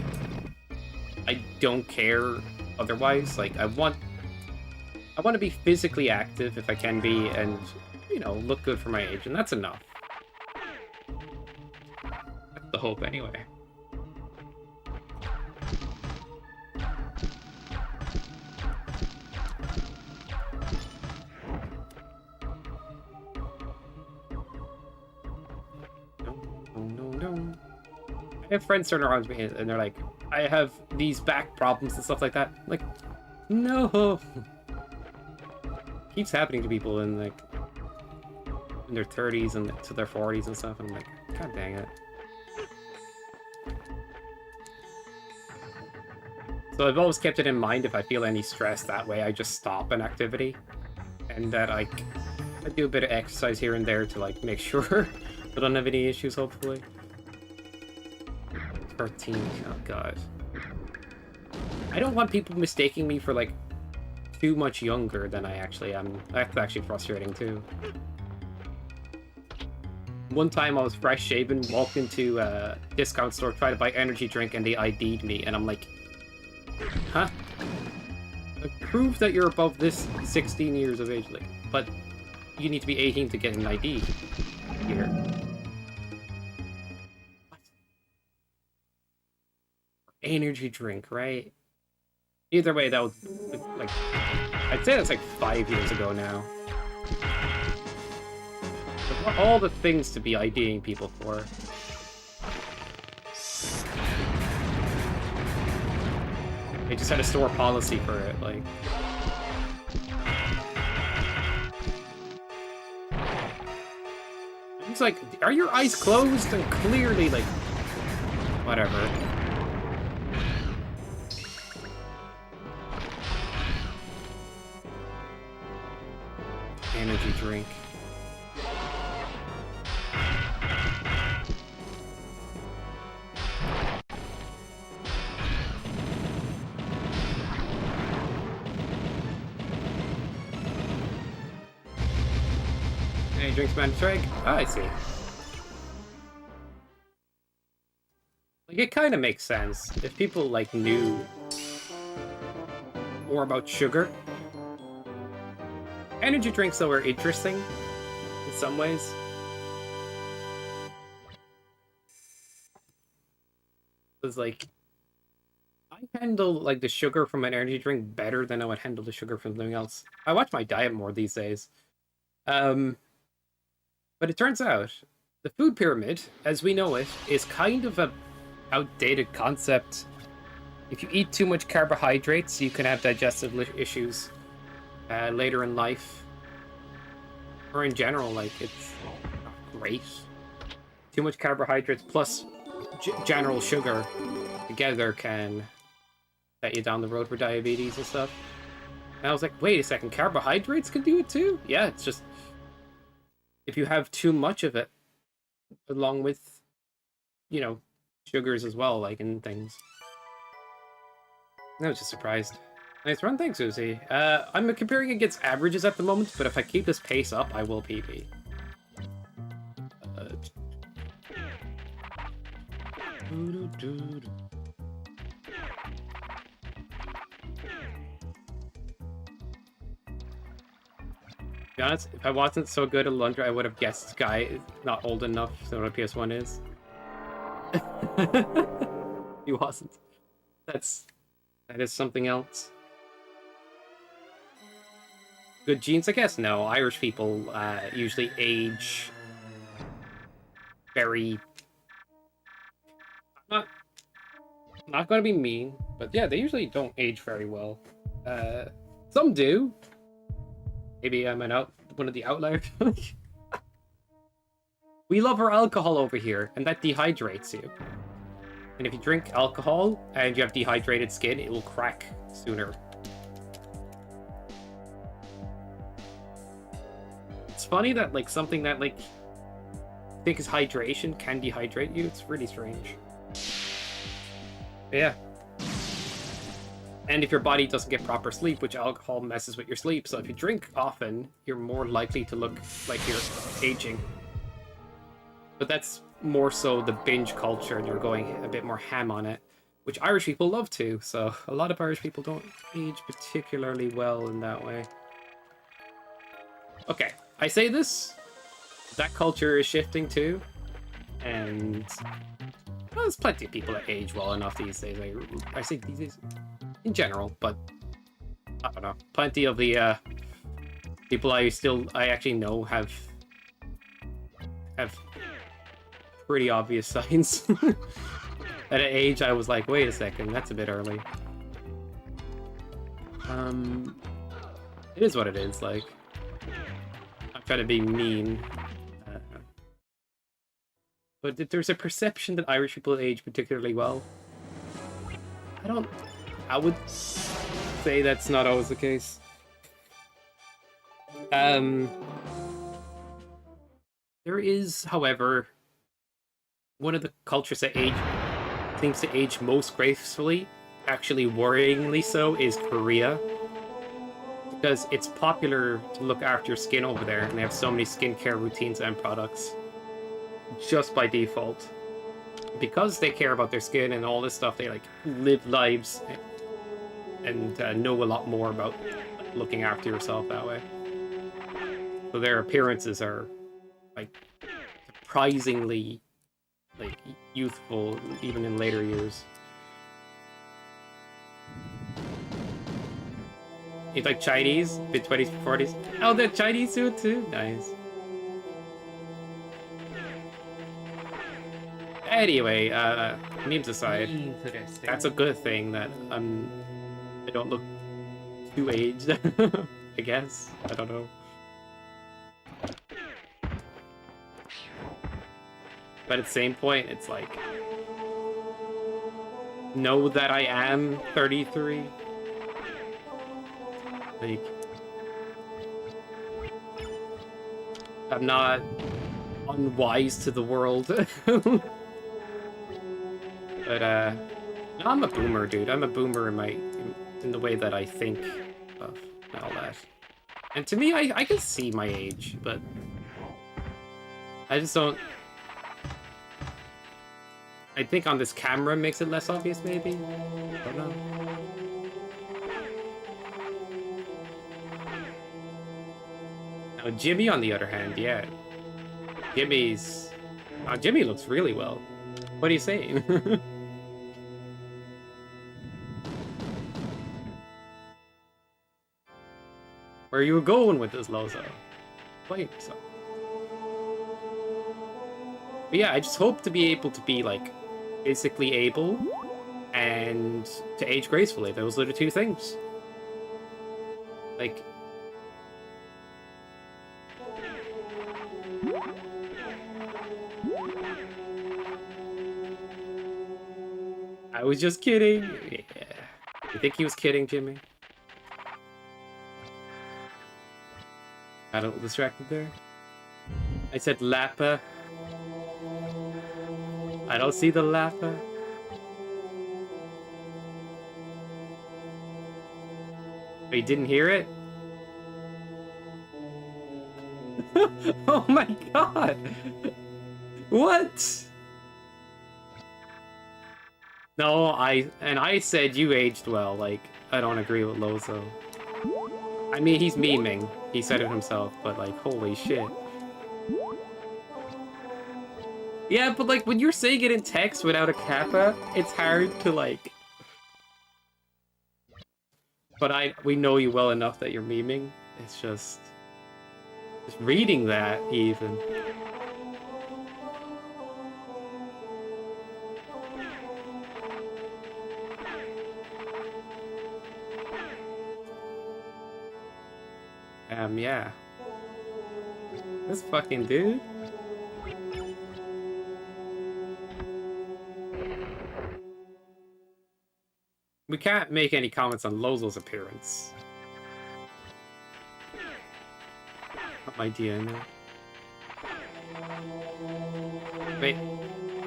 I don't care otherwise. Like, I want to be physically active if I can be, and, you know, look good for my age, and that's enough. That's the hope, anyway. I have friends turn around to me and they're like, I have these back problems and stuff like that. I'm like, no. Keeps happening to people in like in their 30s and to their 40s and stuff. And I'm like, god dang it. So I've always kept it in mind, if I feel any stress that way, I just stop an activity. And that I do a bit of exercise here and there to like make sure I don't have any issues, hopefully. 13, oh god. I don't want people mistaking me for like too much younger than I actually am. That's actually frustrating too. One time I was fresh shaven, walked into a discount store, tried to buy energy drink, and they ID'd me, and I'm like, huh? Like, prove that you're above this 16 years of age, like, but you need to be 18 to get an ID here. Energy drink, right? Either way, that was like, I'd say that's like 5 years ago now. But all the things to be IDing people for. They just had a store policy for it, like. It's like, are your eyes closed? And clearly, like, whatever. Energy drink. Any drinks mandatory? Oh, I see. Like, it kind of makes sense if people like knew more about sugar. Energy drinks, though, are interesting in some ways. It's like, I handle like the sugar from an energy drink better than I would handle the sugar from something else. I watch my diet more these days. But it turns out the food pyramid, as we know it, is kind of a outdated concept. If you eat too much carbohydrates, you can have digestive issues later in life. Or in general, like, it's not great. Too much carbohydrates plus general sugar together can set you down the road for diabetes and stuff. And I was like, wait a second, carbohydrates can do it too? Yeah, it's just if you have too much of it, along with, you know, sugars as well, like in things. I was just surprised. Nice run, thanks, Uzi. I'm comparing against averages at the moment, but if I keep this pace up, I will PB. be honest, if I wasn't so good at Alundra, I would have guessed Guy is not old enough to know what a PS1 is. He wasn't. That is something else. Good genes, I guess? No, Irish people usually age very... Not gonna be mean, but yeah, they usually don't age very well. Some do. Maybe I'm one of the outliers. We love our alcohol over here, and that dehydrates you. And if you drink alcohol and you have dehydrated skin, it will crack sooner. It's funny that like something that like I think is hydration can dehydrate you. It's really strange. But yeah. And if your body doesn't get proper sleep, which alcohol messes with your sleep, so if you drink often, you're more likely to look like you're aging. But that's more so the binge culture, and you're going a bit more ham on it, which Irish people love to, so a lot of Irish people don't age particularly well in that way. Okay, I say this, that culture is shifting too, and well, there's plenty of people that age well enough these days. I say these days in general, but I don't know. Plenty of the people I actually know have pretty obvious signs. At an age I was like, wait a second, that's a bit early. It is what it is, like. I'm trying to be mean. But there's a perception that Irish people age particularly well. I would say that's not always the case. There is, however, one of the cultures that seems to age most gracefully, actually worryingly so, is Korea. Because it's popular to look after your skin over there, and they have so many skincare routines and products. Just by default. Because they care about their skin and all this stuff, they like live lives and know a lot more about looking after yourself that way. So their appearances are like surprisingly like youthful even in later years. You like Chinese? Mid-20s, 40s? Oh, they're Chinese too? Nice. Anyway, memes aside, that's a good thing that I don't look too aged, I guess. I don't know. But at the same point, it's like, know that I am 33. Like, I'm not unwise to the world. But no, I'm a boomer, dude. I'm a boomer in the way that I think of and all that. And to me, I can see my age, but I just don't. I think on this camera makes it less obvious, maybe. I don't know. Now, Jimmy, on the other hand, yeah. Jimmy looks really well. What are you saying? Where you were going with this, Lozo? Wait, so. But yeah, I just hope to be able to be, like, physically able and to age gracefully. Those are the two things. Like... I was just kidding. Yeah. You think he was kidding, Jimmy? Got a little distracted there. I said Lappa. I don't see the Lappa. Oh, you didn't hear it? Oh my god! What? No, I said you aged well. Like, I don't agree with Lozo. I mean, he's memeing. he said it himself, but like, holy shit. Yeah, but like, when you're saying it in text without a kappa, it's hard to like... But we know you well enough that you're memeing. It's just reading that, even. Yeah. This fucking dude. We can't make any comments on Lozo's appearance. Not my DNA. Wait,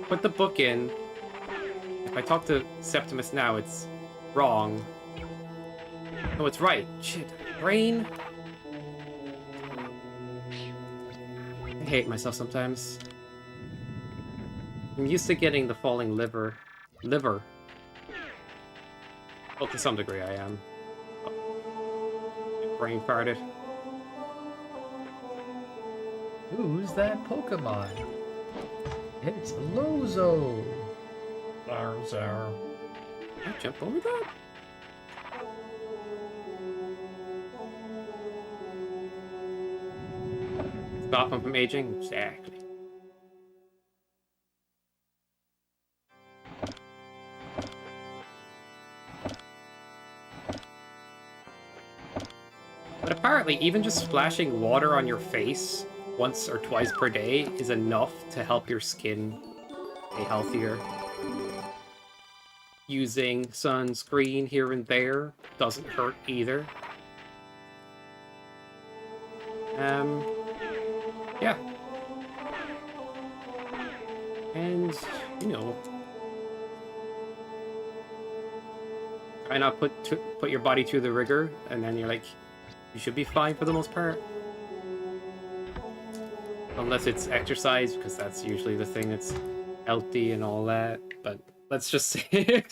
put the book in. If I talk to Septimus now, it's wrong. No, it's right. Shit. Brain. I hate myself sometimes. I'm used to getting the falling liver. Well, to some degree I am. Oh. Brain farted. Who's that Pokemon? It's Lozo. Can I jump over that? Stop him from aging? Exactly. But apparently, even just splashing water on your face once or twice per day is enough to help your skin stay healthier. Using sunscreen here and there doesn't hurt either. Yeah. And, you know, try not put your body through the rigor, and then you're like, you should be fine for the most part. Unless it's exercise, because that's usually the thing that's healthy and all that. But let's just say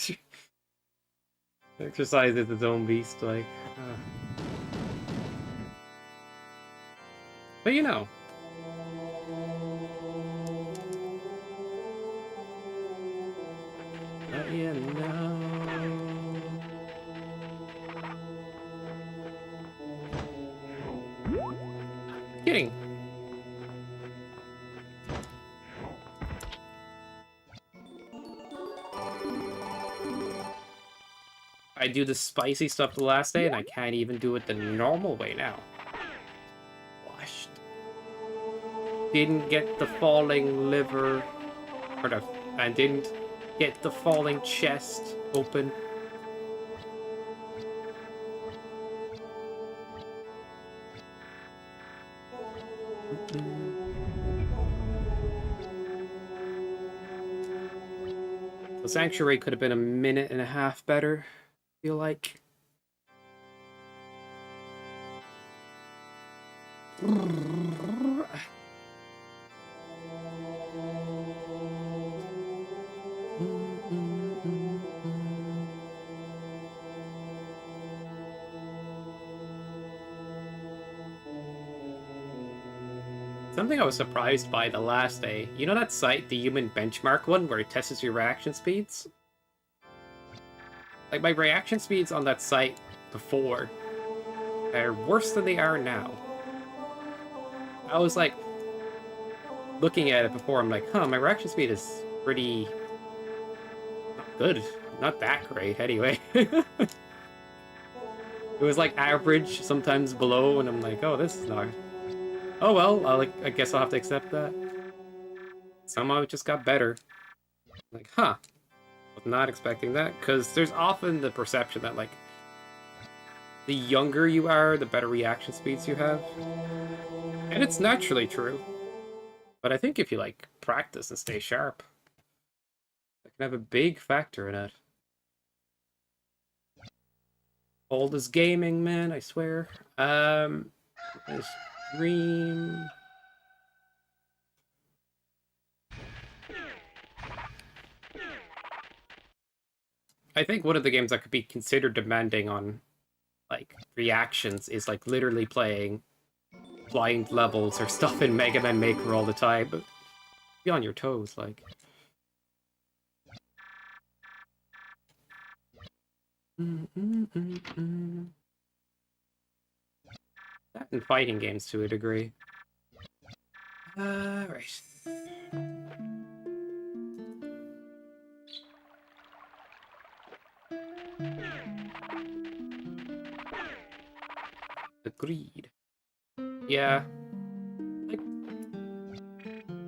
exercise is its own beast, like. But you know. But you know. Kidding. I do the spicy stuff the last day, and I can't even do it the normal way now. Washed. Didn't get the falling liver, and didn't get the falling chest open. The Sanctuary could have been a minute and a half better, I feel like. Something I was surprised by the last day. You know that site, the human benchmark one, where it tests your reaction speeds? Like, my reaction speeds on that site before are worse than they are now. I was like, looking at it before, I'm like, huh, my reaction speed is pretty not good. Not that great, anyway. It was like average, sometimes below, and I'm like, oh, this is not... Oh well, I guess I'll have to accept that. Somehow it just got better. Like, huh. Was not expecting that, because there's often the perception that, like, the younger you are, the better reaction speeds you have. And it's naturally true. But I think if you, like, practice and stay sharp, that can have a big factor in it. Old as gaming, man, I swear. Dream. I think one of the games that could be considered demanding on, like, reactions is, like, literally playing blind levels or stuff in Mega Man Maker all the time, but be on your toes, like. That and fighting games to a degree. Right. Agreed. Yeah. Like,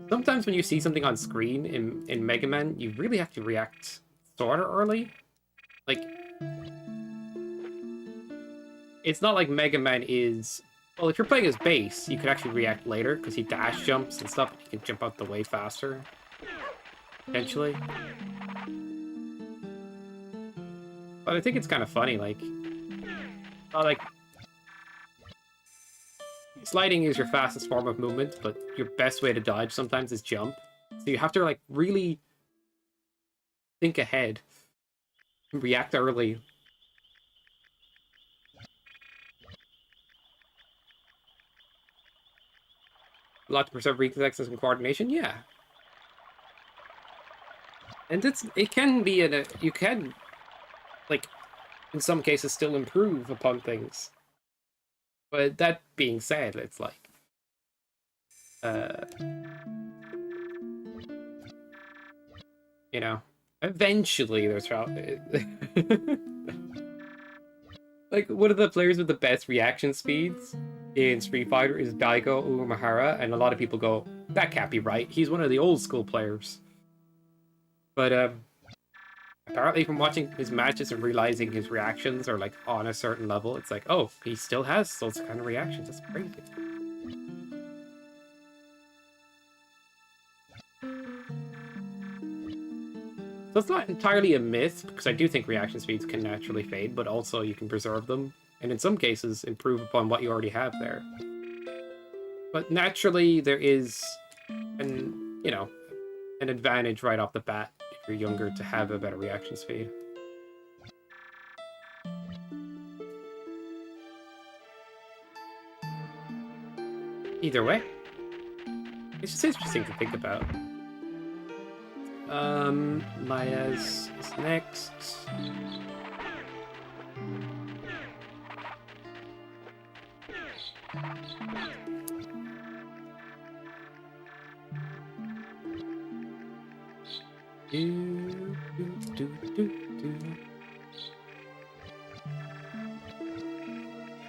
sometimes when you see something on screen in Mega Man, you really have to react sort of early. Like, it's not like Mega Man is... Well, if you're playing as base, you could actually react later, because he dash jumps and stuff, and you can jump out the way faster. Potentially. But I think it's kind of funny, like... Sliding is your fastest form of movement, but your best way to dodge sometimes is jump. So you have to, like, really think ahead. And react early. A lot to preserve reflexes and coordination, yeah. And it can be you can, like, in some cases still improve upon things. But that being said, it's like, you know, eventually there's like, one of the players with the best reaction speeds in Street Fighter is Daigo Umehara, and a lot of people go, that can't be right. He's one of the old school players. But, apparently from watching his matches and realizing his reactions are, like, on a certain level, it's like, oh, he still has those kind of reactions. That's crazy. So it's not entirely a myth, because I do think reaction speeds can naturally fade, but also you can preserve them, and in some cases, improve upon what you already have there. But naturally, there is an advantage right off the bat if you're younger to have a better reaction speed. Either way, it's just interesting to think about. Maya's is next.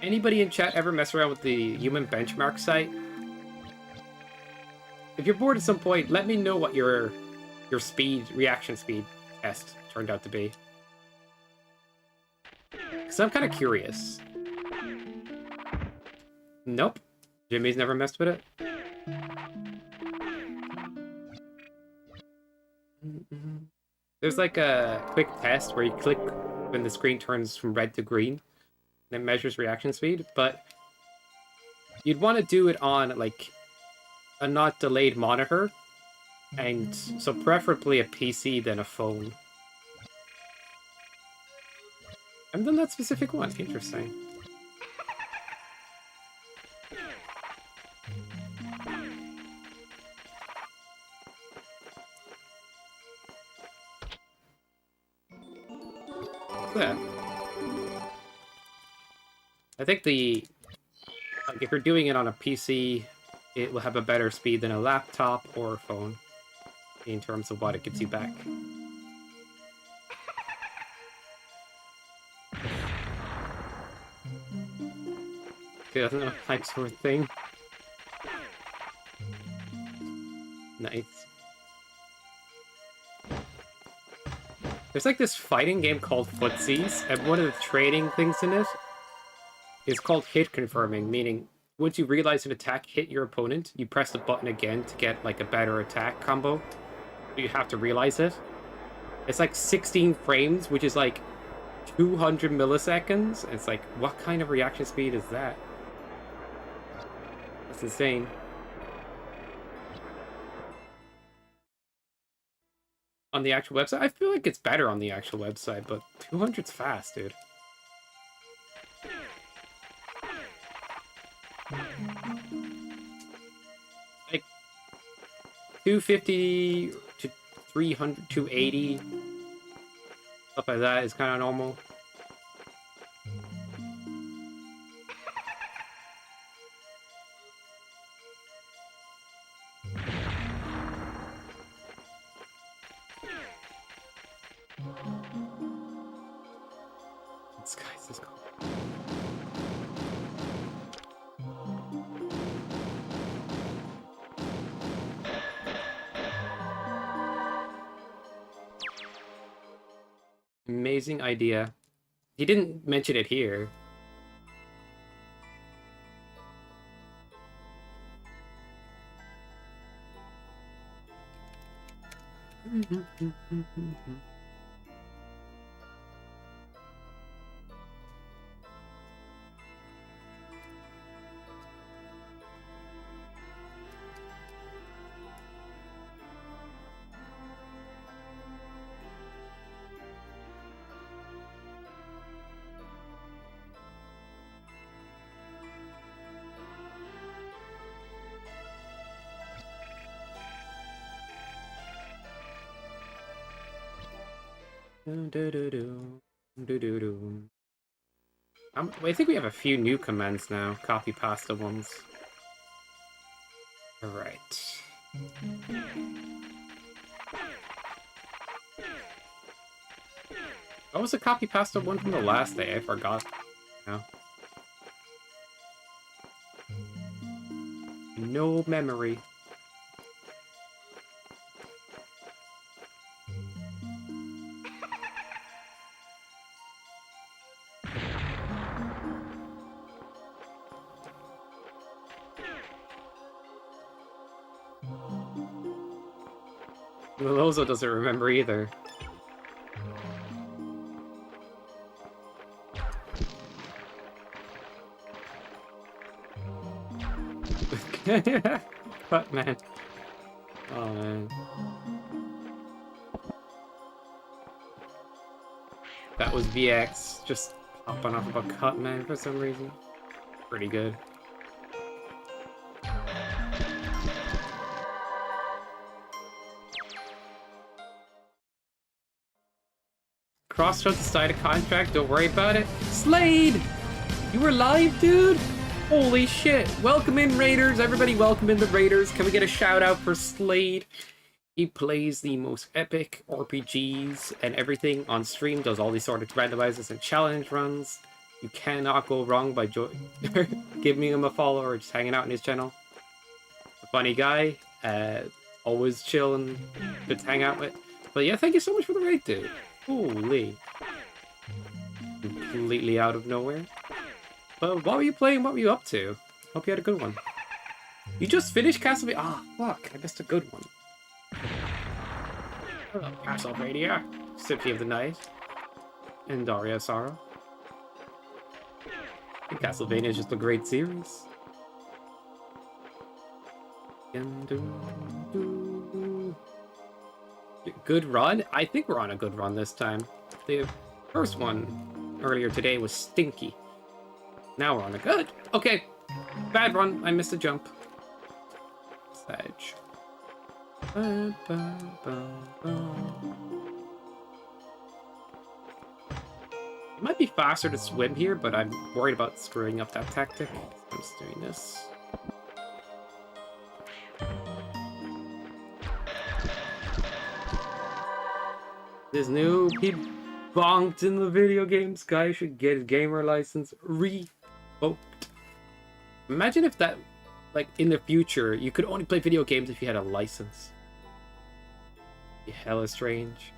Anybody in chat ever mess around with the human benchmark site? If you're bored at some point, let me know what your reaction speed test turned out to be. Because I'm kind of curious. Nope. Jimmy's never messed with it. There's like a quick test where you click when the screen turns from red to green, and it measures reaction speed, but you'd want to do it on, like, a not delayed monitor, and so preferably a PC than a phone. I've done that specific one. Interesting. Yeah. I think if you're doing it on a PC, it will have a better speed than a laptop or a phone in terms of what it gets you back. Okay, that's another type sort of thing. Nice. There's like this fighting game called Footsies, and one of the trading things in it is called hit confirming, meaning once you realize an attack hit your opponent, you press the button again to get like a better attack combo. You have to realize it. It's like 16 frames, which is like 200 milliseconds. It's like, what kind of reaction speed is that? That's insane. On the actual website? I feel like it's better on the actual website, but 200's fast, dude. 250 to 300, 280. Stuff like that is kind of normal. This guy's just cool. Amazing idea. He didn't mention it here. I think we have a few new commands now. Copy pasta ones. Alright. What was the copy pasta one from the last day? I forgot. No. No memory. Lozo doesn't remember either. Cut man. Oh man. That was VX just popping off about Cut man for some reason. Pretty good. Crossroads decided a contract, don't worry about it. Slade! You were live, dude? Holy shit. Welcome in, Raiders. Everybody welcome in the Raiders. Can we get a shout out for Slade? He plays the most epic RPGs and everything on stream, does all these sort of randomizers and challenge runs. You cannot go wrong by giving him a follow or just hanging out in his channel. A funny guy, always chill and good to hang out with. But yeah, thank you so much for the raid, dude. Holy. Completely out of nowhere. But what were you playing? What were you up to? Hope you had a good one. You just finished Castlevania? Ah, fuck. I missed a good one. Hello, Castlevania. Symphony of the Night. And Daria Sorrow. And Castlevania is just a great series. Good run? I think we're on a good run this time. The first one earlier today was stinky. Now we're on a good. Okay. Bad run. I missed a jump. Sage. It might be faster to swim here, but I'm worried about screwing up that tactic. I'm just doing this. This new he bonked in the video games. Guy should get his gamer license revoked. Imagine if that, like, in the future, you could only play video games if you had a license. Be hella strange.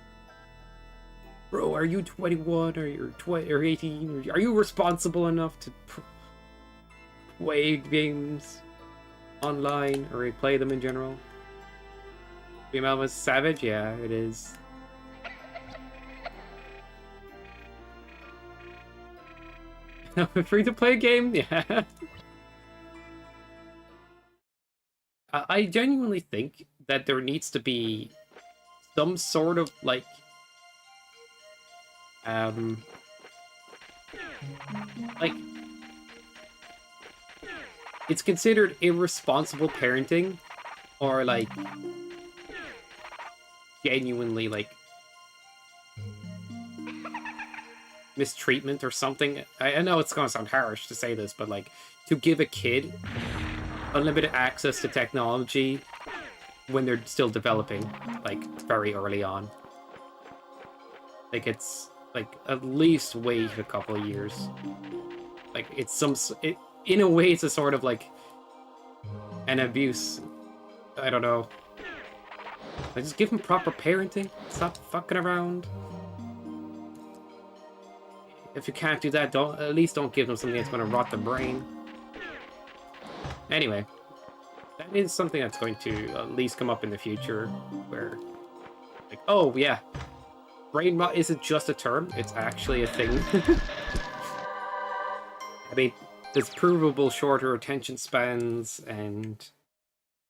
Bro, are you 21 or you're 20 or 18? Are you responsible enough to play games online or play them in general? Female was savage? Yeah, it is. Free to play game? Yeah. I genuinely think that there needs to be some sort of like it's considered irresponsible parenting or like genuinely like mistreatment or something. I know it's gonna sound harsh to say this, but like to give a kid unlimited access to technology when they're still developing, like very early on. Like it's like at least wait a couple of years. Like it's in a way it's a sort of like an abuse. I don't know. I just give them proper parenting. Stop fucking around. If you can't do that, at least don't give them something that's going to rot the brain. Anyway, that is something that's going to at least come up in the future, where, like, oh yeah, brain rot isn't just a term; it's actually a thing. I mean, there's provable shorter attention spans and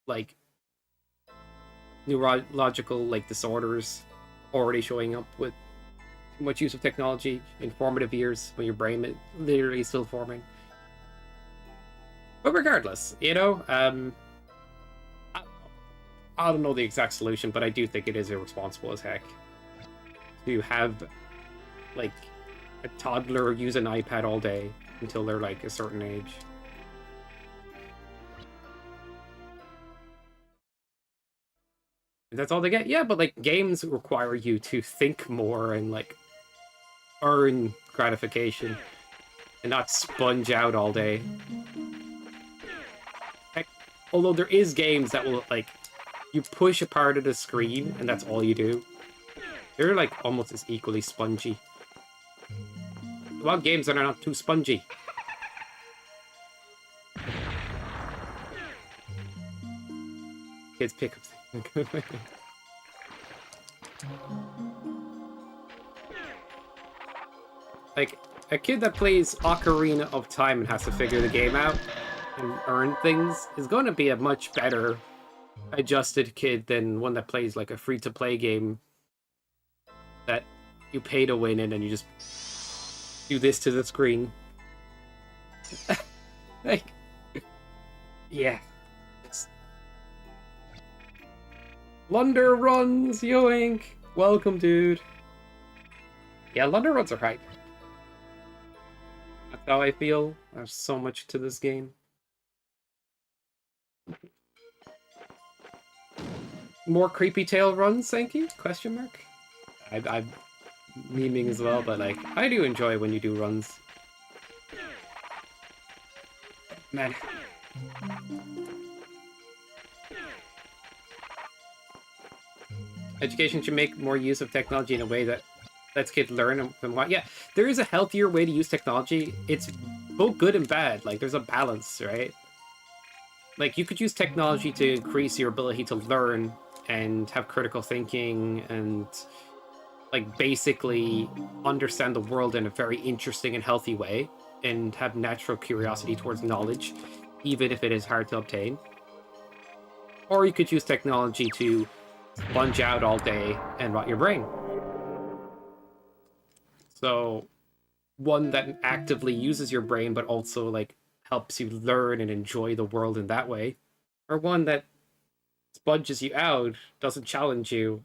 like neurological like disorders already showing up with too much use of technology in formative years when your brain is literally still forming. But regardless, you know, I don't know the exact solution, but I do think it is irresponsible as heck to have like a toddler use an iPad all day until they're like a certain age. That's all they get? Yeah, but like games require you to think more and like earn gratification and not sponge out all day. Heck, although there is games that will like you push a part of the screen and that's all you do. They're like almost as equally spongy. A lot of games that are not too spongy. Kids pick up things. Like, a kid that plays Ocarina of Time and has to figure the game out and earn things is going to be a much better adjusted kid than one that plays like a free-to-play game that you pay to win in and you just do this to the screen. Like, yeah. Lunder runs, yoink! Welcome, dude. Yeah, Lunder runs are hype. That's how I feel. There's so much to this game. More creepy tail runs, thank you? Question mark? I'm memeing as well, but like, I do enjoy when you do runs. Man. Education should make more use of technology in a way that lets kids learn and what. Yeah, there is a healthier way to use technology. It's both good and bad. Like, there's a balance, right? Like, you could use technology to increase your ability to learn and have critical thinking and, like, basically understand the world in a very interesting and healthy way and have natural curiosity towards knowledge, even if it is hard to obtain. Or you could use technology to sponge out all day and rot your brain. So, one that actively uses your brain but also like helps you learn and enjoy the world in that way, or one that sponges you out, doesn't challenge you,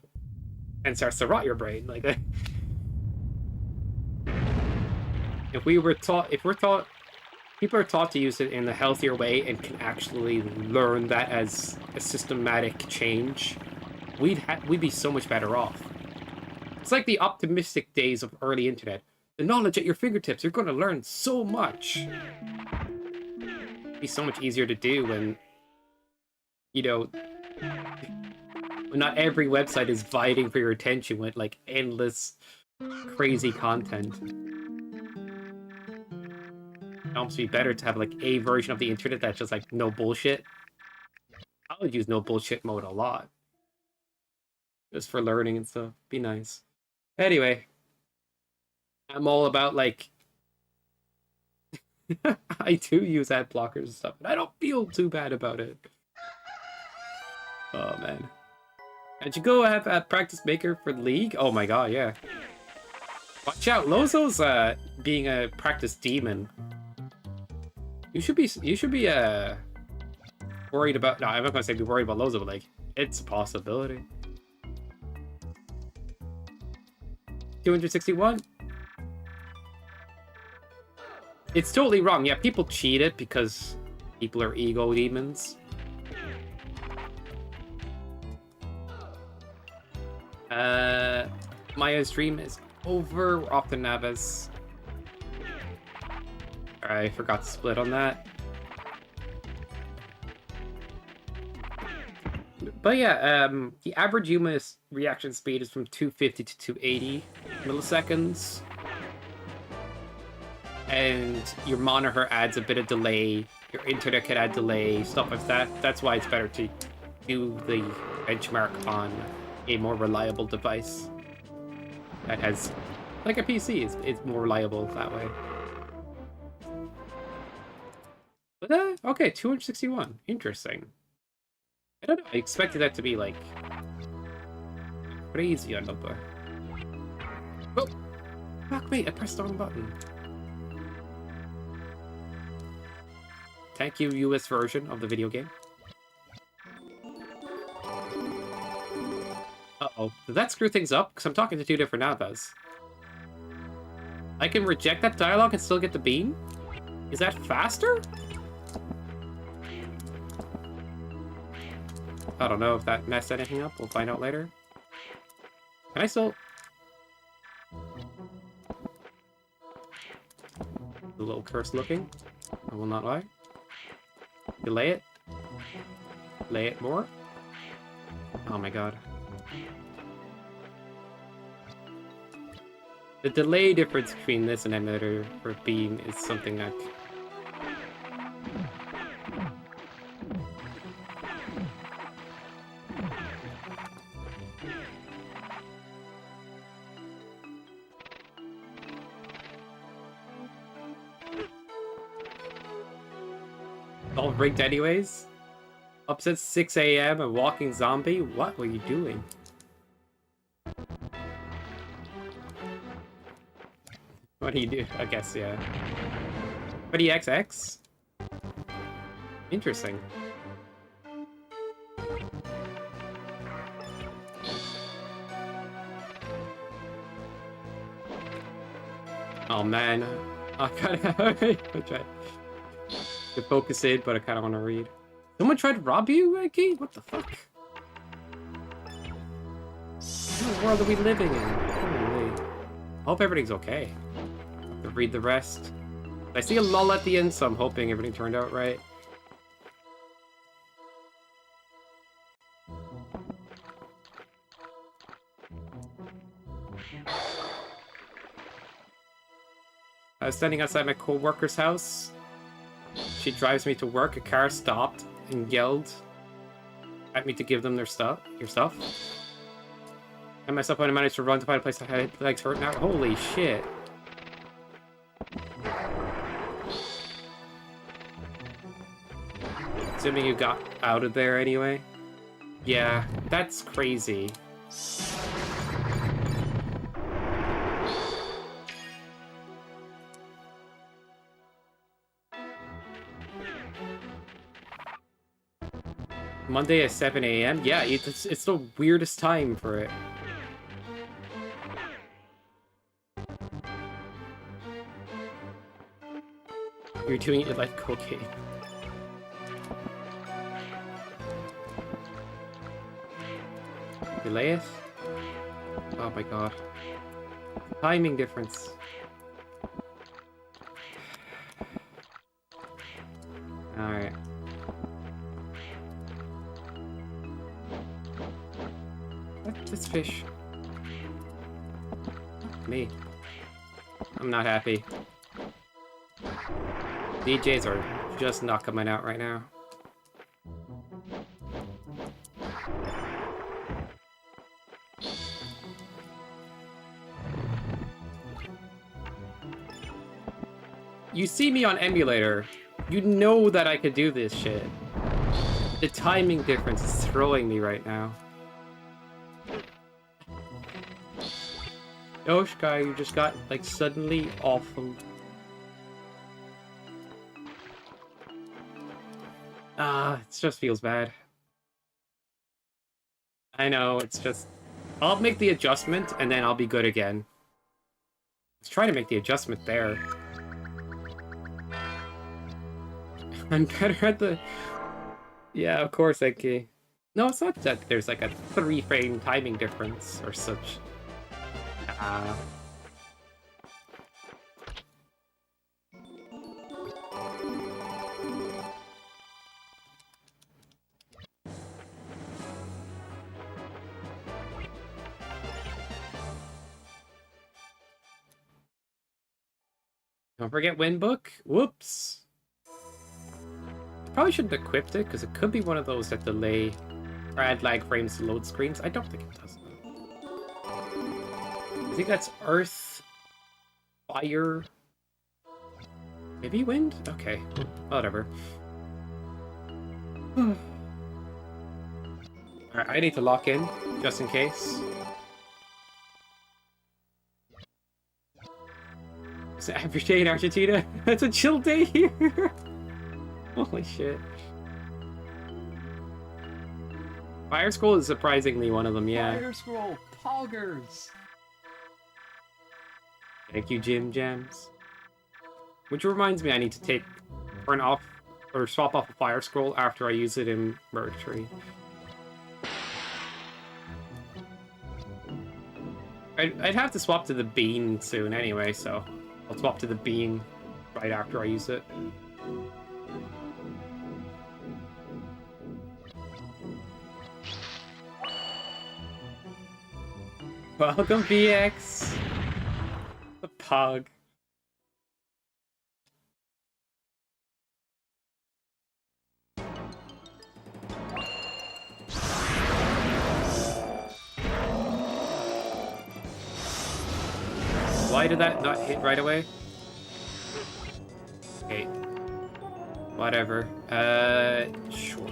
and starts to rot your brain. Like, if we're taught, people are taught to use it in a healthier way and can actually learn that as a systematic change, we'd be so much better off. It's like the optimistic days of early internet. The knowledge at your fingertips, you're going to learn so much. It'd be so much easier to do when, you know, when not every website is vying for your attention with like endless, crazy content. It'd almost be better to have like a version of the internet that's just like no bullshit. I would use no bullshit mode a lot. Just for learning and stuff. Be nice. Anyway. I'm all about, like... I do use ad blockers and stuff, and I don't feel too bad about it. Oh, man. Did you go have a practice maker for League? Oh my god, yeah. Watch out, Lozo's being a practice demon. You should be worried about... No, I'm not gonna say be worried about Lozo, but like, it's a possibility. 261. It's totally wrong. Yeah, people cheat it because people are ego demons. Maya's dream is over. We're off to Navis. I forgot to split on that. But yeah, the average Yuma's reaction speed is from 250 to 280 milliseconds. And your monitor adds a bit of delay. Your internet can add delay, stuff like that. That's why it's better to do the benchmark on a more reliable device that has, like a PC, it's more reliable that way. But okay, 261. Interesting. I don't know. I expected that to be like crazy on number. Oh, fuck! Wait, I pressed the wrong button. Thank you, US version of the video game. Uh-oh. Did that screw things up? Because I'm talking to two different Navas. I can reject that dialogue and still get the beam? Is that faster? I don't know if that messed anything up. We'll find out later. Can I still... A little cursed looking. I will not lie. Delay it. Delay it more. Oh my god. The delay difference between this and emitter for beam is something that... all rigged anyways? Up since 6 AM, a walking zombie? What were you doing? What do you do? I guess, yeah. What do you XX? Interesting. Oh man. I kinda... I'll try to focus in, but I kinda wanna read. Someone tried to rob you, Eki? What the fuck? What world are we living in? Holy. I hope everything's okay. I have to read the rest. I see a lull at the end, so I'm hoping everything turned out right. I was standing outside my co-worker's house. She drives me to work. A car stopped and yelled at me to give them their stuff. Your stuff. I myself when I managed to run to find a place that had legs hurt now. Holy shit. Assuming you got out of there anyway. Yeah, that's crazy. Monday at 7 AM? Yeah, it's the weirdest time for it. You're doing it like cocaine. Delay it? Oh my god. Timing difference. Alright. What's this fish? Me. I'm not happy. DJs are just not coming out right now. You see me on emulator, you know that I could do this shit. The timing difference is throwing me right now. Yoshka, you just got, like, suddenly awful. Ah, it just feels bad. I know, it's just... I'll make the adjustment, and then I'll be good again. Let's try to make the adjustment there. I'm better at the... Yeah, of course, Eki. No, it's not that there's like a 3-frame timing difference or such. Don't forget Windbook. Whoops. Probably shouldn't have equipped it, because it could be one of those that delay or add lag frames to load screens. I don't think it does, though. I think that's Earth, Fire, maybe Wind? Okay, whatever. Alright, I need to lock in, just in case. Is it average day in Argentina? It's a chill day here! Holy shit. Fire Scroll is surprisingly one of them, yeah. Fire Scroll, poggers. Thank you, Jim Jams. Which reminds me, I need to turn off or swap off a Fire Scroll after I use it in Murdertree. I'd have to swap to the Bean soon anyway, so I'll swap to the Bean right after I use it. Welcome, VX. The pug. Why did that not hit right away? Okay. Whatever. Sure.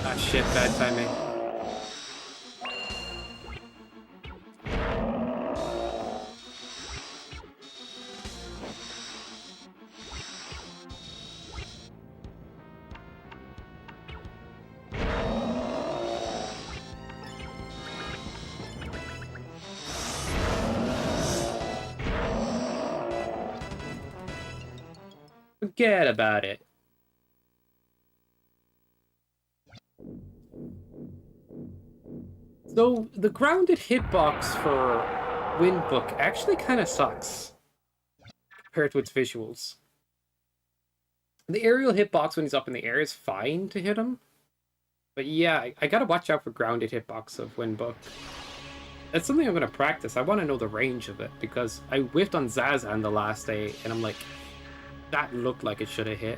Ah, shit, bad timing. Forget about it. So, the grounded hitbox for Windbook actually kind of sucks compared to its visuals. The aerial hitbox when he's up in the air is fine to hit him. But yeah, I gotta watch out for grounded hitbox of Windbook. That's something I'm gonna practice. I want to know the range of it, because I whiffed on Zazan the last day, and I'm like, that looked like it should have hit.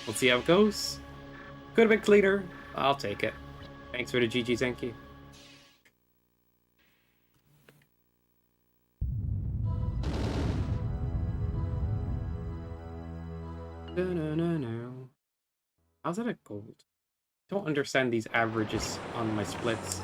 We'll see how it goes. Could have been cleaner. I'll take it. Thanks for the GG Zenki. No. How's that a gold? Don't understand these averages on my splits.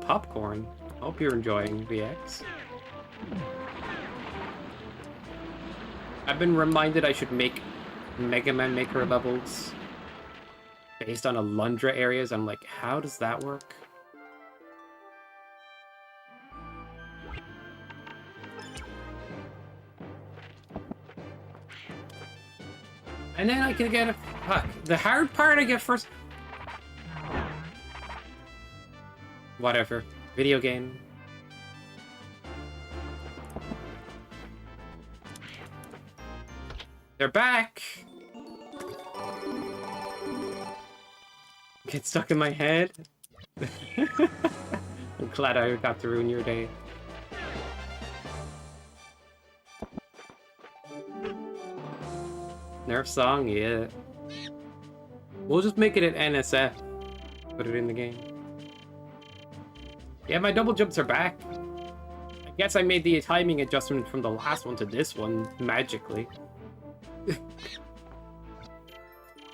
Popcorn. Hope you're enjoying VX. I've been reminded I should make Mega Man Maker levels based on Alundra areas. I'm like, how does that work? And then I can get a... Fuck. The hard part I get first... Whatever. Video game. They're back! Get stuck in my head? I'm glad I got to ruin your day. Nerf song? Yeah. We'll just make it an NSF. Put it in the game. Yeah, my double jumps are back. I guess I made the timing adjustment from the last one to this one magically.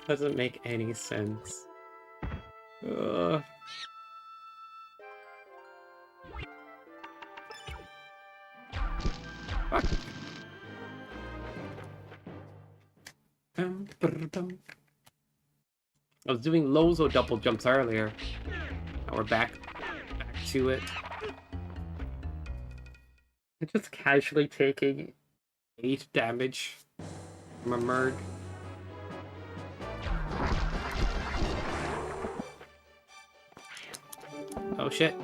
Doesn't make any sense. Fuck. I was doing Lozo double jumps earlier. Now we're back to it. I'm just casually taking 8 damage from a Merg. Oh shit.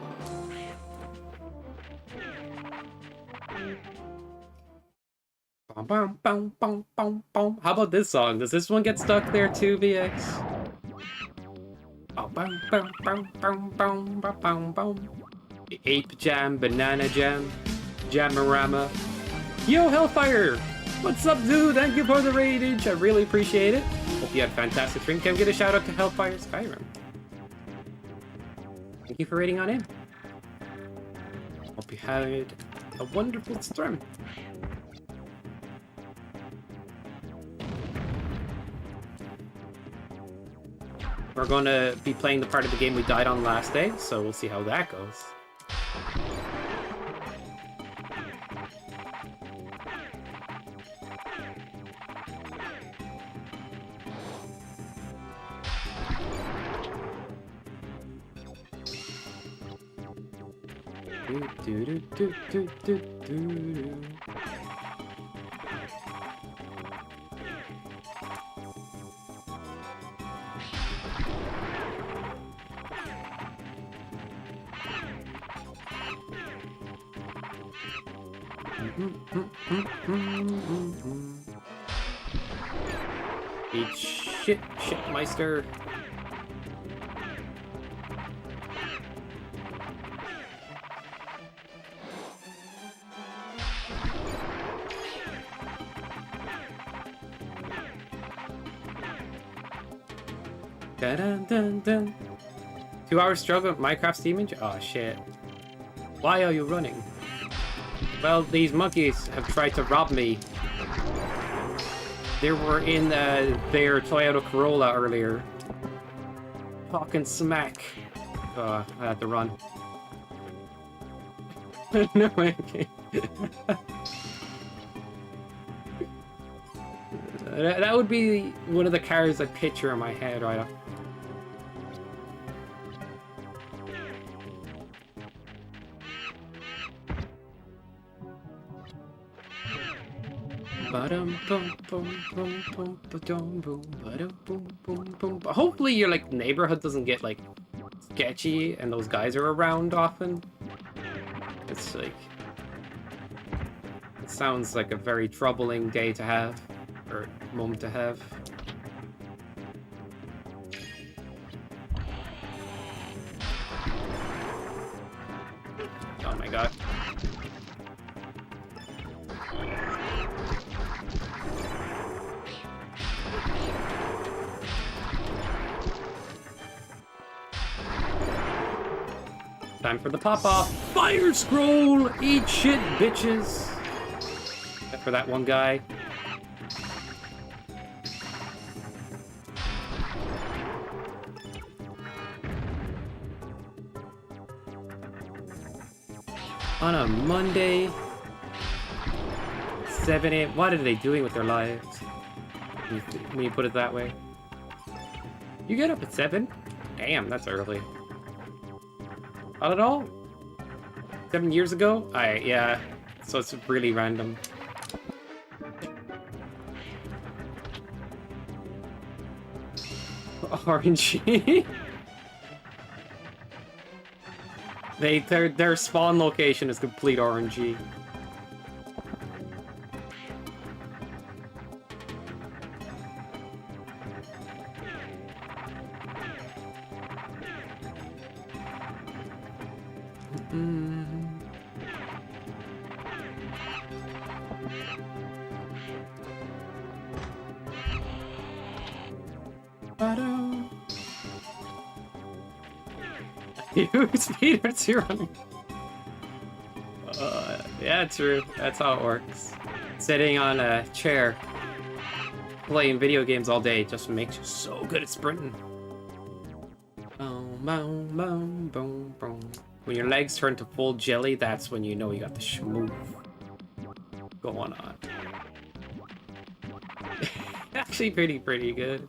Bum, bum, bum, bum, bum. How about this song? Does this one get stuck there too, VX? Ape Jam, Banana Jam, Jamarama. Yo, Hellfire! What's up, dude? Thank you for the raidage. I really appreciate it. Hope you had a fantastic stream. Can we get a shout out to Hellfire Skyrim? Thank you for raiding on in. Hope you had a wonderful stream. We're going to be playing the part of the game we died on last day, so we'll see how that goes. Do, do, do, do, do, do. Eat shit, Shitmeister. Dun dun dun dun. 2-hour struggle with Minecraft image? Oh shit. Why are you running? Well, these monkeys have tried to rob me. They were in their Toyota Corolla earlier. Talking smack. Oh, I had to run. No way. That would be one of the cars I picture in my head right off. Hopefully your like neighborhood doesn't get like sketchy and those guys are around often. It's like it sounds like a very troubling day to have or moment to have. Oh my god. Time for the pop-off. Fire scroll! Eat shit, bitches! Except for that one guy. On a Monday, 7 a.m. What are they doing with their lives? When you put it that way. You get up at 7? Damn, that's early. Not at all? 7 years ago? Yeah. So it's really random. RNG? Their spawn location is complete RNG. You speedruns your running. Yeah, true. That's how it works. Sitting on a chair, playing video games all day just makes you so good at sprinting. Boom, boom, boom, boom, boom. When your legs turn to full jelly, that's when you know you got the schmooze going on. Actually pretty good.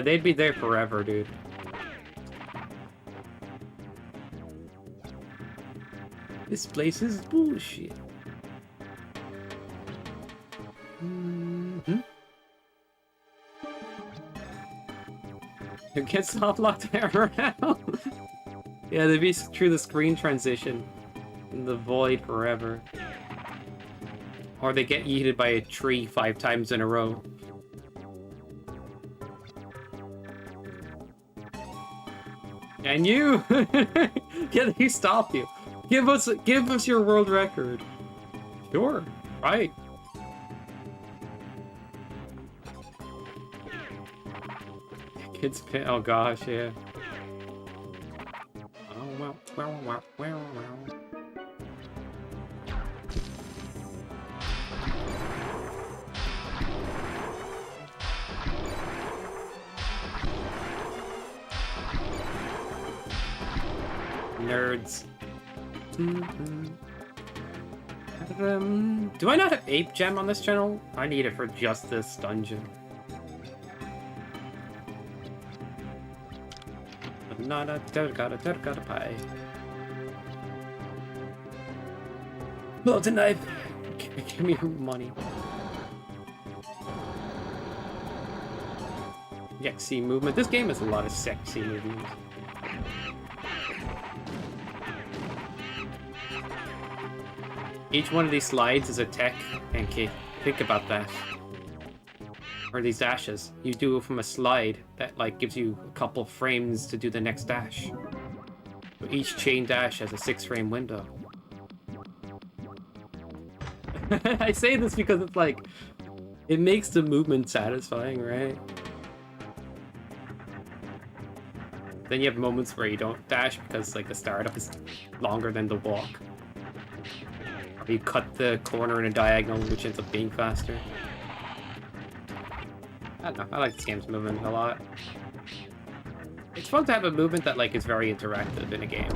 They'd be there forever, dude. This place is bullshit. It gets soft locked around. Yeah, they'd be through the screen transition in the void forever. Or they get yeeted by a tree 5 times in a row. And you! Can he stop you? Give us your world record. Sure, right. Kids pin. Oh gosh, yeah. Oh well. Nerds. Do I not have Ape Gem on this channel? I need it for just this dungeon. But not a terracotta pie. Well, tonight, give me your money. Sexy movement. This game has a lot of sexy movement. Each one of these slides is a tech, and think about that. Or these dashes. You do from a slide that like gives you a couple frames to do the next dash. But each chain dash has a 6-frame window. I say this because it's like, it makes the movement satisfying, right? Then you have moments where you don't dash because like the startup is longer than the walk. You cut the corner in a diagonal, which ends up being faster. I don't know, I like this game's movement a lot. It's fun to have a movement that like is very interactive in a game.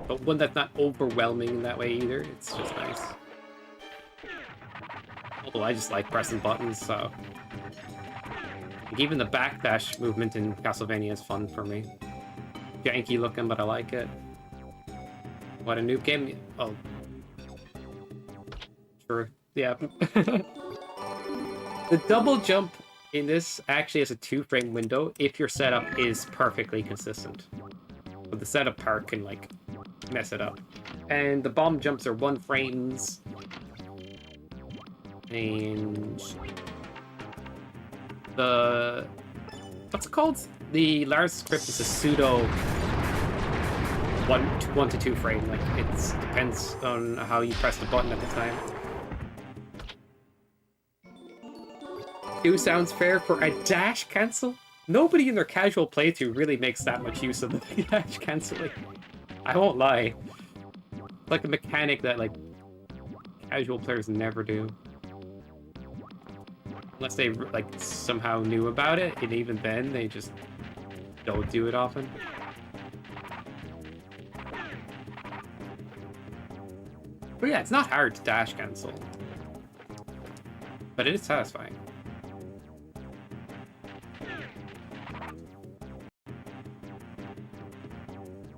But one that's not overwhelming in that way either. It's just nice. Although I just like pressing buttons, so... Like, even the backdash movement in Castlevania is fun for me. Janky looking, but I like it. What a noob game... Oh. Yeah. The double jump in this actually has a 2-frame window if your setup is perfectly consistent. But the setup part can like mess it up. And the bomb jumps are 1 frames. And the what's it called? The large script is a pseudo 1 to 2 frame. Like it depends on how you press the button at the time. 2 sounds fair for a dash cancel? Nobody in their casual playthrough really makes that much use of the dash canceling. I won't lie. Like a mechanic that like casual players never do. Unless they like somehow knew about it, and even then they just don't do it often. But yeah, it's not hard to dash cancel. But it is satisfying.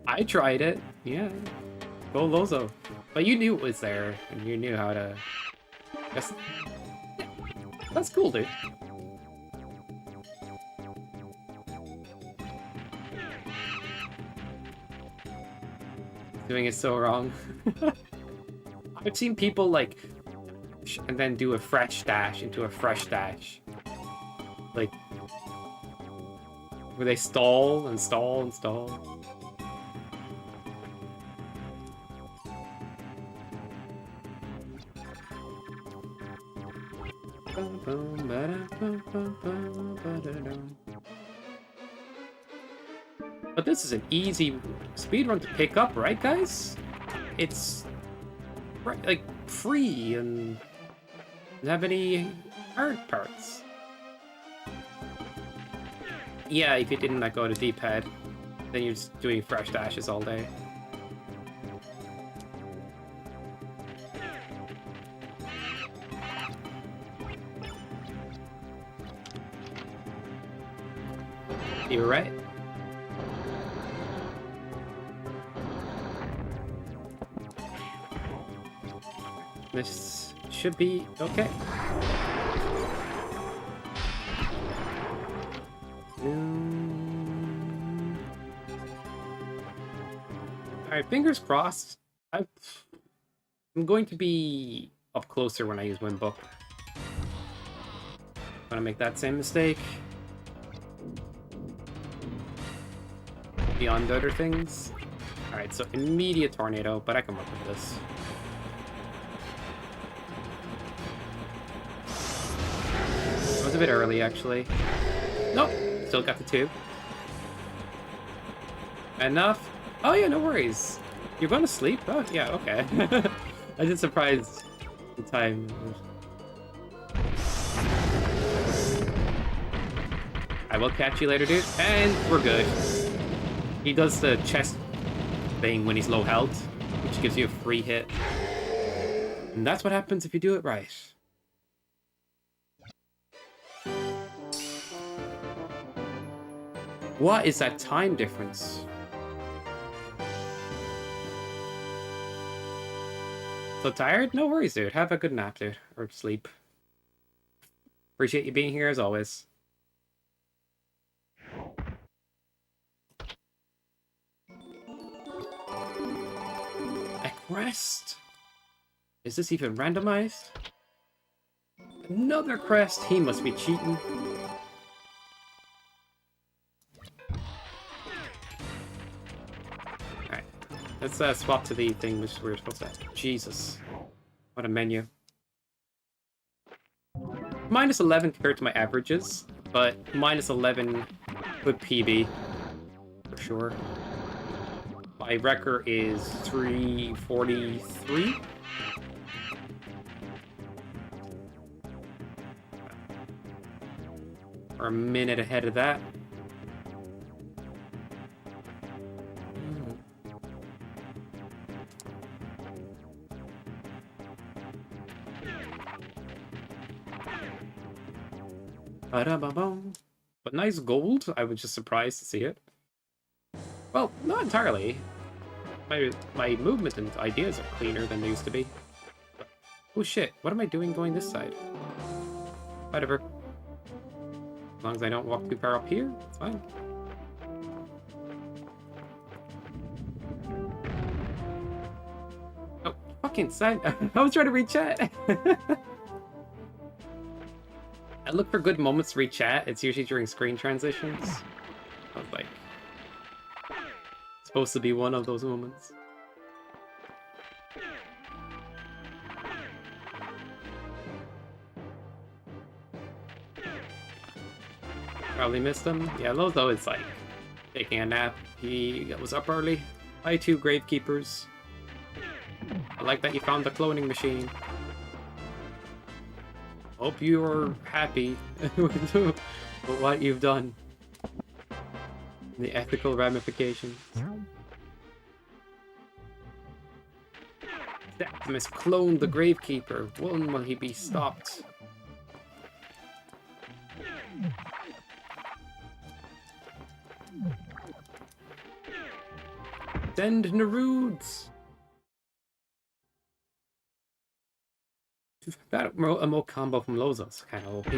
I tried it, yeah. Go Lozo. But you knew it was there, and you knew how to... Just... Yeah. That's cool, dude. Doing it so wrong. I've seen people, like, and then do a fresh dash into a fresh dash. Like... Where they stall and stall and stall. But this is an easy speedrun to pick up, right, guys? It's like free and doesn't have any hard parts. Yeah, if you didn't let go of the D-pad, then you're just doing fresh dashes all day. You were right. This should be okay. Alright, fingers crossed. I'm going to be up closer when I use Wimbook. Gonna make that same mistake. Beyond other things. Alright, so immediate tornado, but I can work with this. It was a bit early, actually. Nope, still got the 2. Enough. Oh yeah, no worries. You're going to sleep? Oh yeah, okay. I was surprised the time. I will catch you later, dude. And we're good. He does the chest thing when he's low health, which gives you a free hit. And that's what happens if you do it right. What is that time difference? So tired? No worries, dude. Have a good nap, dude. Or sleep. Appreciate you being here as always. A crest? Is this even randomized? Another crest? He must be cheating. Alright. Let's swap to the thing which we're supposed to have. Jesus. What a menu. Minus 11 compared to my averages, but minus 11 with PB. For sure. My record is 343. Or a minute ahead of that. But nice gold. I was just surprised to see it. Well, not entirely. My movement and ideas are cleaner than they used to be. But, oh shit, what am I doing going this side? Whatever. As long as I don't walk too far up here, it's fine. Oh, fucking side. I was trying to read chat. I look for good moments to read chat. It's usually during screen transitions. I was like, supposed to be one of those moments. Probably missed him. Yeah, Lozo is like taking a nap. He was up early. By 2 gravekeepers. I like that you found the cloning machine. Hope you are happy with what you've done. The ethical ramifications. Septimus cloned the Gravekeeper. When will he be stopped? Send Nerudes! That emote combo from Lozo's kind of OP.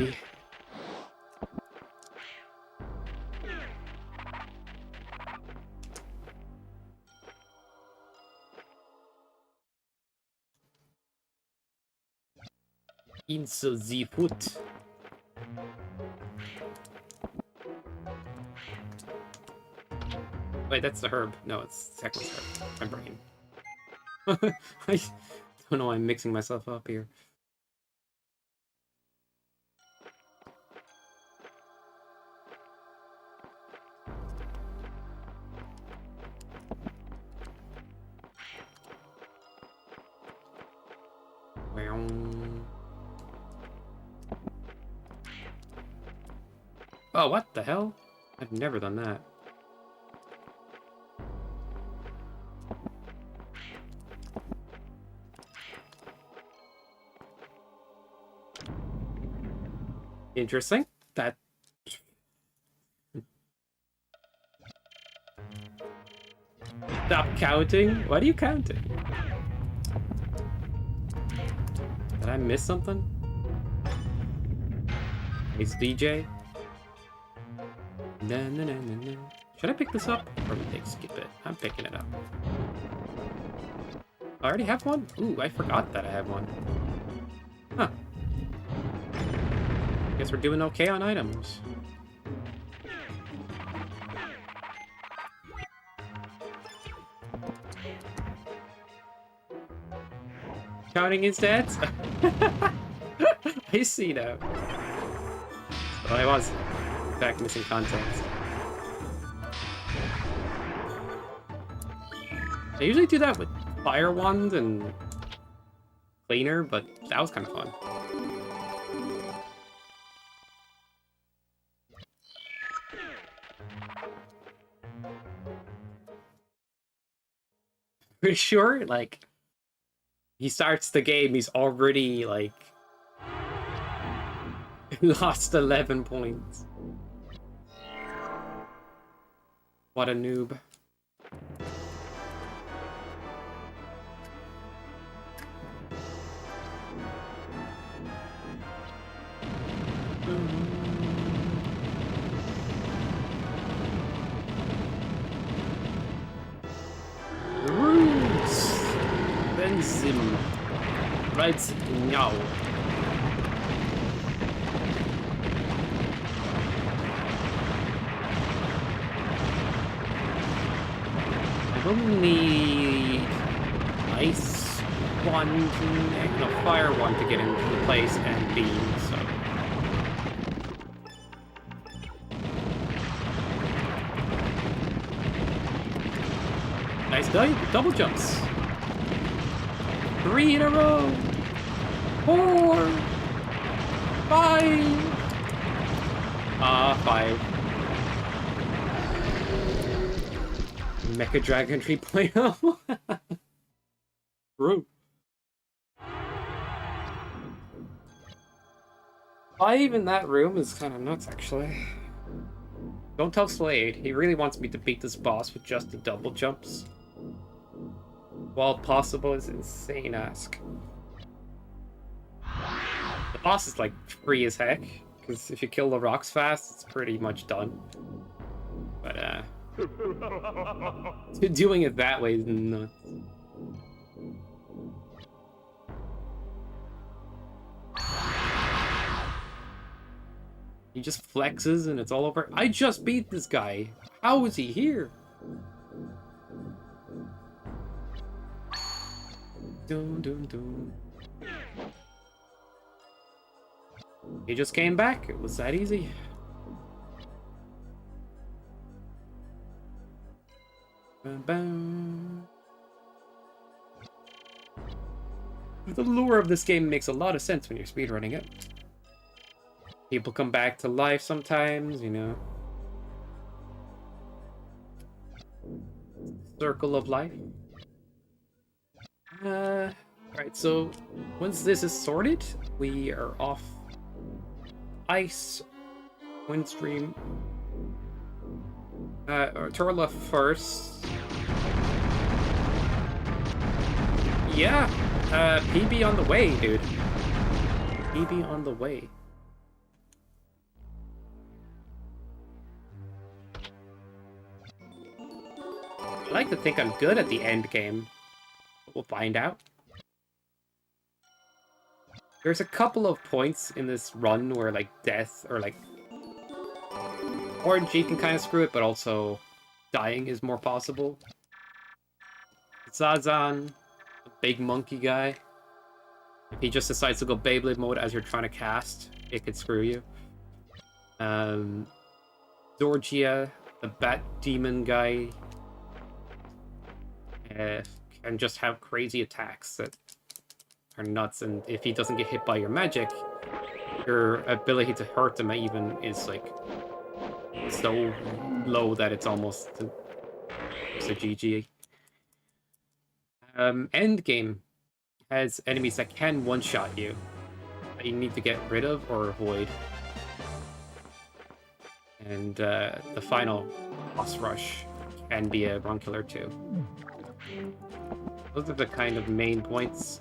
Into the foot. Wait, that's the herb. No, it's the second herb. My brain. I don't know why I'm mixing myself up here. Oh, what the hell? I've never done that. Interesting. That... Stop counting? What are you counting? Did I miss something? It's DJ. No, no, no, no, no. Should I pick this up? Or we skip it? I'm picking it up. I already have one? Ooh, I forgot that I have one. Huh. Guess we're doing okay on items. Counting his stats? I see now. Well, I was, in fact, missing context. I usually do that with Fire Wand and Cleaner, but that was kind of fun. Pretty sure, like, he starts the game, he's already, like, lost 11 points. What a noob. Roots! Benzim. Right now. I will need ice one, no, fire one to get into the place and beam, so. Nice double jumps. 3 in a row. 4. 5. 5. Mecha Dragon 3.0. True. 5 in that room is kind of nuts, actually. Don't tell Slade. He really wants me to beat this boss with just the double jumps. While possible is insane ask. The boss is like free as heck, because if you kill the rocks fast, it's pretty much done. But doing it that way is nuts. He just flexes and it's all over. I just beat this guy. How is he here? Dun, dun, dun. He just came back. It was that easy. Bam, bam. The lure of this game makes a lot of sense when you're speedrunning it. People come back to life sometimes, you know. Circle of life. Right, so once this is sorted, we are off ice, Windstream, Turla first. Yeah, PB on the way, dude. PB on the way. I like to think I'm good at the end game. We'll find out. There's a couple of points in this run where, like, death or, like, RNG can kind of screw it, but also dying is more possible. Zazan, the big monkey guy. If he just decides to go Beyblade mode as you're trying to cast, it could screw you. Dorgia, the bat demon guy, can just have crazy attacks that are nuts, and if he doesn't get hit by your magic, your ability to hurt him even is like so low that it's almost a GG. Endgame has enemies that can one-shot you that you need to get rid of or avoid. And the final boss rush can be a run killer too. Those are the kind of main points.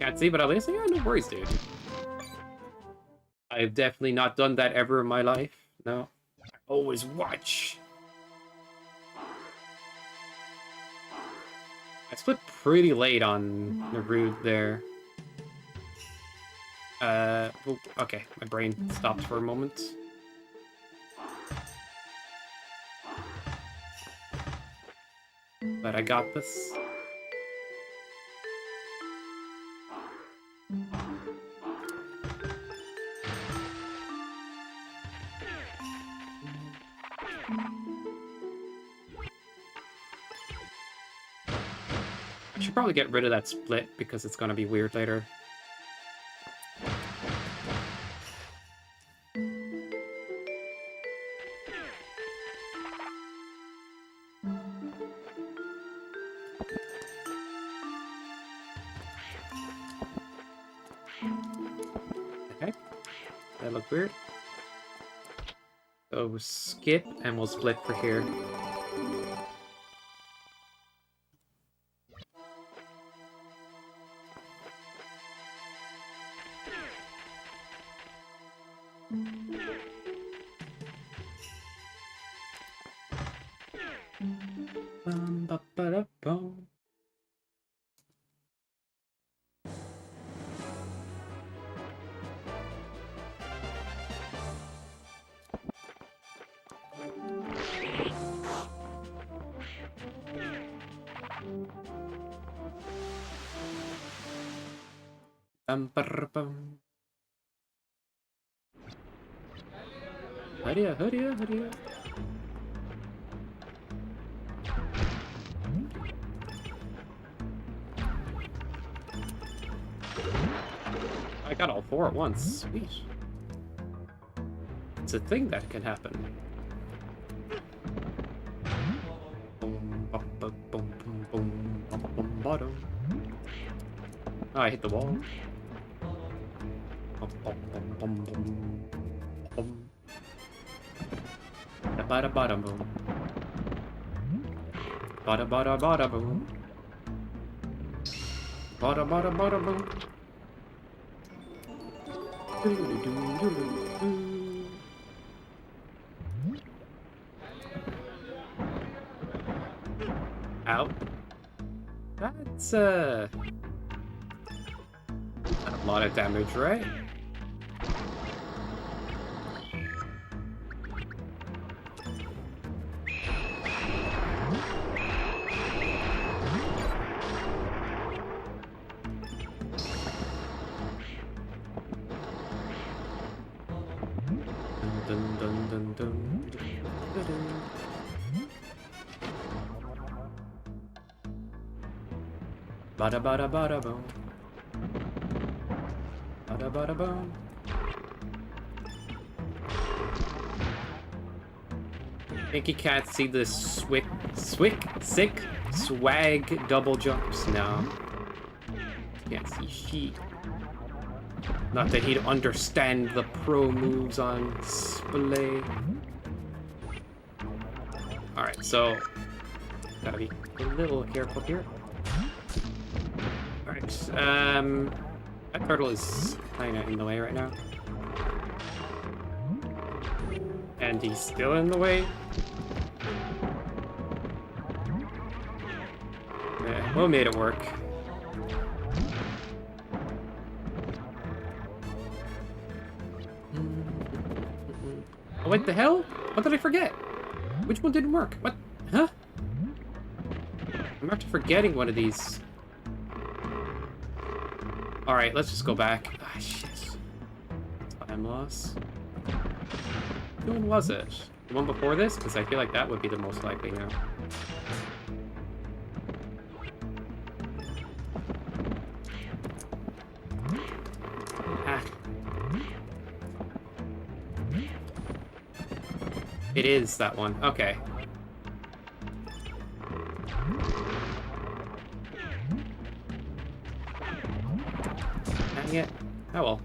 Can't see, but at least, yeah, no worries, dude. I've definitely not done that ever in my life. No. I always watch. I split pretty late on the route there. Oh, okay, my brain stopped for a moment. But I got this. I should probably get rid of that split because it's gonna be weird later. Okay, that looked weird. So skip and we'll split for here. Hurry up, hurry up, hurry up. I got all four at once. Sweet. It's a thing that can happen. Oh, I hit the wall. Bada bada boom. Bada bada bada boom. Bada bada bada boom. Ow. That's a lot of damage, right? Dun, dun, dun, dun, dun, dun. Bada bada bada boom. Bada bada boom. I think you can't see the sick swag double jumps now. Can't see shit. Not that he'd understand the pro moves on display. Alright, so gotta be a little careful here. Alright, that turtle is kinda in the way right now. And he's still in the way. Yeah, well, made it work. What the hell? What did I forget? Which one didn't work? What? Huh? I'm after forgetting one of these. Alright, let's just go back. Ah, shit. Time loss. Which one was it? The one before this? Because I feel like that would be the most likely now. Ah. It is that one. Okay. Dang it. Oh well.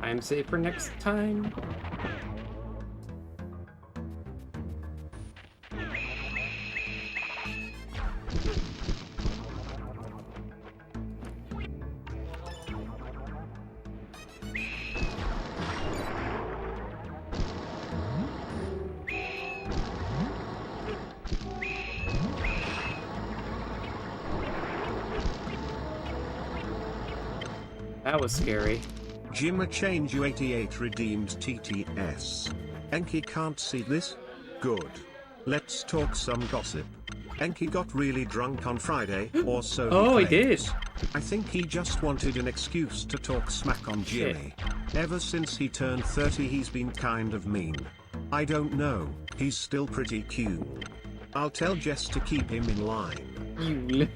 I'm safe for next time. That was scary. Jimma Change you 88 redeemed TTS. Enki can't see this? Good. Let's talk some gossip. Enki got really drunk on Friday, or so Oh, he claims. did. I think he just wanted an excuse to talk smack on Jimmy. Ever since he turned 30 he's been kind of mean. I don't know, he's still pretty cool. I'll tell Jess to keep him in line. You.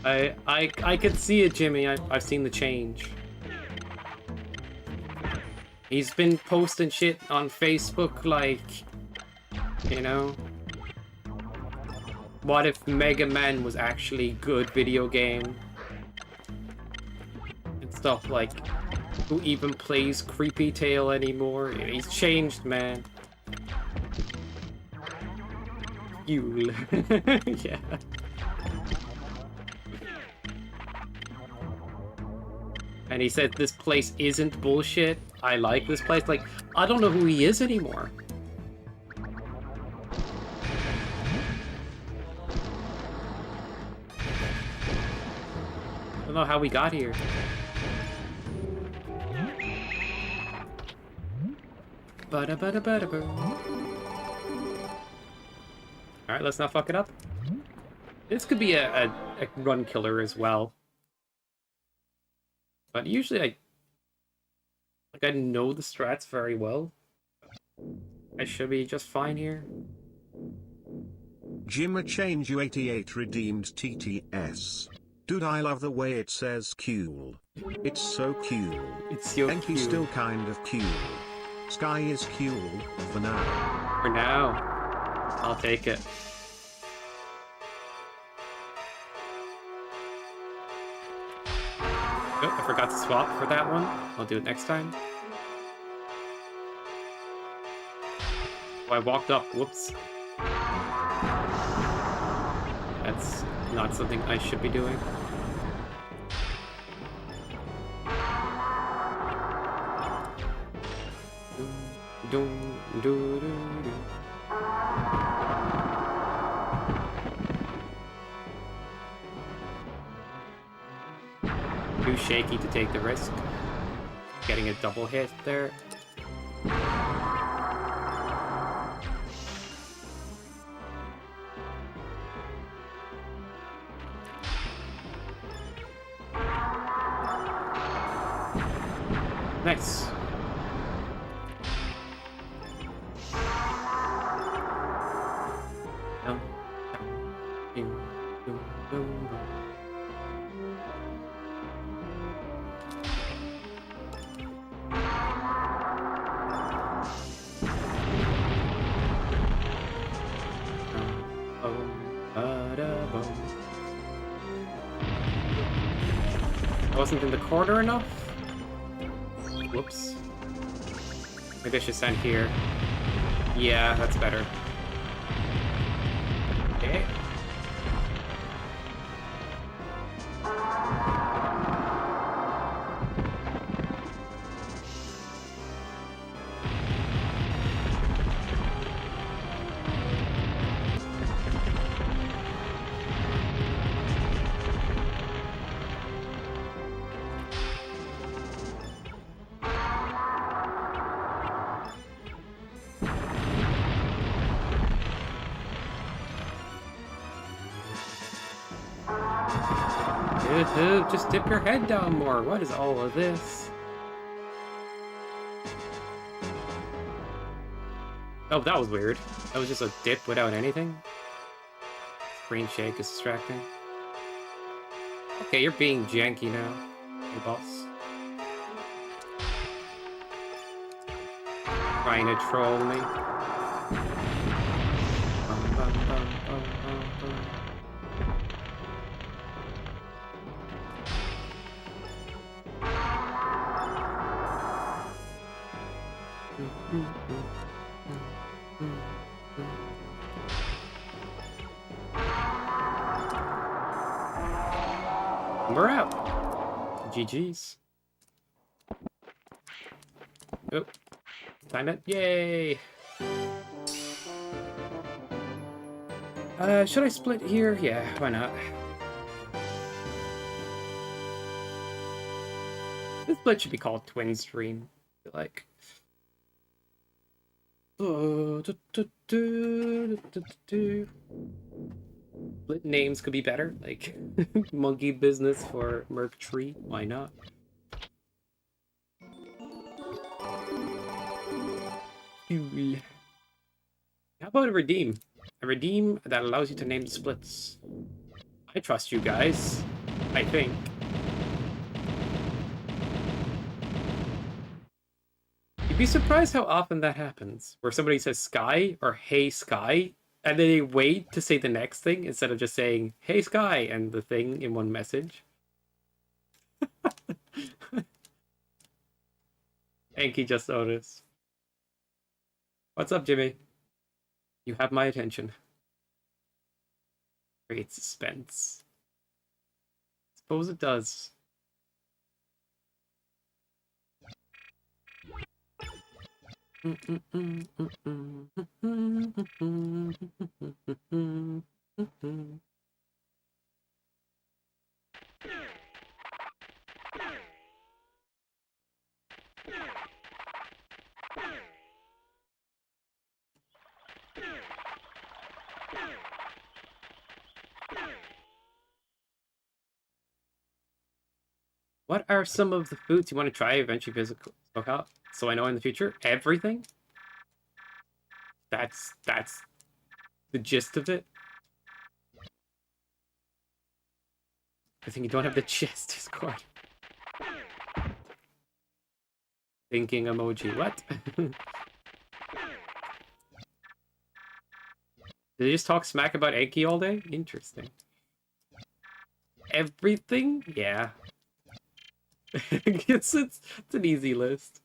I could see it, Jimmy. I've seen the change. He's been posting shit on Facebook like, you know, what if Mega Man was actually good video game? And stuff like, who even plays Creepy Tail anymore? He's changed, man. You. Yeah. And he said this place isn't bullshit. I like this place. Like, I don't know who he is anymore. I don't know how we got here. Alright, let's not fuck it up. This could be a run killer as well. But usually I know the strats very well. I should be just fine here. Jimma Change you 88 redeemed TTS. Dude, I love the way it says cool. It's so cool. It's so Enki's cute. still kind of cool. Sky is cool, for now. For now. I'll take it. Oh, I forgot to swap for that one. I'll do it next time. Oh, I walked up. Whoops. That's not something I should be doing. Doom, doo, doo, doo. Too shaky to take the risk. Getting a double hit there. Nice. Dum, dum, dum, dum, dum, dum. I wasn't in the corner enough? Whoops. Maybe I should send here. Yeah, that's better. Okay. primitive. Just dip your head down more. What is all of this? Oh, that was weird. That was just a dip without anything. Screen shake is distracting. Okay, you're being janky now, hey boss. Trying to troll me. We're out. GG's. Oh, time it. Yay. Should I split here? Yeah, why not? This split should be called Twin Stream. I feel like. Split names could be better, like Monkey Business for Merc Tree. Why not? How about a redeem? A redeem that allows you to name the splits. I trust you guys. I think. You'd be surprised how often that happens, where somebody says Sky or Hey Sky, and then they wait to say the next thing instead of just saying Hey Sky and the thing in one message. Anki just noticed. What's up, Jimmy? You have my attention. Great suspense. Suppose it does. What are some of the foods you want to try eventually physical out? So I know in the future, everything. That's the gist of it. I think you don't have the chest, Discord. Thinking emoji. What? Did they just talk smack about Anki all day? Interesting. Everything? Yeah. it's an easy list.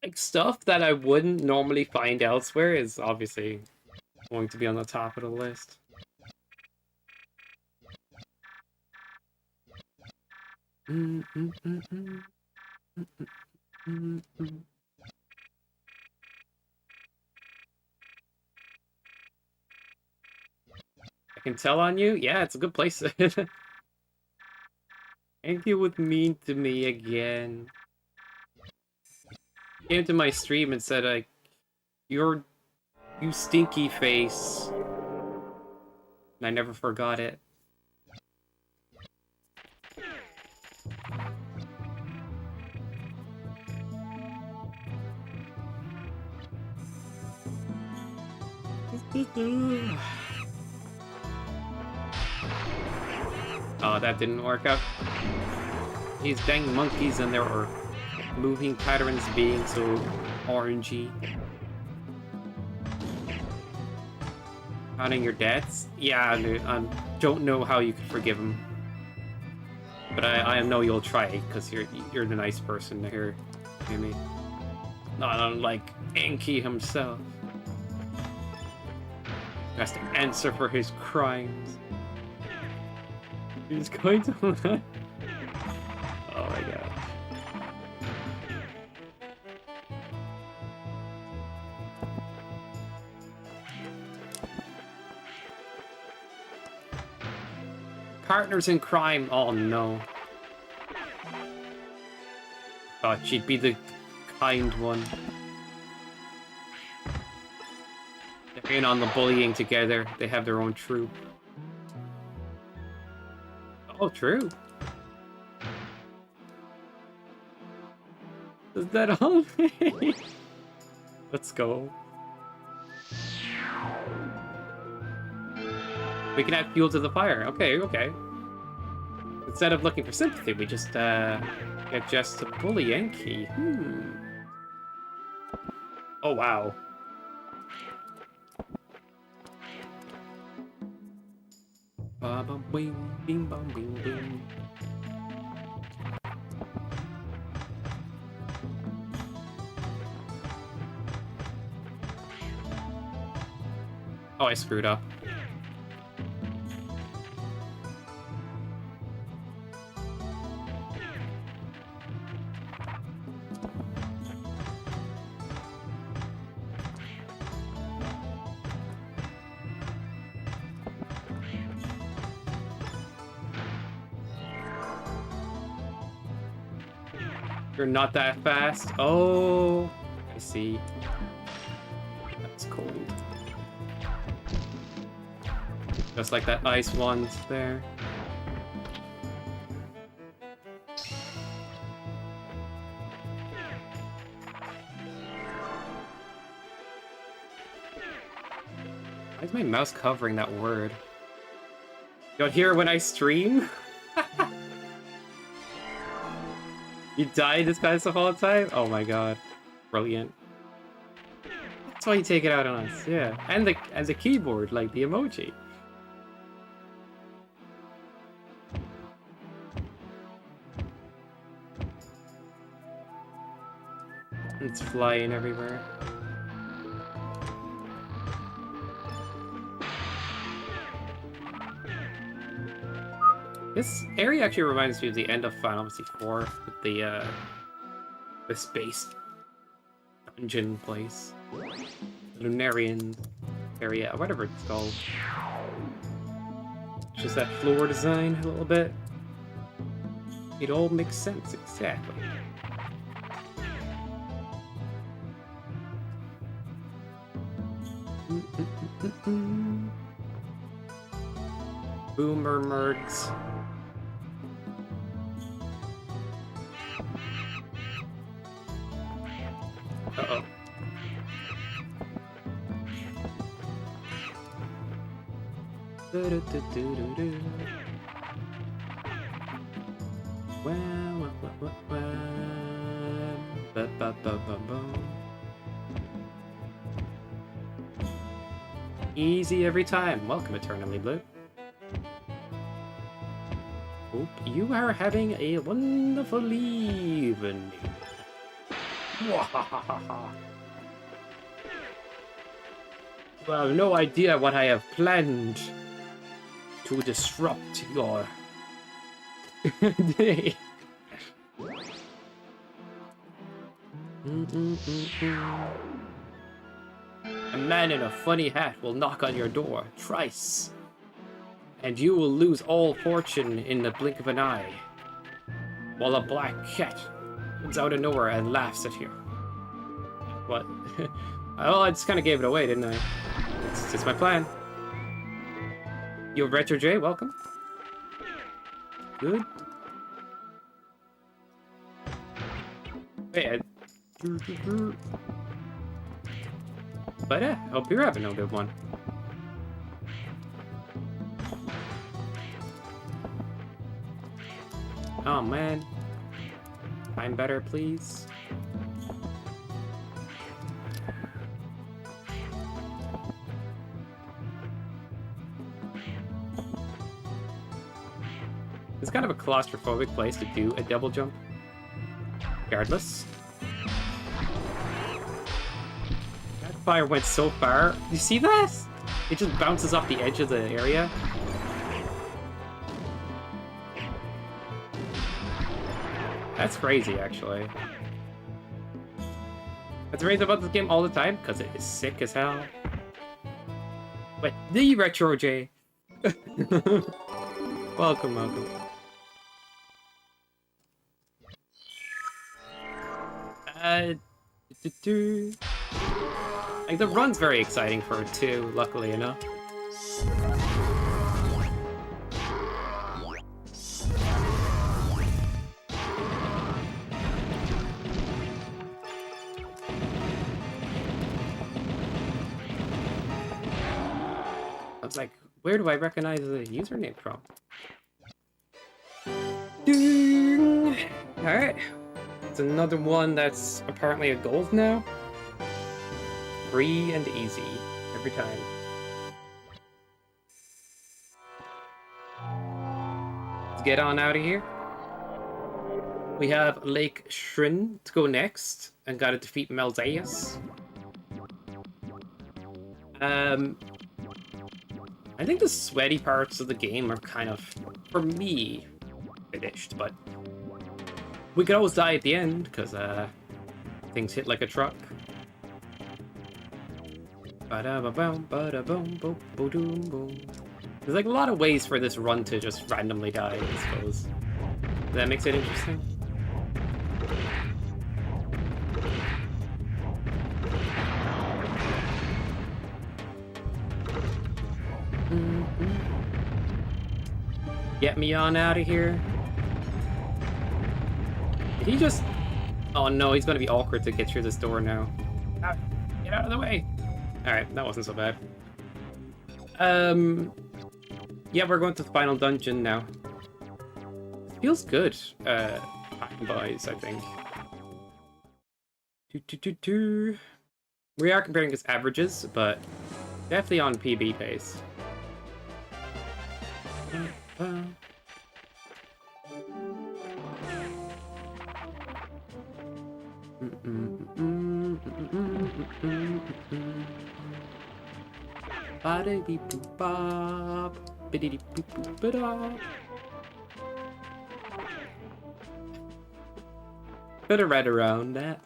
Like stuff that I wouldn't normally find elsewhere is obviously going to be on the top of the list. I can tell on you? Yeah, it's a good place. Thank you with mean to me again. Came to my stream and said, like, you stinky face. And I never forgot it. Oh, that didn't work out. These dang monkeys and their moving patterns being so orangey. Counting your debts? Yeah, dude, I don't know how you could forgive him. But I know you'll try, because you're the nice person to hear me. Not unlike Anki himself. He has to answer for his crimes. He's going to... Oh my god. Partners in crime. Oh no. Thought she'd be the kind one. in on the bullying together. They have their own troop. Oh, true. Is that all? Let's go. We can add fuel to the fire. Okay, okay. Instead of looking for sympathy, we just get just a bully Yankee. Oh wow. Ba bum bing bing bum bing bing. Oh, I screwed up. You're not that fast. Oh, I see. That's cold. Just like that ice one's there. Why is my mouse covering that word? You don't hear it when I stream? You died this past the whole time? Oh my god. Brilliant. That's why you take it out on us, yeah. And the keyboard, like the emoji. It's flying everywhere. This area actually reminds me of the end of Final Fantasy IV with the space dungeon place. Lunarian area, whatever it's called. It's just that floor design a little bit. It all makes sense, exactly. Boomer mergs. Uh-oh. Easy every time. Welcome, Eternally Blue. Hope you are having a wonderful evening. Well, no idea what I have planned to disrupt your day. A man in a funny hat will knock on your door thrice, and you will lose all fortune in the blink of an eye, while a black cat comes out of nowhere and laughs at you. What? Oh, I just kind of gave it away, didn't I? It's just my plan. Yo, Retro J, welcome. Good. Hey, but yeah, hope you're having a good one. Oh man. I'm better, please. It's kind of a claustrophobic place to do a double jump. Regardless. That fire went so far. You see that? It just bounces off the edge of the area. That's crazy, actually. That's amazing about this game all the time, because it is sick as hell. But the Retro J. Welcome, welcome. Like, the run's very exciting for it too, luckily enough. I was like, where do I recognize the username from? Ding! Alright. It's another one that's apparently a gold now. Free and easy. Every time. Let's get on out of here. We have Lake Shrin to go next, and gotta defeat Melzeus. I think the sweaty parts of the game are kind of, for me, finished, but we could always die at the end, because things hit like a truck. There's like a lot of ways for this run to just randomly die, I suppose. That makes it interesting. Get me on out of here. Did he just... Oh no, he's gonna be awkward to get through this door now. Get out of the way! Alright, that wasn't so bad. Yeah, we're going to the final dungeon now. It feels good, time-wise, I think. We are comparing his averages, but definitely on PB pace. Better right around that.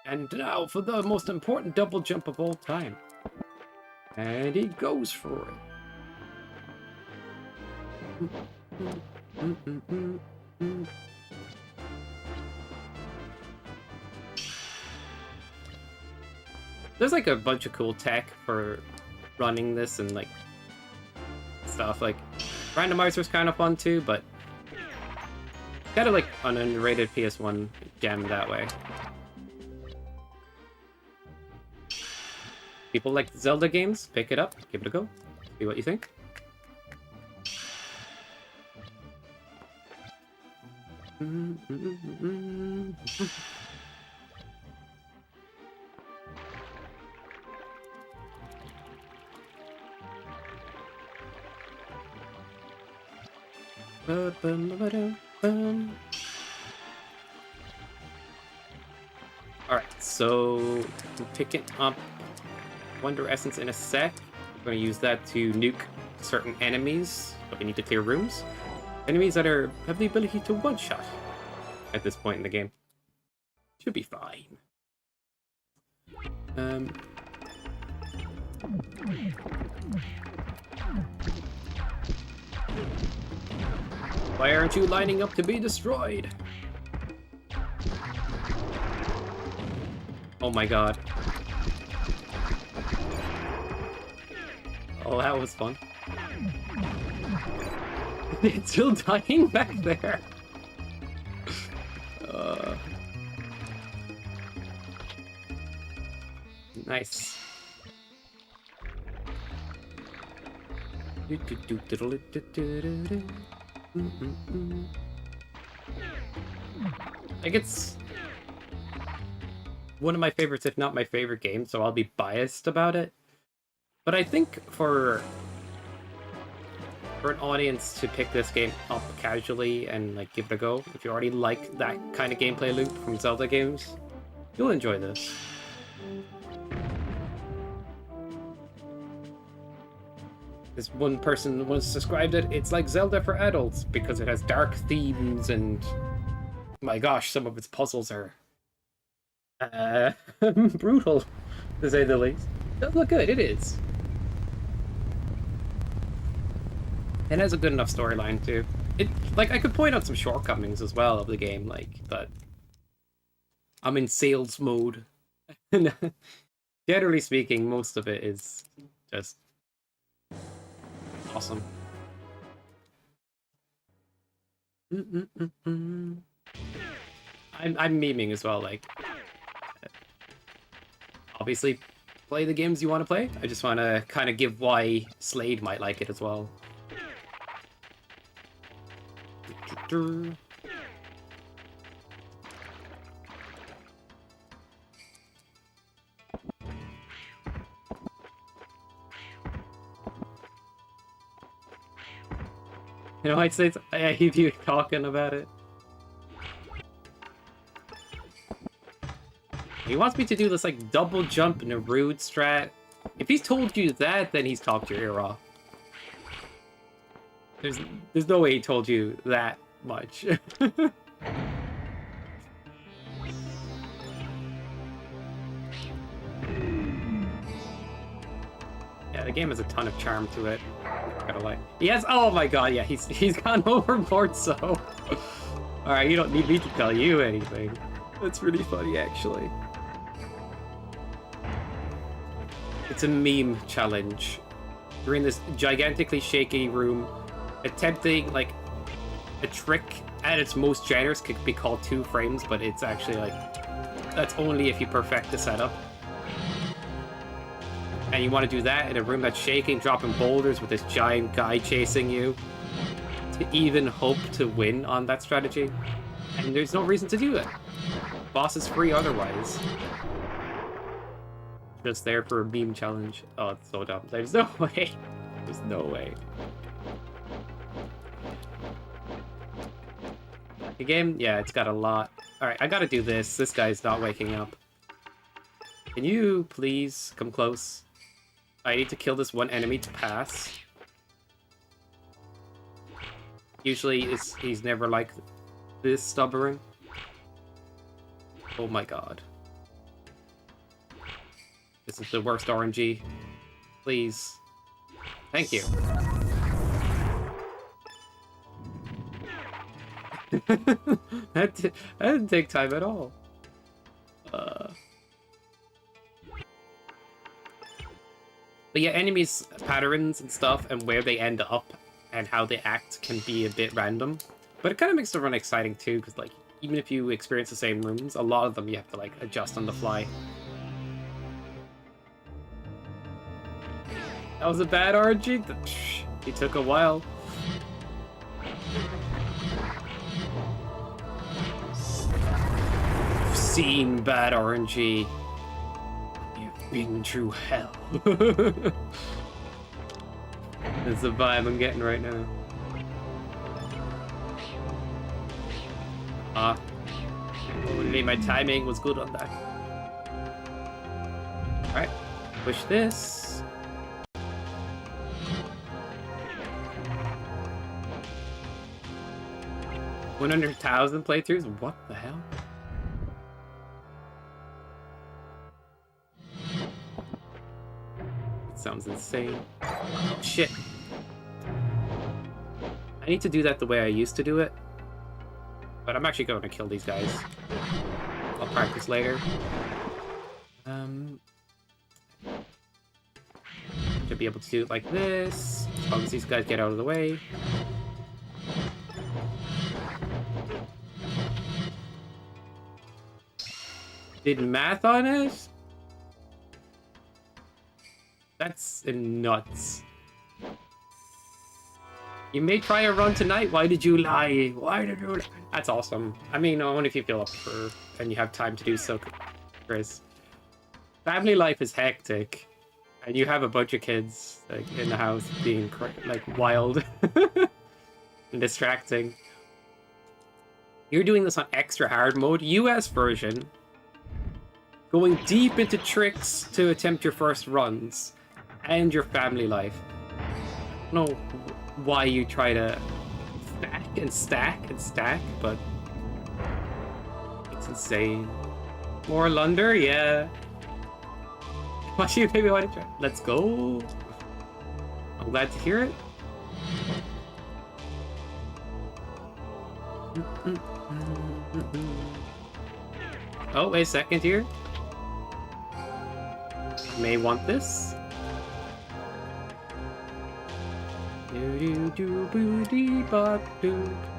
And now for the most important double jump of all time. And he goes for it. There's like a bunch of cool tech for running this and like stuff. Like randomizer's kind of fun too, but kind of like an underrated PS1 gem that way. People like Zelda games, pick it up, give it a go, see what you think. Alright, so we're picking up Wonder Essence in a sec. I'm going to use that to nuke certain enemies, but we need to clear rooms. Enemies that have the ability to one-shot at this point in the game. Should be fine. Why aren't you lining up to be destroyed? Oh my god. Oh, that was fun. It's still dying back there. Nice. Like, it's one of my favorites, if not my favorite game, so I'll be biased about it. But I think for an audience to pick this game up casually and like give it a go, if you already like that kind of gameplay loop from Zelda games, you'll enjoy this. This one person once described it, it's like Zelda for adults because it has dark themes and, my gosh, some of its puzzles are brutal, to say the least. It does look good, it is. It has a good enough storyline too. It, like, I could point out some shortcomings as well of the game, like, but I'm in sales mode Generally speaking, most of it is just awesome. I'm memeing as well, like, obviously play the games you want to play. I just want to kind of give why Slade might like it as well. You know, I'd say I hear you talking about it. He wants me to do this like double jump in a rude strat. If he's told you that, then he's talked your ear off. There's no way he told you that much. Yeah, the game has a ton of charm to it. Gotta like. Yes. Oh my god. Yeah, he's gone overboard. So. All right, you don't need me to tell you anything. That's really funny, actually. It's a meme challenge. You're in this gigantically shaky room, attempting like a trick at its most generous could be called 2 frames, but it's actually like that's only if you perfect the setup. And you want to do that in a room that's shaking, dropping boulders with this giant guy chasing you to even hope to win on that strategy. And there's no reason to do it. Boss is free otherwise. Just there for a meme challenge. Oh, it's so dumb. There's no way. There's no way. The game, yeah, it's got a lot. Alright, I gotta do this. This guy's not waking up. Can you please come close? I need to kill this one enemy to pass. Usually he's never like this stubborn. Oh my god. This is the worst RNG. Please. Thank you. That didn't take time at all. But yeah, enemies' patterns and stuff and where they end up and how they act can be a bit random. But it kind of makes the run exciting too, because like, even if you experience the same rooms, a lot of them you have to like adjust on the fly. That was a bad RNG? It took a while. I've seen bad RNG. You've been through hell. That's the vibe I'm getting right now. Only my timing was good on that. Alright, push this. $100,000 playthroughs? What the hell? That sounds insane. Oh, shit. I need to do that the way I used to do it. But I'm actually going to kill these guys. I'll practice later. Should be able to do it like this. As long as these guys get out of the way. Did math on it? That's nuts. You may try a run tonight. Why did you lie? Why did you lie? That's awesome. I mean, only if you feel up for and you have time to do so, Chris. Family life is hectic, and you have a bunch of kids like in the house being like wild and distracting. You're doing this on extra hard mode, US version, going deep into tricks to attempt your first runs and your family life. I don't know why you try to stack and stack and stack, but it's insane. More Alundra, yeah. Why do you maybe want to try? Let's go. I'm glad to hear it. Oh, wait a second here. may want this.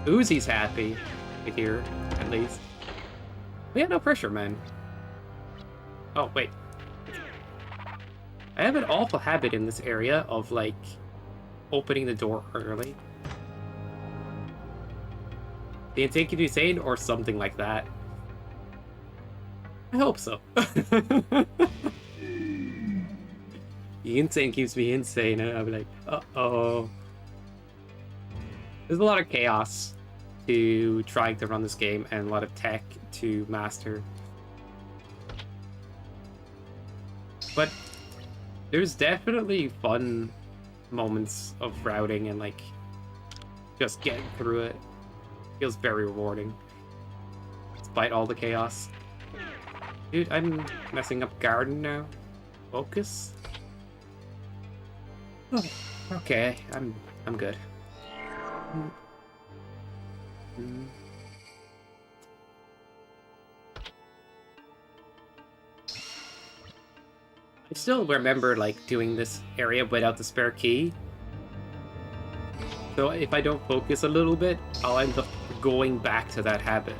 Uzi's happy here, at least. We have no pressure, man. Oh, wait. I have an awful habit in this area of, like, opening the door early. The insane can be sane or something like that. I hope so. The insane keeps me insane, and I'm like, uh-oh. There's a lot of chaos to trying to run this game, and a lot of tech to master. But there's definitely fun moments of routing and, like, just getting through it. Feels very rewarding, despite all the chaos. Dude, I'm messing up garden now. Focus. Oh, okay, I'm good. I still remember, like, doing this area without the spare key. So if I don't focus a little bit, I'll end up going back to that habit.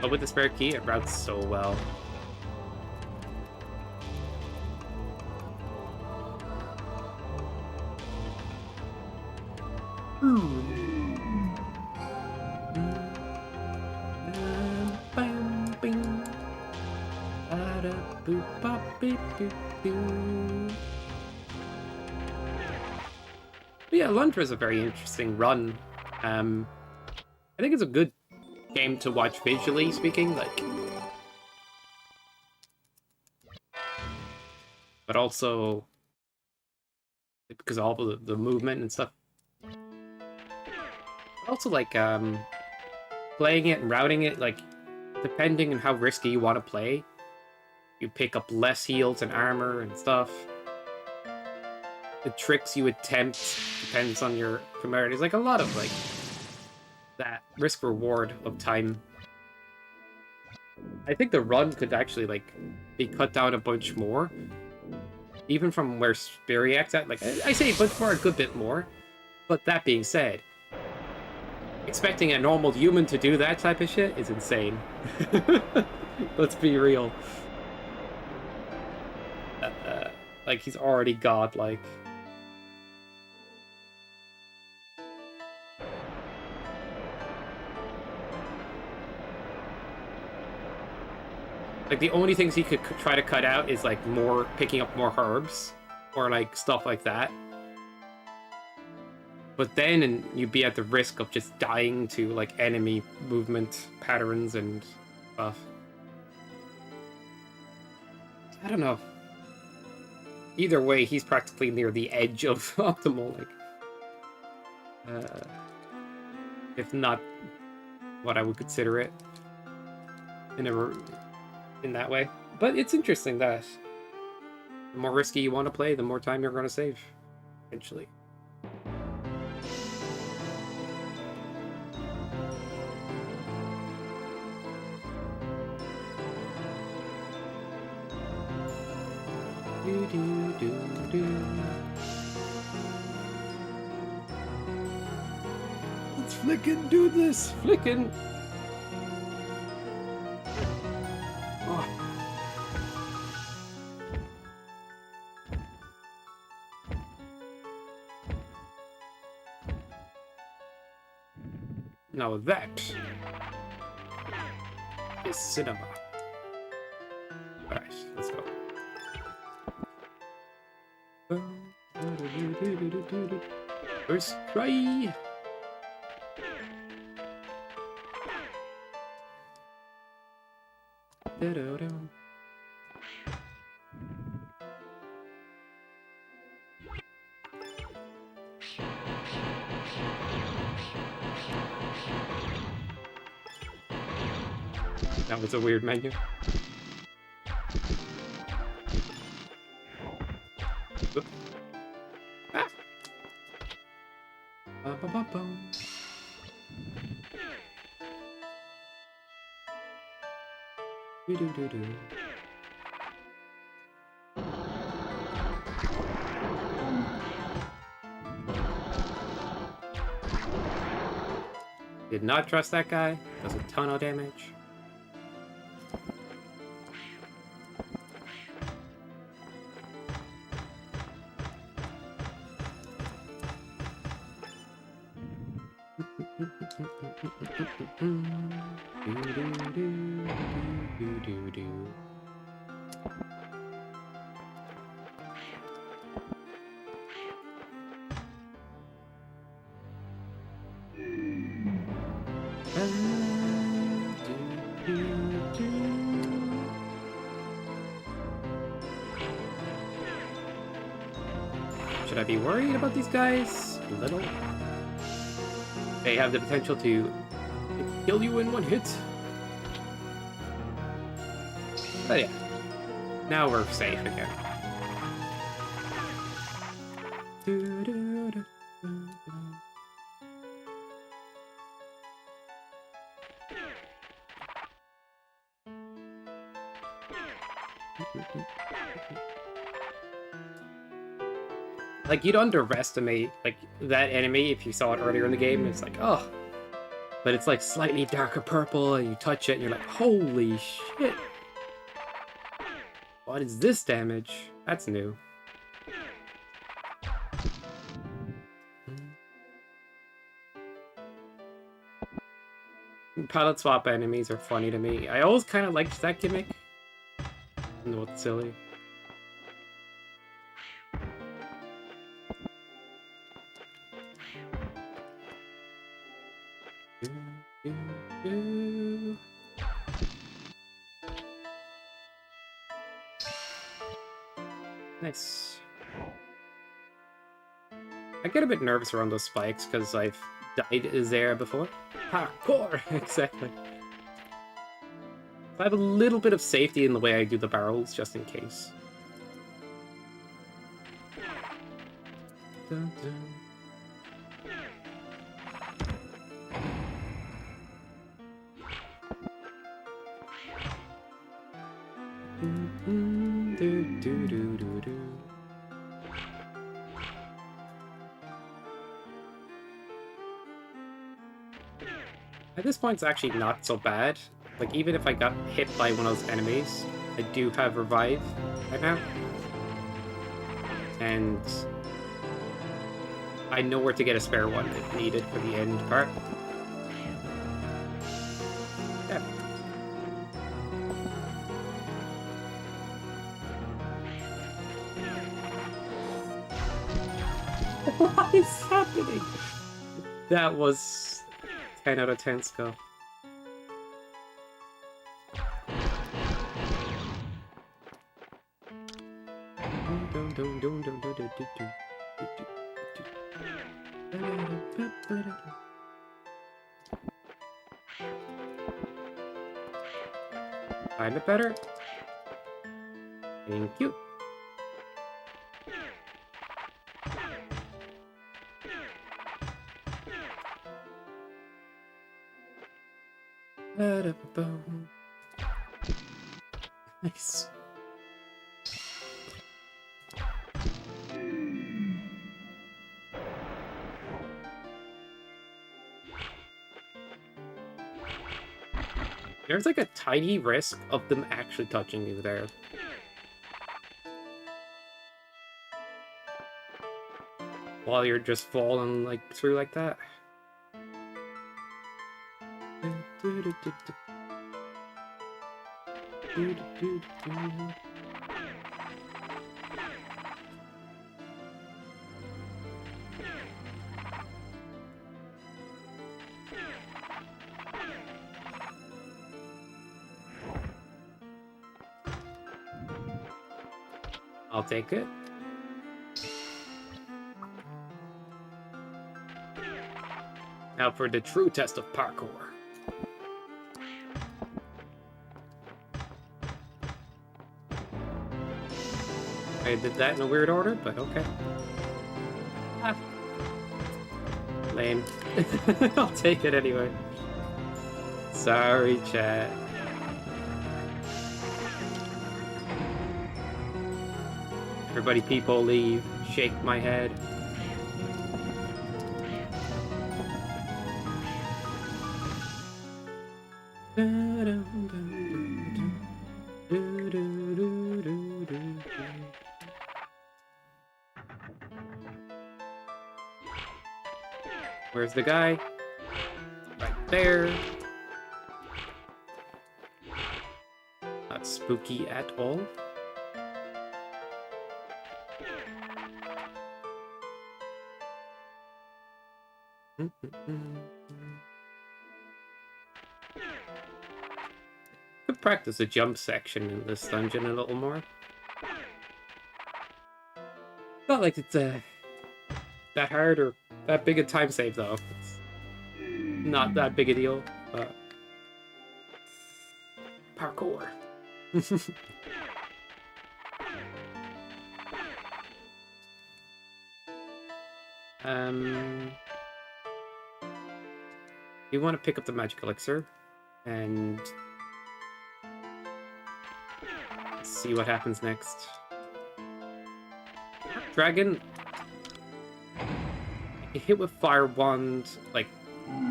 But with the spare key, it routes so well. But yeah, Alundra is a very interesting run. I think it's a good game to watch visually speaking, like, but also because of all the movement and stuff. Also, like, playing it and routing it, like, depending on how risky you want to play, you pick up less heals and armor and stuff. The tricks you attempt depends on your primarities. Like, a lot of, like, that risk-reward of time. I think the run could actually, like, be cut down a bunch more. Even from where Spiriax's at. Like, I say a bunch more, a good bit more. But that being said, expecting a normal human to do that type of shit is insane. Let's be real. Like, he's already godlike. Like, the only things he could try to cut out is, like, picking up more herbs. Or, like, stuff like that. But then you'd be at the risk of just dying to, like, enemy movement patterns and stuff. I don't know. Either way, he's practically near the edge of optimal, like... if not what I would consider it. In that way. But it's interesting that the more risky you want to play, the more time you're going to save, eventually. Let's flickin' do this! Flickin'! Oh. Now that is cinema. Alright, let's go. First try. That was a weird menu. Oop. Ah. Do-do-do-do. Did not trust that guy. Does a ton of damage. Should I be worried about these guys? A little. They have the potential to kill you in one hit. But yeah, now we're safe again. Like, you'd underestimate, like, that enemy if you saw it earlier in the game. It's like, oh. But it's, like, slightly darker purple, and you touch it, and you're like, holy shit. What is this damage? That's new. Palette swap enemies are funny to me. I always kind of liked that gimmick. I know it's silly. Nice. I get a bit nervous around those spikes because I've died there before. Parkour! Exactly. I have a little bit of safety in the way I do the barrels, just in case. Dun, dun. At this point, it's actually not so bad. Like, even if I got hit by one of those enemies, I do have revive right now. And I know where to get a spare one if needed for the end part. Yeah. What is happening? That was 10 out of 10 skill. Find it better. Thank you. Nice. There's like a tiny risk of them actually touching you there. While you're just falling like through like that. I'll take it. Now for the true test of parkour. I did that in a weird order, but okay. Ah. Lame. I'll take it anyway. Sorry, chat. Everybody, people leave. Shake my head. Where's the guy? Right there. Not spooky at all. Could practice a jump section in this dungeon a little more. Not like it's that hard or that big a time save though. It's not that big a deal, but parkour. You want to pick up the magic elixir and see what happens next. Dragon, you hit with fire wand like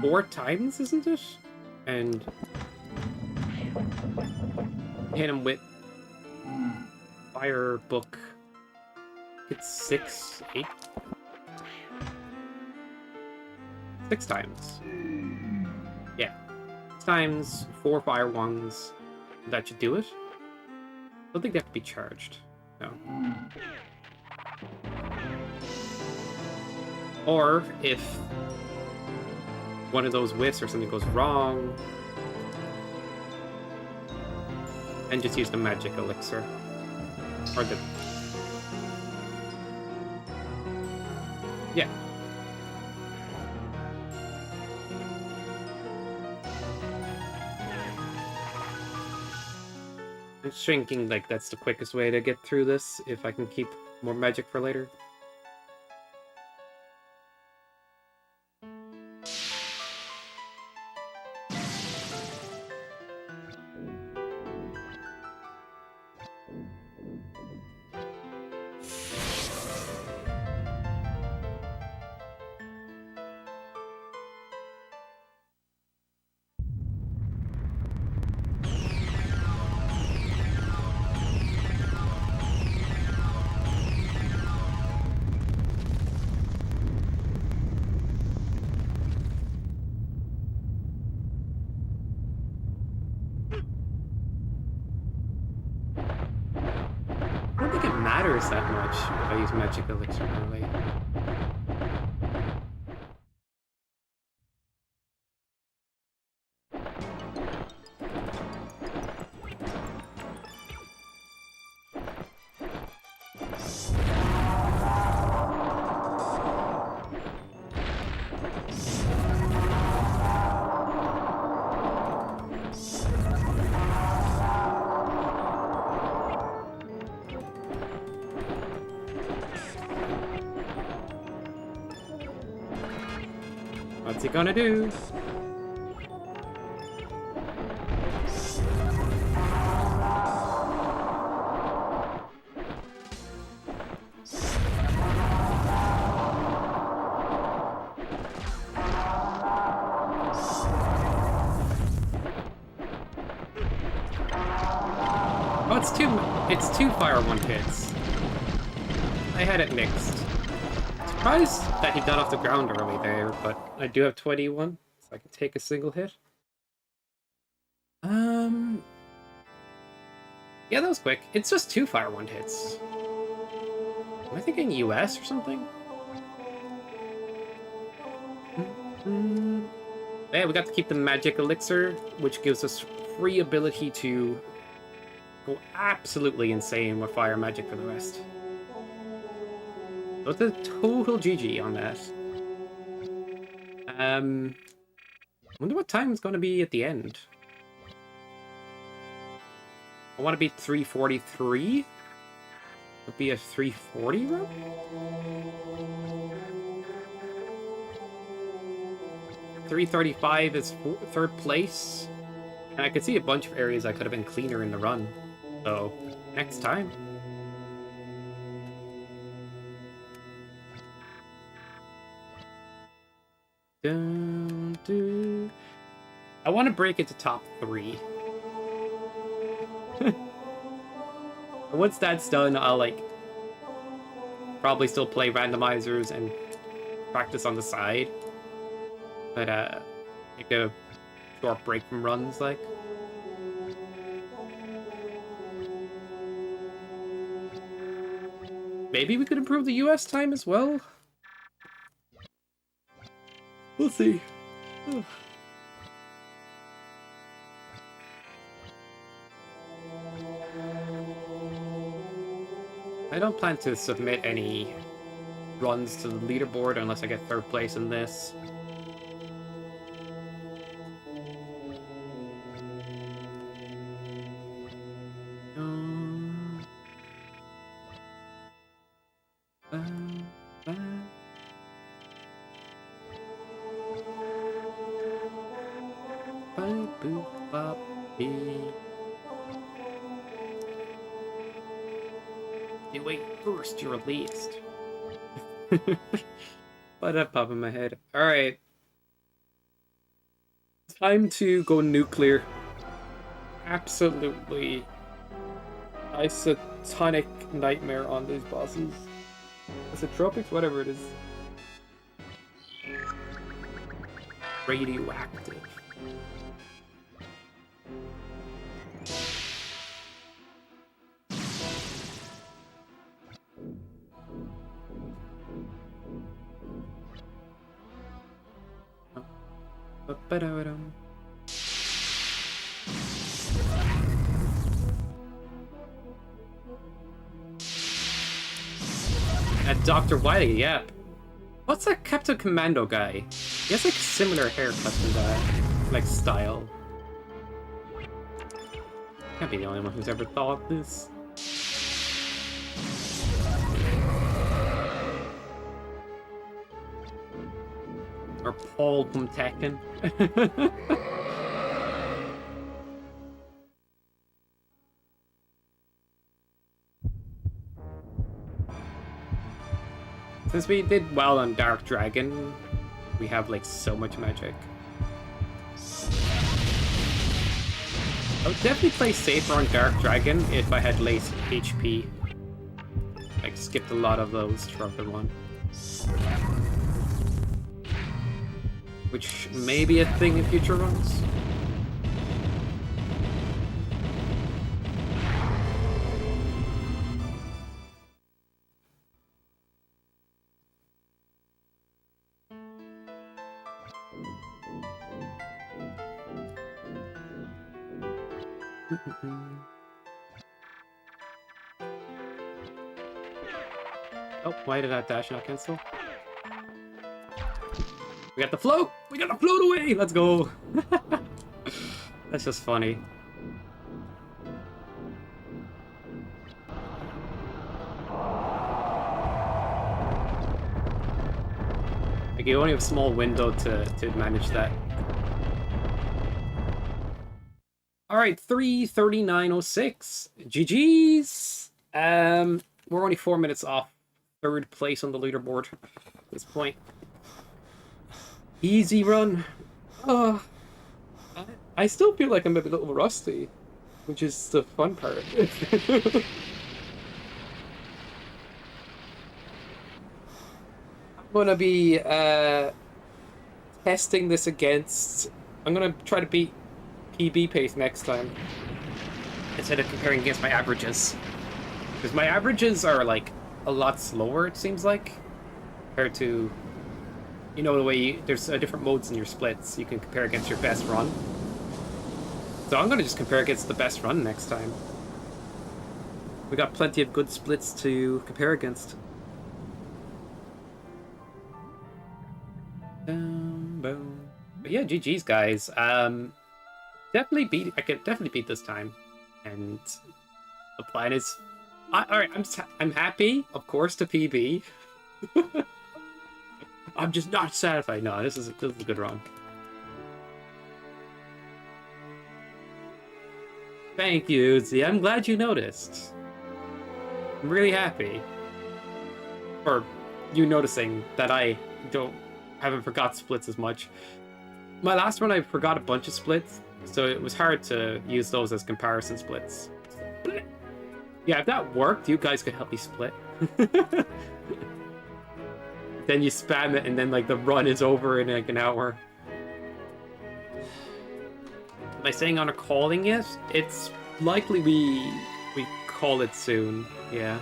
4 times, isn't it? And hit him with fire book. It's 6, 8, 6 times. Yeah, 6 times 4 fire wands. That should do it. I don't think they have to be charged. No. Or if one of those whiffs or something goes wrong, and just use the magic elixir. Or the... Yeah. I'm just thinking like that's the quickest way to get through this if I can keep more magic for later. I don't think it matters that much if I use magic elixir early. What's he gonna do? Oh, it's two fire one hits. I had it mixed. Surprised that he got off the ground early there, but I do have 21, so I can take a single hit. Yeah, that was quick. It's just 2 fire one hits. Am I thinking US or something? Yeah, we got to keep the magic elixir, which gives us free ability to go absolutely insane with fire magic for the rest. So it's a total GG on that. I wonder what time it's going to be at the end. I want to be 3:43. Would be a 3:40 run? $3:35 is 3rd place. And I could see a bunch of areas I could have been cleaner in the run. So, next time. Dun, dun. I want to break it to top 3. And once that's done, I'll like probably still play randomizers and practice on the side. But take a short break from runs, like. Maybe we could improve the US time as well. We'll see. I don't plan to submit any runs to the leaderboard unless I get 3rd place in this. You wait first, you're released. Why that pop in my head? Alright. Time to go nuclear. Absolutely isotonic nightmare on these bosses. Isotropics? Whatever it is. Radioactive. Ba-da-ba-dum. And Dr. Wily, yep. What's that Captain Commando guy? He has like similar haircut to that, like style. Can't be the only one who's ever thought this. Or Paul from Tekken. Since we did well on Dark Dragon, we have like so much magic. I would definitely play safer on Dark Dragon if I had less HP. Like skipped a lot of those throughout the run. Which may be a thing in future runs. Oh, why did that dash not cancel? We got the float! We got the float away! Let's go! That's just funny. Like, you only have a small window to manage that. Alright, 3:39:06. GG's! We're only 4 minutes off 3rd place on the leaderboard at this point. Easy run. I still feel like I'm a little rusty, which is the fun part. I'm gonna be testing this against. I'm gonna try to beat PB pace next time instead of comparing against my averages, because my averages are like a lot slower. It seems like compared to. You know the way there's different modes in your splits. You can compare against your best run. So I'm gonna just compare against the best run next time. We got plenty of good splits to compare against. Boom. But yeah, GG's guys. Definitely beat. I could definitely beat this time. And the plan is, all right. I'm happy, of course, to PB. I'm just not satisfied. No, this is a good run. Thank you, Uzi. I'm glad you noticed. I'm really happy for you noticing that I don't haven't forgot splits as much. My last one, I forgot a bunch of splits, so it was hard to use those as comparison splits. Yeah, if that worked, you guys could help me split. Then you spam it, and then like the run is over in like an hour. Am I saying on a calling yet? It's likely we call it soon. Yeah.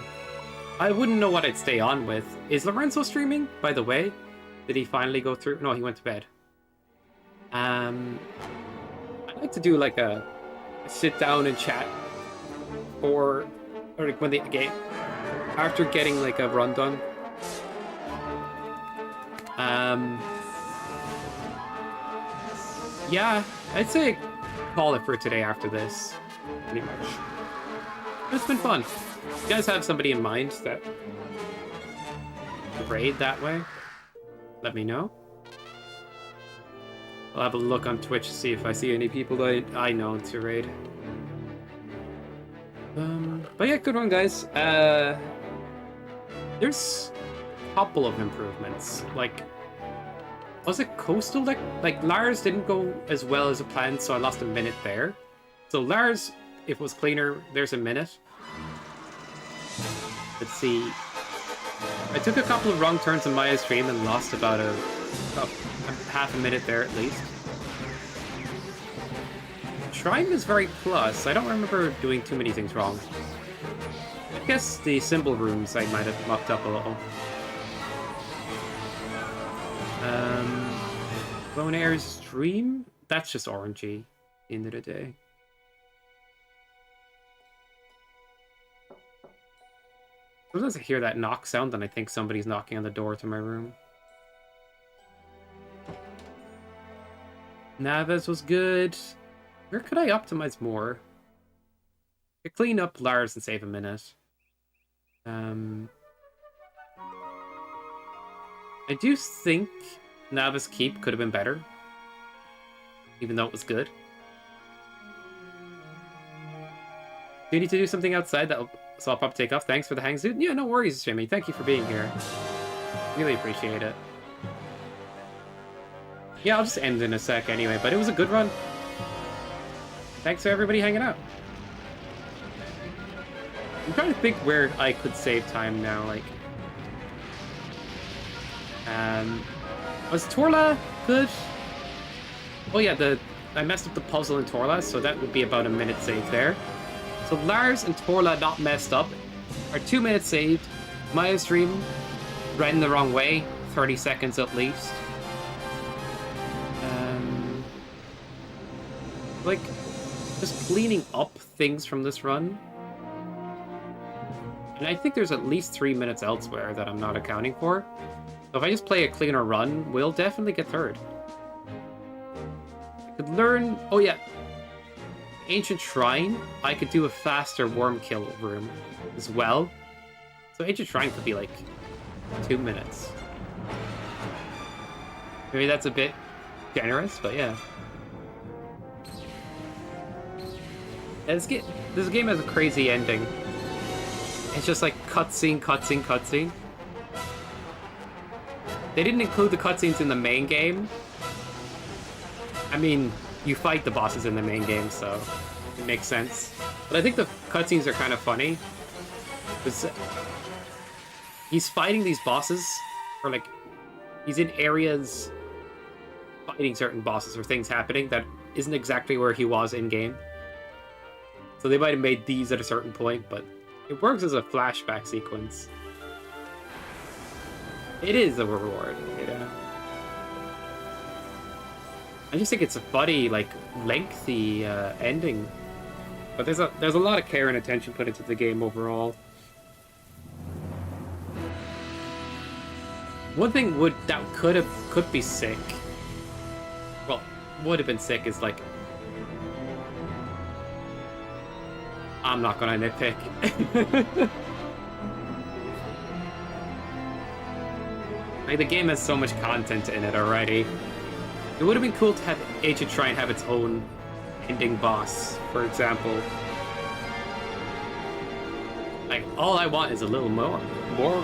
I wouldn't know what I'd stay on with. Is Lorenzo streaming, by the way? Did he finally go through? No, he went to bed. I'd like to do like a sit down and chat, or like when the game after getting like a run done. Yeah, I'd say call it for today after this, pretty much. It's been fun. You guys have somebody in mind that raid that way? Let me know. I'll have a look on Twitch to see if I see any people that I know to raid. But yeah, good one, guys. There's a couple of improvements. Like, was it Coastal? Like Lars didn't go as well as planned, so I lost a minute there. So Lars, if it was cleaner, there's a minute. Let's see. I took a couple of wrong turns in Maya's stream and lost about a half a minute there at least. Shrine is very plus. I don't remember doing too many things wrong. I guess the symbol rooms I might have mucked up a little. Bone Air's stream? That's just orangey at the end of the day. Sometimes I hear that knock sound and I think somebody's knocking on the door to my room. Naves was good. Where could I optimize more? I could clean up Lars and save a minute. I do think Navis Keep could have been better, even though it was good. Do you need to do something outside so I'll probably take off? Thanks for the hangs, dude. Yeah, no worries, Jimmy. Thank you for being here. Really appreciate it. Yeah, I'll just end in a sec anyway, but it was a good run. Thanks for everybody hanging out. I'm trying to think where I could save time now, like... was Torla good? Oh yeah, I messed up the puzzle in Torla, so that would be about a minute saved there. So Lars and Torla not messed up are 2 minutes saved. Maya's stream ran the wrong way, 30 seconds at least. Like, just cleaning up things from this run. And I think there's at least 3 minutes elsewhere that I'm not accounting for. So if I just play a cleaner run, we'll definitely get third. I could learn... Oh yeah. Ancient Shrine, I could do a faster worm kill room as well. So Ancient Shrine could be like 2 minutes. Maybe that's a bit generous, but yeah. This game has a crazy ending. It's just like cutscene, cutscene, cutscene. They didn't include the cutscenes in the main game. I mean, you fight the bosses in the main game, so it makes sense. But I think the cutscenes are kind of funny. Because he's fighting these bosses, or like, he's in areas fighting certain bosses or things happening that isn't exactly where he was in-game. So they might have made these at a certain point, but it works as a flashback sequence. It is a reward, you know. I just think it's a funny, like, lengthy ending. But there's a lot of care and attention put into the game overall. One thing that could be sick. Well, would have been sick is like, I'm not gonna nitpick. Like, the game has so much content in it already. It would have been cool to have Ancient Shrine have its own ending boss, for example. Like, all I want is a little more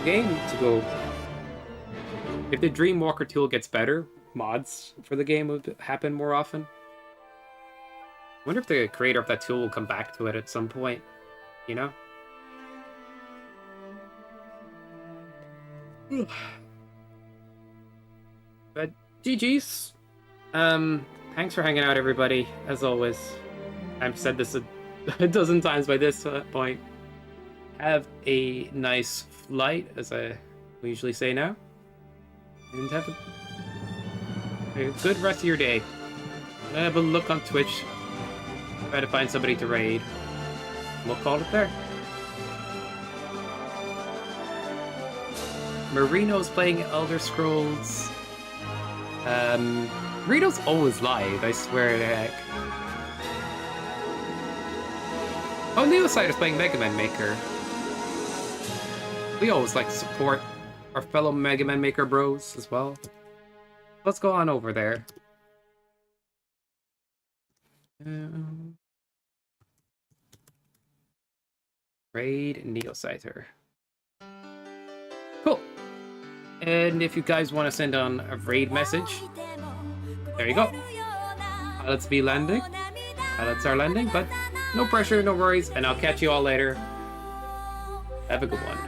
game to go. If the Dreamwalker tool gets better, mods for the game would happen more often. I wonder if the creator of that tool will come back to it at some point, you know? But GG's. Thanks for hanging out, everybody, as always. I've said this a dozen times by this point. Have a nice flight, as I usually say now. And have a good rest of your day. Have a look on Twitch. Try to find somebody to raid. We'll call it there. Marino's playing Elder Scrolls. Marino's always live, I swear to heck. Oh, Neoside is playing Mega Man Maker. We always like to support our fellow Mega Man Maker bros as well. Let's go on over there. Raid Neoscyther. Cool. And if you guys want to send on a raid message, there you go. Pilots be landing. Pilots are landing, but no pressure, no worries, and I'll catch you all later. Have a good one.